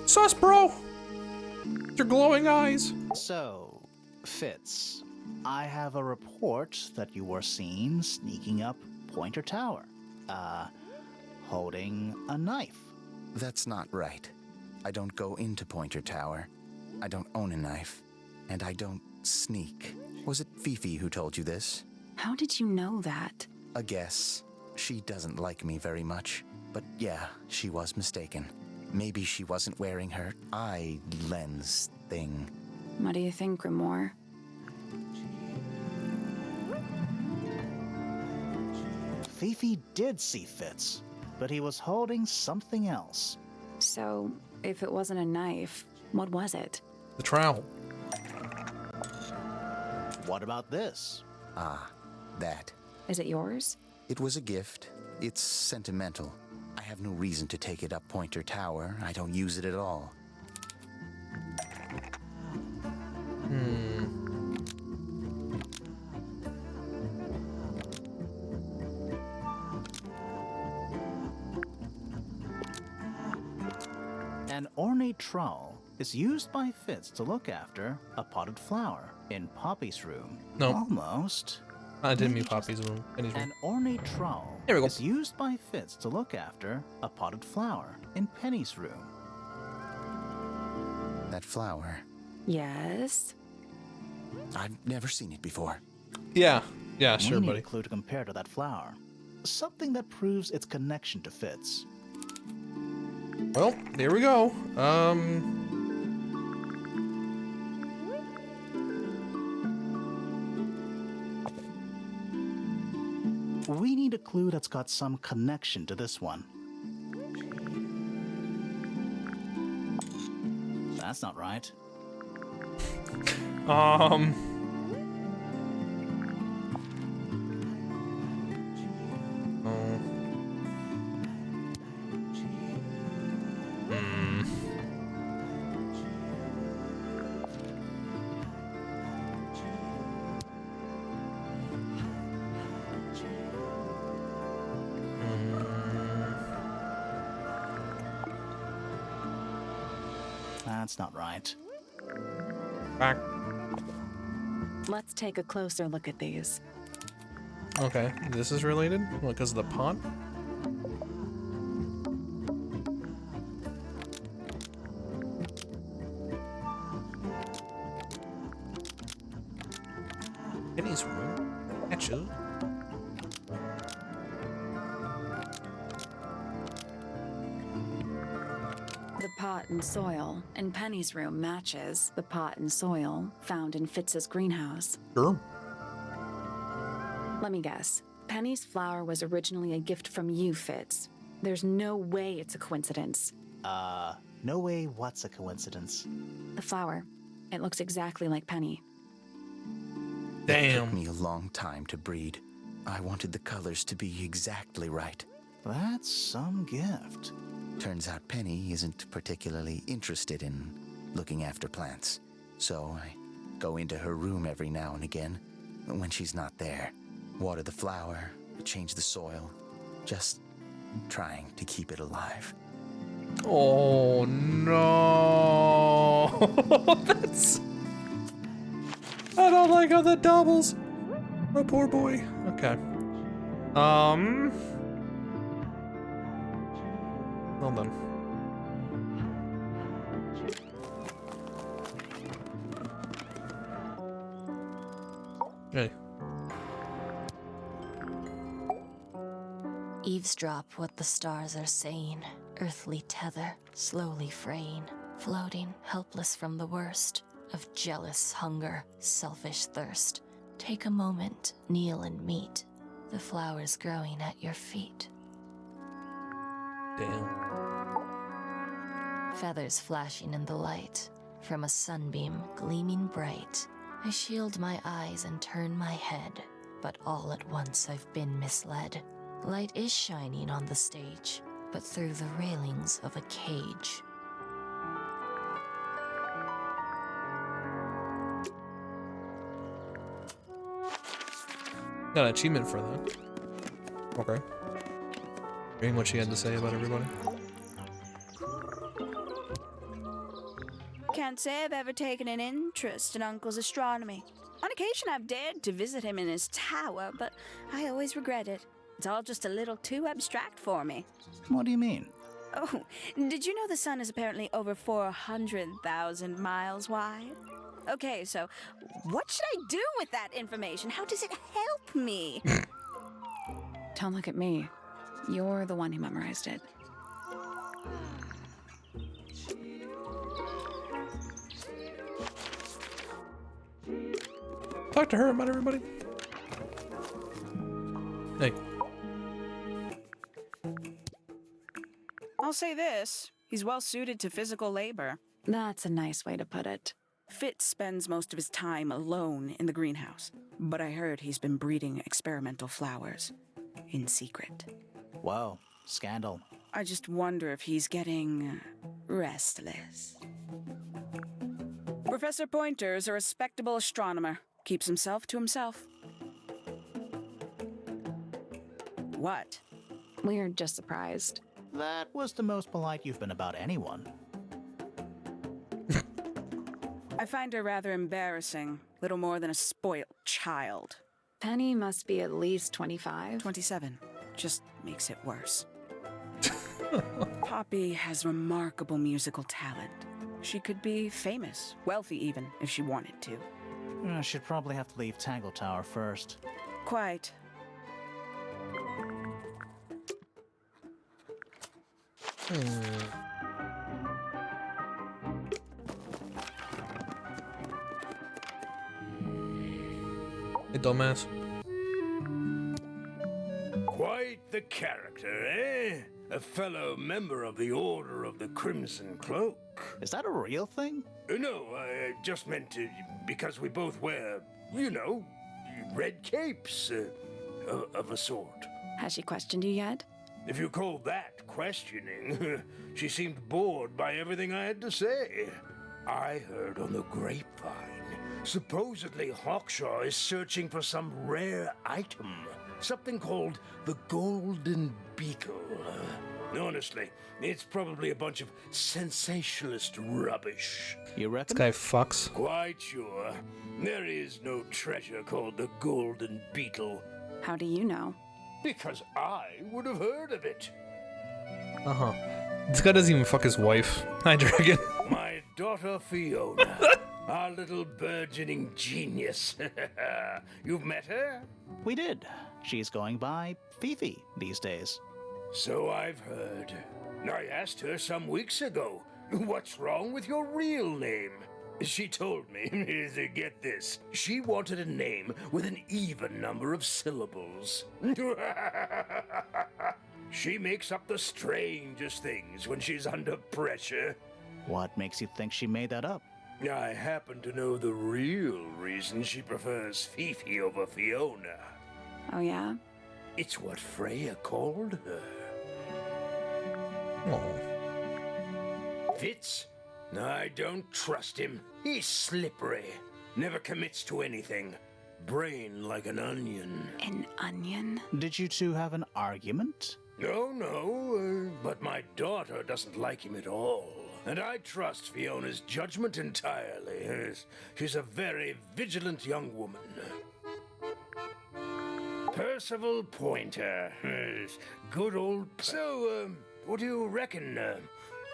Sus, bro! Your glowing eyes. So, Fitz, I have a report that you were seen sneaking up Pointer Tower. Holding a knife. That's not right. I don't go into Pointer Tower. I don't own a knife. And I don't sneak. Was it Fifi who told you this? How did you know that? A guess. She doesn't like me very much. But yeah, she was mistaken. Maybe she wasn't wearing her eye lens thing. What do you think, Grimoire? Fifi did see Fitz, but he was holding something else. So, if it wasn't a knife, what was it? The trowel. What about this? Ah, that. Is it yours? It was a gift. It's sentimental. I have no reason to take it up Pointer Tower. I don't use it at all. An ornate trowel is used by Fitz to look after a potted flower in Poppy's room. No. Almost. I didn't mean Poppy's room. Penny's room. An ornate trowel Here we go. is used by Fitz to look after a potted flower in Penny's room. That flower. Yes. I've never seen it before. Yeah, We sure, need buddy. a clue to compare to that flower. Something that proves its connection to Fitz. Well, there we go. We need a clue that's got some connection to this one. That's not right. That's not right. Back. Let's take a closer look at these. Okay, this is related? What, because of the pot? Penny's room? Actually. The pot and soil in Penny's room matches the pot and soil found in Fitz's greenhouse. Sure. Let me guess. Penny's flower was originally a gift from you, Fitz. There's no way it's a coincidence. No way what's a coincidence. The flower. It looks exactly like Penny. It took me a long time to breed. I wanted the colors to be exactly right. That's some gift. Turns out Penny isn't particularly interested in looking after plants. So I go into her room every now and again when she's not there. Water the flower, change the soil, just trying to keep it alive. Oh no! That's. I don't like how that doubles. My poor boy. Okay. Well done. Hey. Eavesdrop what the stars are saying. Earthly tether, slowly fraying. Floating, helpless from the worst of jealous hunger, selfish thirst. Take a moment, kneel and meet the flowers growing at your feet. Damn. Feathers flashing in the light, from a sunbeam gleaming bright. I shield my eyes and turn my head, but all at once I've been misled. Light is shining on the stage, but through the railings of a cage. Got an achievement for that. Okay. Reading what she had to say about everybody. Can't say I've ever taken an interest in Uncle's astronomy. On occasion I've dared to visit him in his tower, but I always regret it. It's all just a little too abstract for me. What do you mean? Oh, did you know the sun is apparently over 400,000 miles wide? Okay, so what should I do with that information? How does it help me? Don't look at me. You're the one who memorized it. Talk to her about everybody. Hey. I'll say this. He's well suited to physical labor. That's a nice way to put it. Fitz spends most of his time alone in the greenhouse, but I heard he's been breeding experimental flowers in secret. Whoa, scandal. I just wonder if he's getting restless. Professor Pointer is a respectable astronomer. Keeps himself to himself. What? We're just surprised. That was the most polite you've been about anyone. I find her rather embarrassing. Little more than a spoilt child. Penny must be at least 25. 27. Just makes it worse. Poppy has remarkable musical talent. She could be famous, wealthy even, if she wanted to. She'd probably have to leave Tangle Tower first. Quite. Hey, dumbass. Quite the character, eh? A fellow member of the Order of the Crimson Cloak. Is that a real thing? No, I just meant because we both wear, you know, red capes of a sort. Has she questioned you yet? If you call that questioning, she seemed bored by everything I had to say. I heard on the grapevine, supposedly Hawkshaw is searching for some rare item, something called the Golden Beetle. Honestly, it's probably a bunch of sensationalist rubbish. You reckon? This guy fucks. Quite sure. There is no treasure called the Golden Beetle. How do you know? Because I would have heard of it. Uh-huh. This guy doesn't even fuck his wife. Hi, Dragon. My daughter Fiona, our little burgeoning genius. You've met her? We did. She's going by Fifi these days. So I've heard. I asked her some weeks ago, what's wrong with your real name? She told me, get this, she wanted a name with an even number of syllables. She makes up the strangest things when she's under pressure. What makes you think she made that up? I happen to know the real reason she prefers Fifi over Fiona. Oh, yeah? It's what Freya called her. Oh. Fitz? I don't trust him. He's slippery. Never commits to anything. Brain like an onion. An onion? Did you two have an argument? No, but my daughter doesn't like him at all. And I trust Fiona's judgment entirely. She's a very vigilant young woman. Percival Pointer. Good old... So, what do you reckon?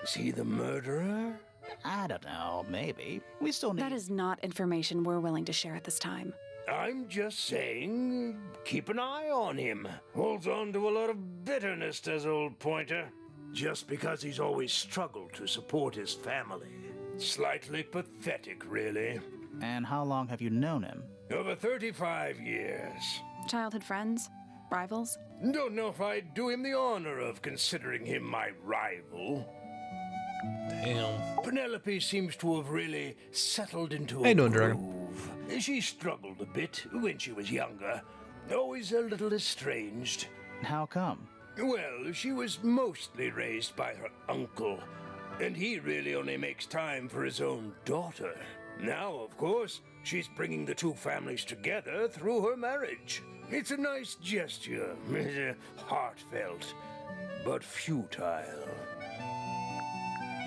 Is he the murderer? I don't know, maybe. We still need... That is not information we're willing to share at this time. I'm just saying, keep an eye on him. Holds on to a lot of bitterness, does old Pointer. Just because he's always struggled to support his family. Slightly pathetic, really. And how long have you known him? Over 35 years. Childhood friends? Rivals? Don't know if I'd do him the honor of considering him my rival. Damn. Penelope seems to have really settled into How you a doing, Dragon? groove. She struggled a bit when she was younger. Always a little estranged. How come? Well, she was mostly raised by her uncle, and he really only makes time for his own daughter. Now, of course, she's bringing the two families together through her marriage. It's a nice gesture, heartfelt, but futile.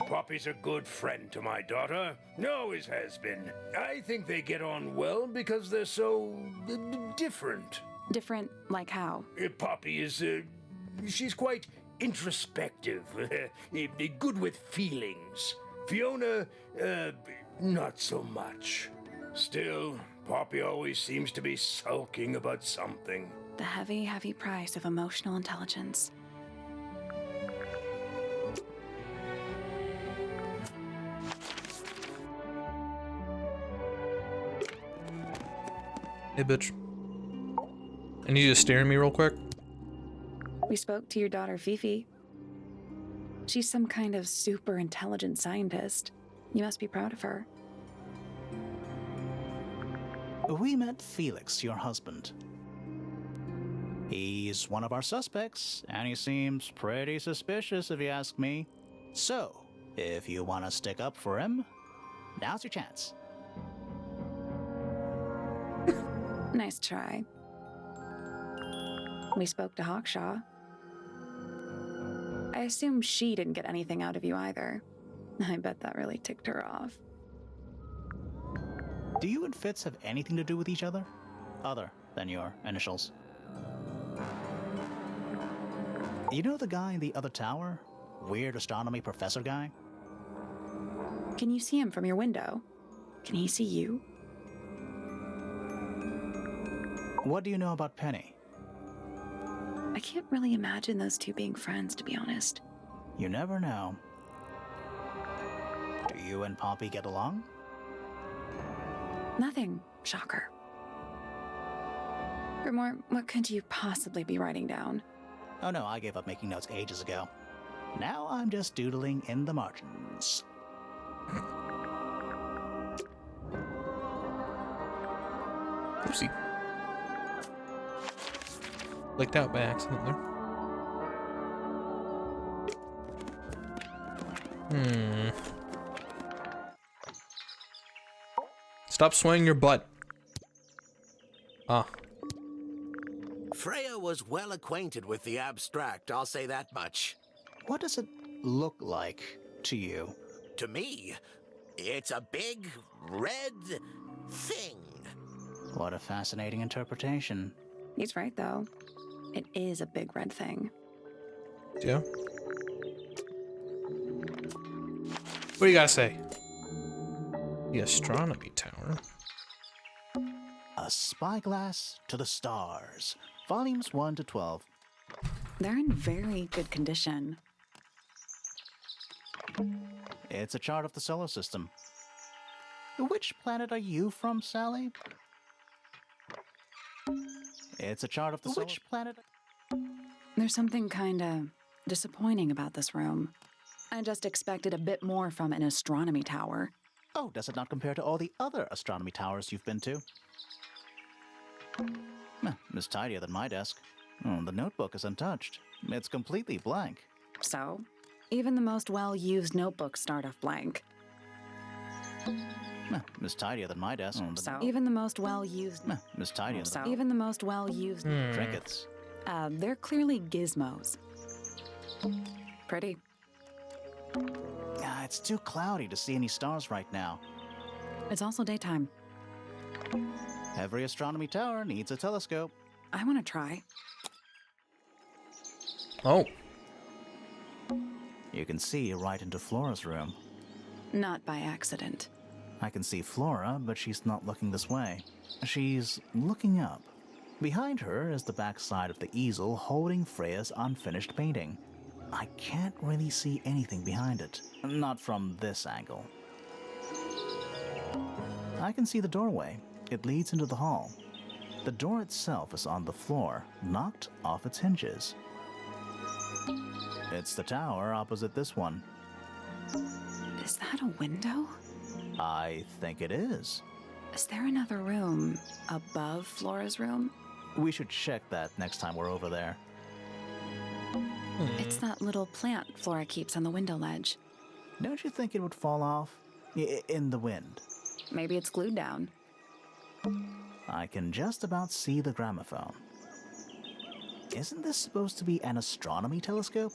Poppy's a good friend to my daughter, always has been. I think they get on well because they're so different. Different, like how? Poppy is, she's quite introspective, good with feelings. Fiona, not so much. Still, Poppy always seems to be sulking about something. The heavy, heavy price of emotional intelligence. Hey, bitch. I need you to stare at me real quick. We spoke to your daughter, Fifi. She's some kind of super intelligent scientist. You must be proud of her. We met Felix, your husband. He's one of our suspects, and he seems pretty suspicious if you ask me. So, if you want to stick up for him, now's your chance. Nice try. We spoke to Hawkshaw. I assume she didn't get anything out of you either. I bet that really ticked her off. Do you and Fitz have anything to do with each other? Other than your initials? You know the guy in the other tower? Weird astronomy professor guy? Can you see him from your window? Can he see you? What do you know about Penny? I can't really imagine those two being friends, to be honest. You never know. Do you and Poppy get along? Nothing. Shocker. Grimoire, what could you possibly be writing down? Oh no, I gave up making notes ages ago. Now I'm just doodling in the margins. Oopsie. Clicked out by accident there. Stop swaying your butt. Ah. Freya was well acquainted with the abstract, I'll say that much. What does it look like to you? To me, it's a big, red thing. What a fascinating interpretation. He's right, though. It is a big red thing. Yeah. What do you gotta say? The astronomy tower. A Spyglass to the Stars, volumes 1 to 12. They're in very good condition. It's a chart of the solar system. Which planet are you from, Sally? It's a chart of the solar... Which planet? There's something kinda disappointing about this room. I just expected a bit more from an astronomy tower. Oh, does it not compare to all the other astronomy towers you've been to? It's tidier than my desk. The notebook is untouched. It's completely blank. So, even the most well-used notebooks start off blank. It's tidier than my desk. So, even the most well-used... It's tidier than... So, even the most well-used... Trinkets. They're clearly gizmos. Pretty. It's too cloudy to see any stars right now. It's also daytime. Every astronomy tower needs a telescope. I want to try. Oh. You can see right into Flora's room. Not by accident. I can see Flora, but she's not looking this way. She's looking up. Behind her is the back side of the easel holding Freya's unfinished painting. I can't really see anything behind it. Not from this angle. I can see the doorway. It leads into the hall. The door itself is on the floor, knocked off its hinges. It's the tower opposite this one. Is that a window? I think it is. Is there another room above Flora's room? We should check that next time we're over there. It's that little plant Flora keeps on the window ledge. Don't you think it would fall off? In the wind? Maybe it's glued down. I can just about see the gramophone. Isn't this supposed to be an astronomy telescope?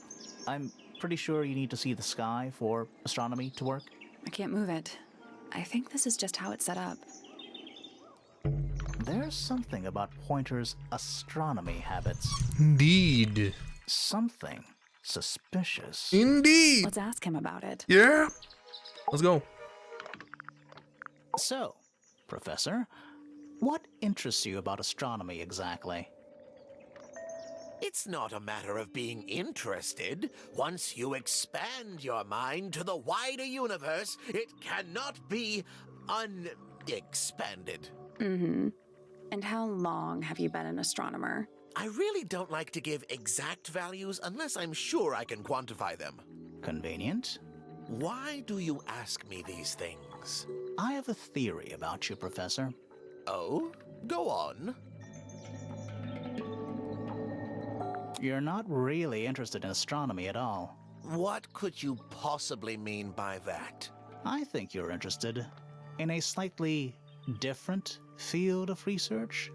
I'm pretty sure you need to see the sky for astronomy to work. I can't move it. I think this is just how it's set up. There's something about Pointer's astronomy habits. Indeed. Something suspicious. Indeed. Let's ask him about it. Yeah. Let's go. So, Professor, what interests you about astronomy exactly? It's not a matter of being interested. Once you expand your mind to the wider universe, it cannot be unexpanded. Mm-hmm. And how long have you been an astronomer? I really don't like to give exact values unless I'm sure I can quantify them. Convenient. Why do you ask me these things? I have a theory about you, Professor. Oh? Go on. You're not really interested in astronomy at all. What could you possibly mean by that? I think you're interested in a slightly different field of research.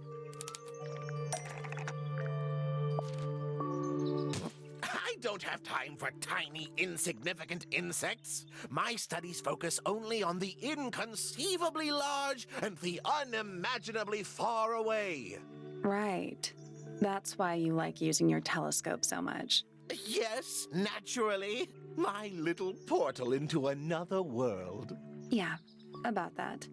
I don't have time for tiny, insignificant insects. My studies focus only on the inconceivably large and the unimaginably far away. Right. That's why you like using your telescope so much. Yes, naturally. My little portal into another world. Yeah, about that.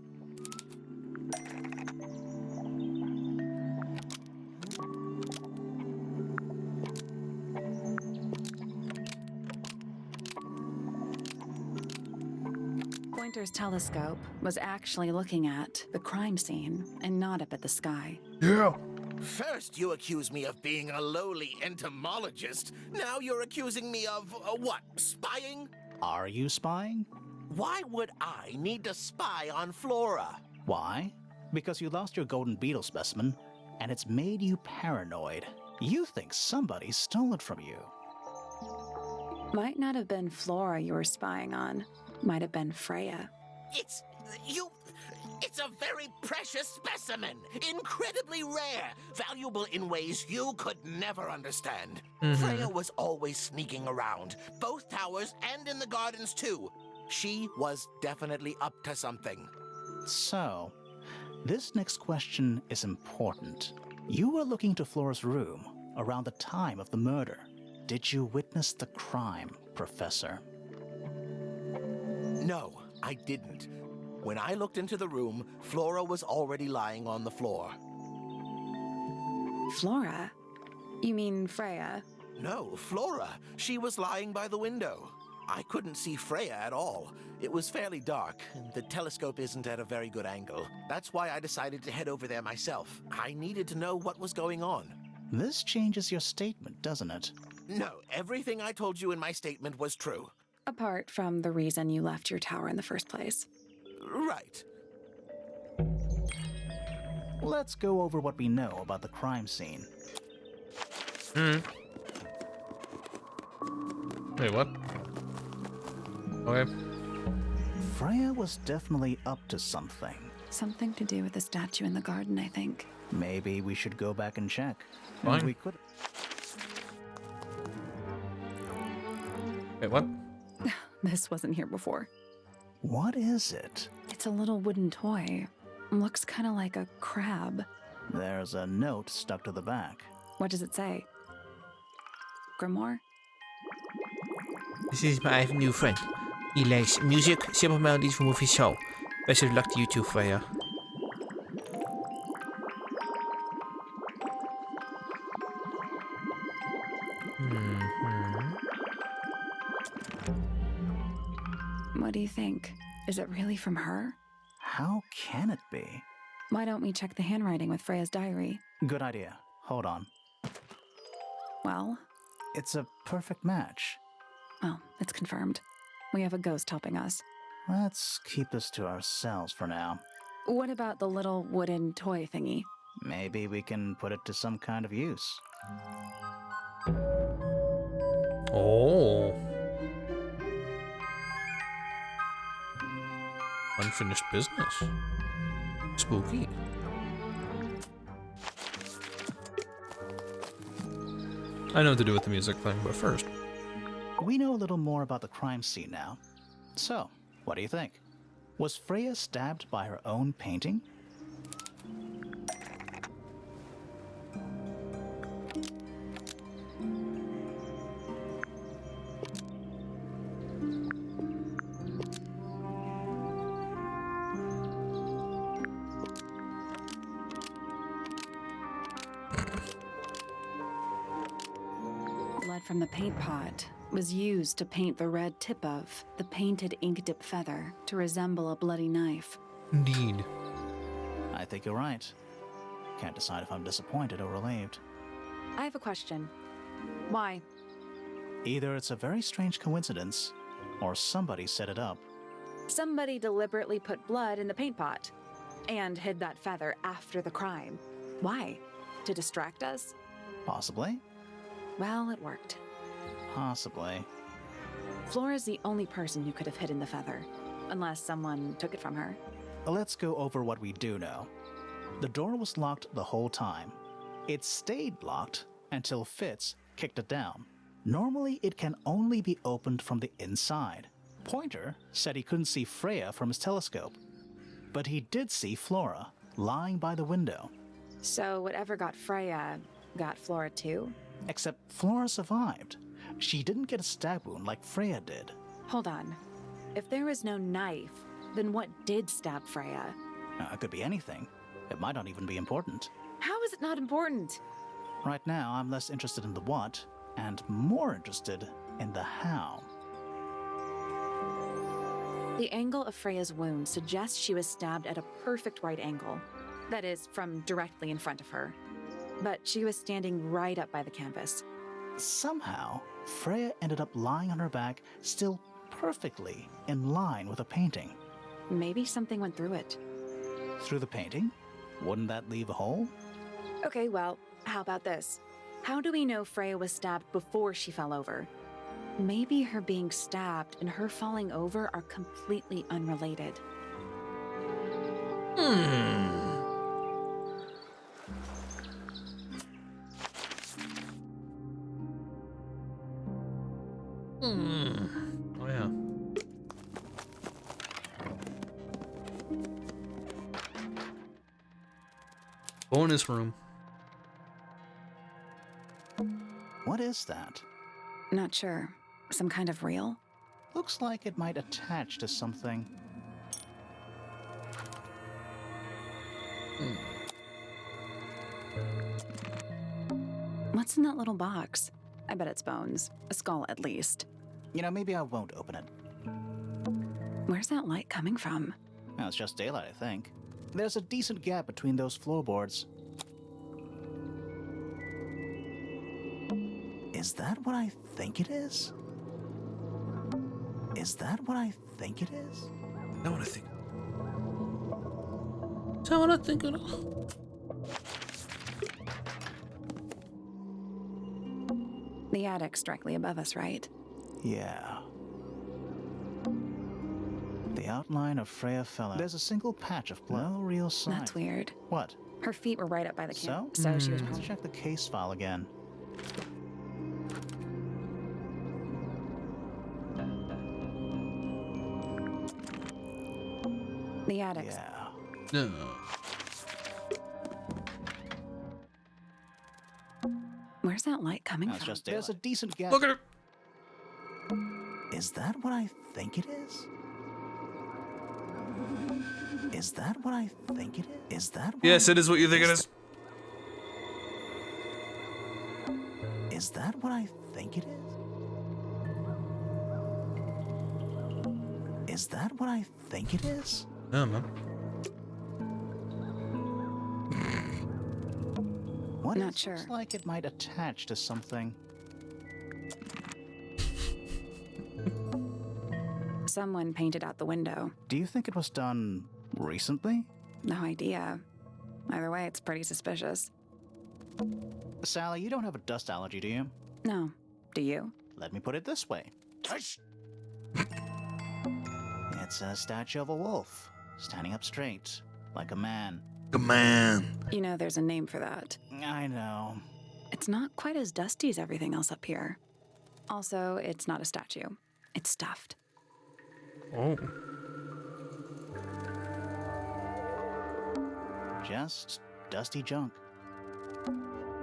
Pointer's telescope was actually looking at the crime scene and not up at the sky. Yeah. First, you accuse me of being a lowly entomologist. Now you're accusing me of, what, spying? Are you spying? Why would I need to spy on Flora? Why? Because you lost your golden beetle specimen, and it's made you paranoid. You think somebody stole it from you. Might not have been Flora you were spying on. Might have been Freya. It's a very precious specimen, incredibly rare, valuable in ways you could never understand. Freya was always sneaking around, both towers and in the gardens too. She was definitely up to something. So, this next question is important. You were looking to Flora's room around the time of the murder. Did you witness the crime, Professor? No, I didn't. When I looked into the room, Flora was already lying on the floor. Flora? You mean Freya? No, Flora. She was lying by the window. I couldn't see Freya at all. It was fairly dark, and the telescope isn't at a very good angle. That's why I decided to head over there myself. I needed to know what was going on. This changes your statement, doesn't it? No, everything I told you in my statement was true. Apart from the reason you left your tower in the first place. Right. Let's go over what we know about the crime scene. Wait, what? Okay. Freya was definitely up to something. Something to do with the statue in the garden, I think. Maybe we should go back and check. Fine. We could. Wait, what? This wasn't here before. What is it? It's a little wooden toy. Looks kind of like a crab. There's a note stuck to the back. What does it say? Grimoire? This is my new friend. He likes music, simple melodies from movie show. Best of luck to you too, Freya. What do you think? Is it really from her? How can it be? Why don't we check the handwriting with Freya's diary? Good idea. Hold on. Well? It's a perfect match. Well, it's confirmed. We have a ghost helping us. Let's keep this to ourselves for now. What about the little wooden toy thingy? Maybe we can put it to some kind of use. Oh. Unfinished business. Spooky. I know what to do with the music thing, but first. We know a little more about the crime scene now. So, what do you think? Was Freya stabbed by her own painting? blood from the paint pot was used to paint the red tip of the painted ink dip feather to resemble a bloody knife. Indeed. I think you're right. Can't decide if I'm disappointed or relieved. I have a question. Why? Either it's a very strange coincidence, or somebody set it up. Somebody deliberately put blood in the paint pot and hid that feather after the crime. Why? To distract us? Possibly. Well, it worked. Possibly. Flora's the only person who could have hidden the feather, unless someone took it from her. Let's go over what we do know. The door was locked the whole time. It stayed locked until Fitz kicked it down. Normally, it can only be opened from the inside. Pointer said he couldn't see Freya from his telescope, but he did see Flora lying by the window. So whatever got Freya got Flora too? Except Flora survived. She didn't get a stab wound like Freya did. Hold on. If there was no knife, then what did stab Freya? It could be anything. It might not even be important. How is it not important? Right now, I'm less interested in the what and more interested in the how. The angle of Freya's wound suggests she was stabbed at a perfect right angle. That is, from directly in front of her. But she was standing right up by the canvas. Somehow, Freya ended up lying on her back, still perfectly in line with a painting. Maybe something went through it. Through the painting? Wouldn't that leave a hole? Okay, well, how about this? How do we know Freya was stabbed before she fell over? Maybe her being stabbed and her falling over are completely unrelated. Oh, yeah. Bonus room. What is that? Not sure. Some kind of reel? Looks like it might attach to something. What's in that little box? I bet it's bones. A skull, at least. You know, maybe I won't open it. Where's that light coming from? Well, it's just daylight, I think. There's a decent gap between those floorboards. Is that what I think it is? Is that what I think it is? Is that what I think? Is that what I think it is? The attic's directly above us, right? Yeah. The outline of Freya fell out. There's a single patch of blood. No real sign. That's weird. What? Her feet were right up by the So? So she was Let's probably... check the case file again. The attic's... Yeah. No. Where's that light coming It's from? just there's a decent gap. Look at her. Is that what I think it is? Is that what I think it is? Is that what Yes, it is what you think it is. Is that what I think it is? Is that what I think it is? Yeah, man. What Not is- sure. Looks like it might attach to something. Someone painted out the window. Do you think it was done recently? No idea. Either way, it's pretty suspicious. Sally, you don't have a dust allergy, do you? No. Do you? Let me put it this way. It's a statue of a wolf, standing up straight, like a man. The man. You know there's a name for that. I know. It's not quite as dusty as everything else up here. Also, it's not a statue. It's stuffed. Oh. Just dusty junk.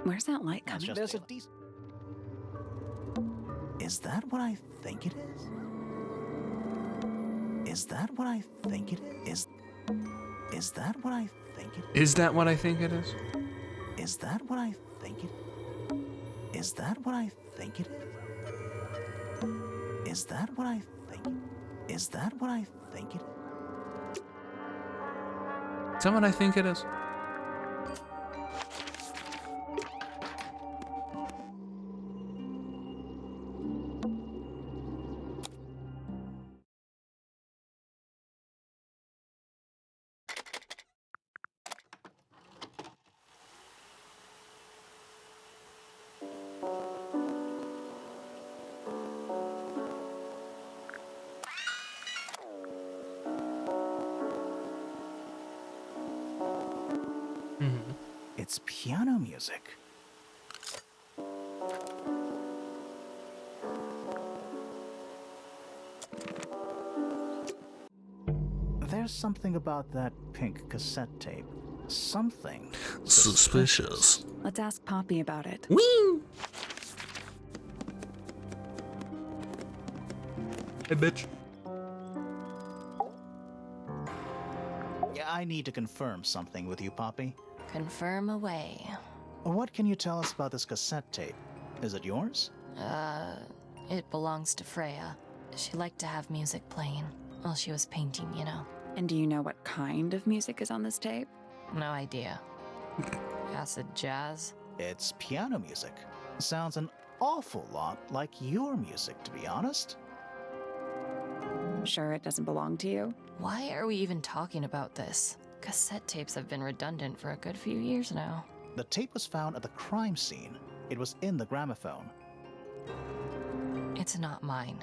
Where's that light That's coming? just there's a decent. Is that what I think it is? Is that what I think it is? Is that what I think it is? Is that what I think it is? Is that what I think it is? Is that what I think it is? Is that what I think it is? Is that what I think it is? Is that what I think it is? It's piano music. There's something about that pink cassette tape. Something Suspicious. Let's ask Poppy about it. Whee! Hey, bitch. Yeah, I need to confirm something with you, Poppy. Confirm away. What can you tell us about this cassette tape? Is it yours? It belongs to Freya. She liked to have music playing while she was painting, you know. And do you know what kind of music is on this tape? No idea. Acid jazz? It's piano music. Sounds an awful lot like your music, to be honest. Sure it doesn't belong to you? Why are we even talking about this? Cassette tapes have been redundant for a good few years now. The tape was found at the crime scene. It was in the gramophone. It's not mine.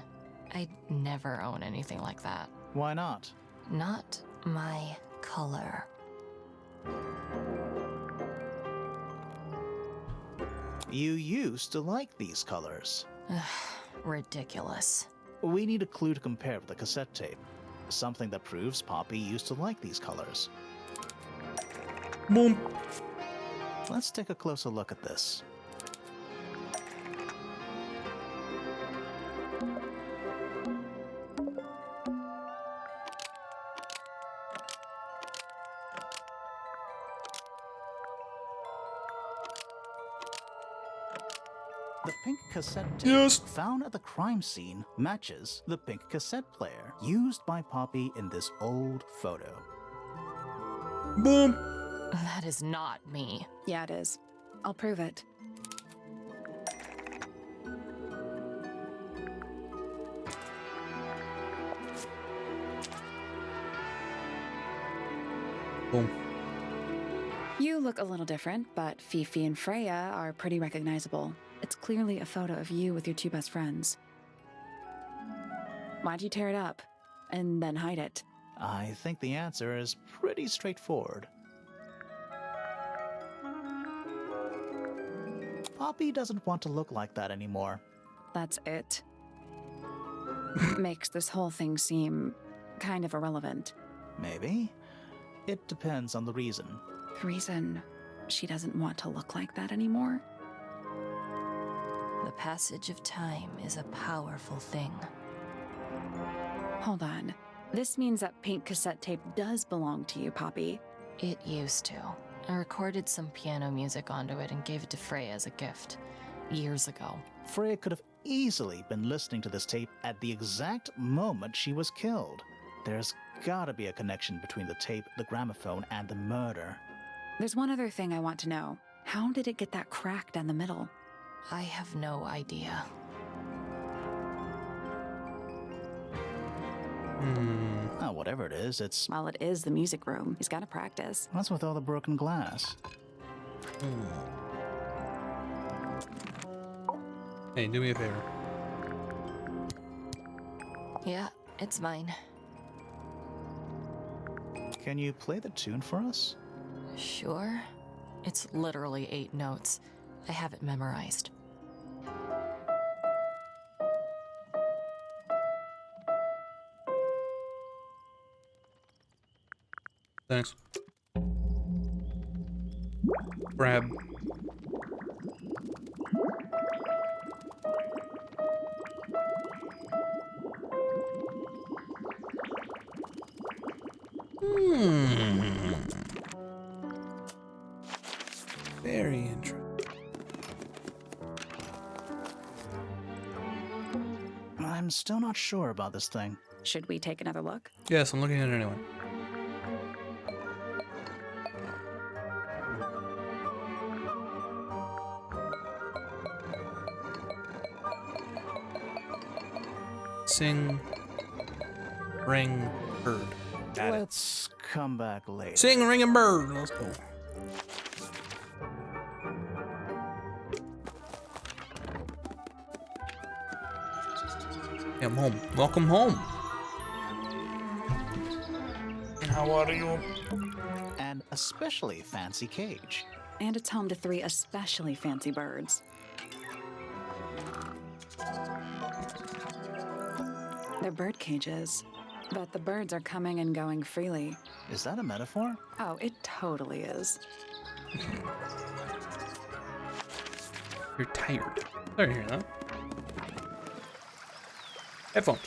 I'd never own anything like that. Why not? Not my color. You used to like these colors. Ridiculous. We need a clue to compare with the cassette tape. Something that proves Poppy used to like these colors. Boom. Let's take a closer look at this. The pink cassette tape found at the crime scene matches the pink cassette player used by Poppy in this old photo. Boom. That is not me. Yeah, it is. I'll prove it. Boom. You look a little different, but Fifi and Freya are pretty recognizable. It's clearly a photo of you with your two best friends. Why'd you tear it up and then hide it? I think the answer is pretty straightforward. Poppy doesn't want to look like that anymore. That's it. Makes this whole thing seem kind of irrelevant. Maybe. It depends on the reason. The reason she doesn't want to look like that anymore? The passage of time is a powerful thing. Hold on. This means that pink cassette tape does belong to you, Poppy. It used to. I recorded some piano music onto it and gave it to Freya as a gift. Years ago. Freya could have easily been listening to this tape at the exact moment she was killed. There's gotta be a connection between the tape, the gramophone, and the murder. There's one other thing I want to know. How did it get that crack down the middle? I have no idea. Oh, whatever it is, it's... Well, it is the music room. He's got to practice. What's with all the broken glass? Hey, do me a favor. Yeah, it's mine. Can you play the tune for us? Sure. It's literally 8 notes. I have it memorized. Thanks. Grab. Very interesting. I'm still not sure about this thing. Should we take another look? Yes, I'm looking at it anyway. Sing, ring, bird. Let's come back later. Sing, ring, and bird. Let's go. I'm home. Welcome home. How are you? An especially fancy cage. And it's home to 3 especially fancy birds. They're bird cages, but the birds are coming and going freely. Is that a metaphor? Oh, it totally is. You're tired. Sorry to hear that. Headphones.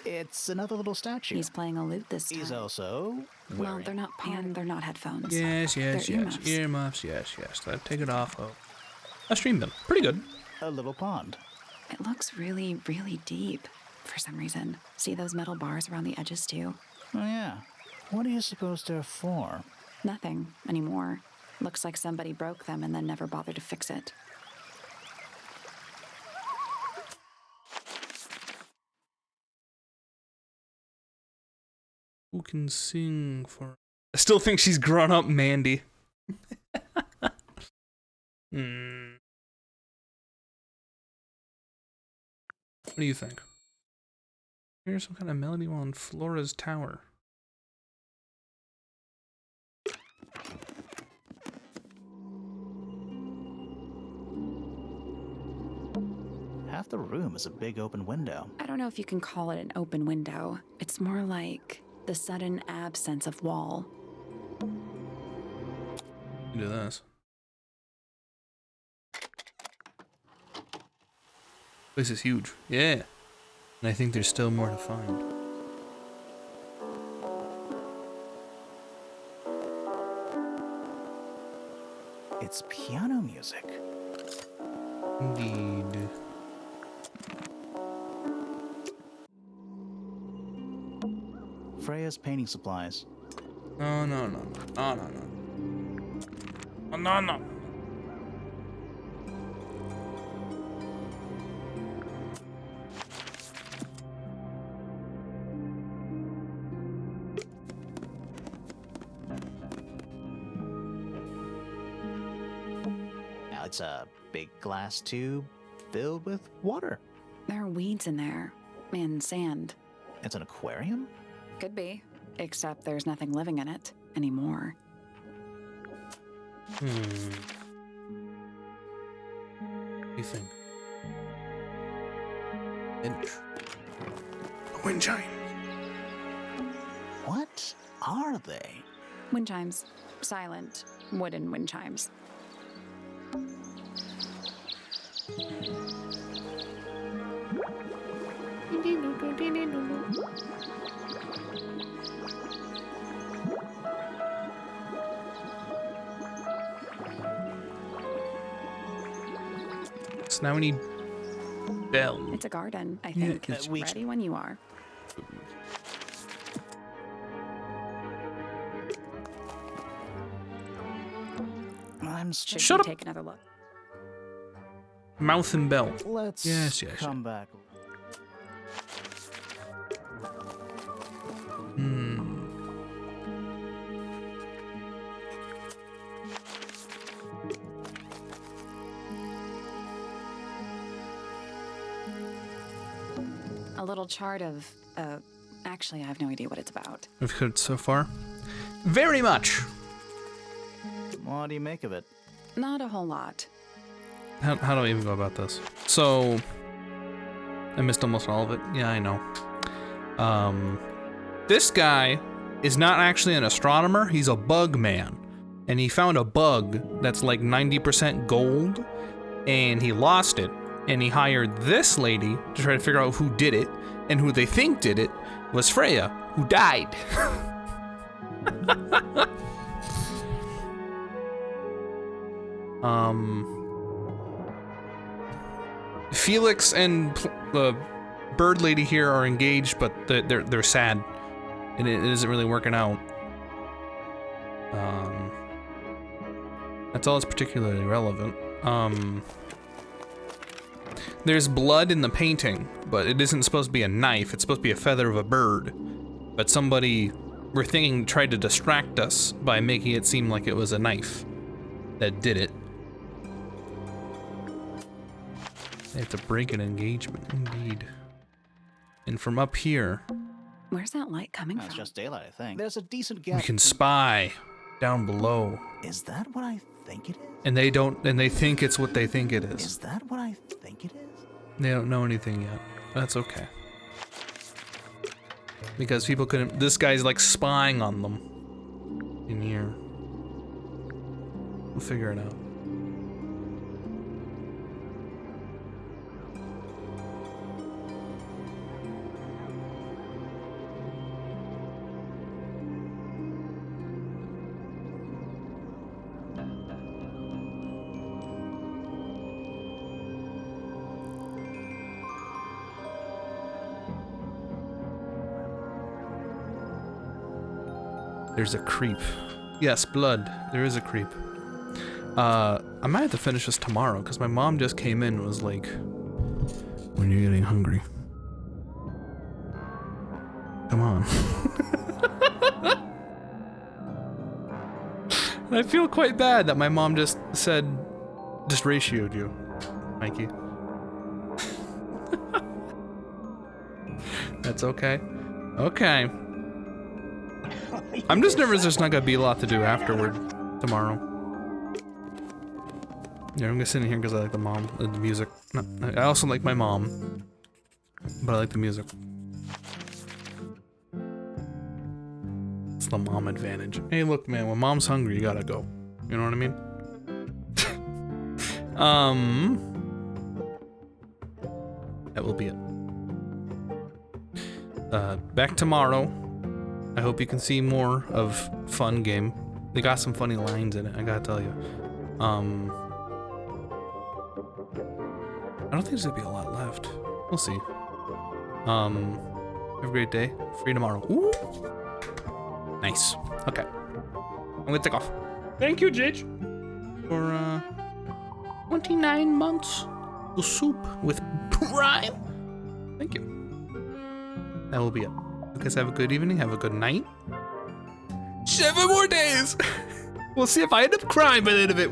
It's another little statue. He's playing a lute this time. He's also Well, they're not they're not headphones. Yes, They're yes, yes. earmuffs. Earmuffs, yes, yes. Take it off. Oh. I streamed them. Pretty good. a little pond. It looks really, really deep for some reason. See those metal bars around the edges too? Oh yeah. What do you suppose they're for? Nothing anymore. Looks like somebody broke them and then never bothered to fix it. Who can sing for... I still think she's grown up Mandy. What do you think? Here's some kind of melody on Flora's tower. Half the room is a big open window. I don't know if you can call it an open window. It's more like the sudden absence of wall. Do this. Place is huge. Yeah. And I think there's still more to find. It's piano music. Indeed. Freya's painting supplies. No, no, no, no, no, no, no. Oh, no, no. Now it's a big glass tube filled with water. There are weeds in there and sand. It's an aquarium? Could be, except there's nothing living in it anymore. What do you think? Inch. A wind chime. What are they? Wind chimes. Silent, wooden wind chimes. So now we need Bell. It's a garden, I think. it's- Ready when you are. I'm Should Shut we up. take another look? Mouth and Bell. Let's Yes, yes. come back. A little chart of, actually, I have no idea what it's about. We've heard so far. Very much. What do you make of it? Not a whole lot. How do I even go about this? So, I missed almost all of it. Yeah, I know. This guy is not actually an astronomer. He's a bug man. And he found a bug that's like 90% gold. And he lost it. And he hired this lady to try to figure out who did it. And who they think did it was Freya, who died. Felix and bird lady here are engaged, but they're sad, and it isn't really working out. That's all that's particularly relevant. There's blood in the painting, but it isn't supposed to be a knife. It's supposed to be a feather of a bird. But somebody, we're thinking, tried to distract us by making it seem like it was a knife that did it. They have to break an engagement, indeed. And from up here, Where's that light coming from? It's just daylight, I think. There's a decent gap. we can spy down below. Is that what I think it is? And they don't, and they think it's what they think it is. Is that what I think it is? They don't know anything yet. That's okay. Because people couldn't, this guy's like spying on them in here. We'll figure it out. There's a creep. Yes, blood. There is a creep. I might have to finish this tomorrow because my mom just came in and was like, when you're getting hungry. Come on. I feel quite bad that my mom just said, just ratioed you, Mikey. That's okay. Okay. I'm just nervous there's not gonna be a lot to do afterward tomorrow. Yeah, I'm gonna sit in here because I like the music. No, I also like my mom, but I like the music. It's the mom advantage. Hey, look, man, when mom's hungry, you gotta go. You know what I mean? That will be it. Back tomorrow. I hope you can see more of Fun Game. They got some funny lines in it, I gotta tell you. I don't think there's gonna be a lot left. We'll see. Have a great day. Free tomorrow. Ooh. Nice. Okay. I'm gonna take off. Thank you, Jage, for 29 months of soup with Prime. Thank you. That will be it. You guys have a good evening. Have a good night. 7 more days. We'll see if I end up crying by the end of it.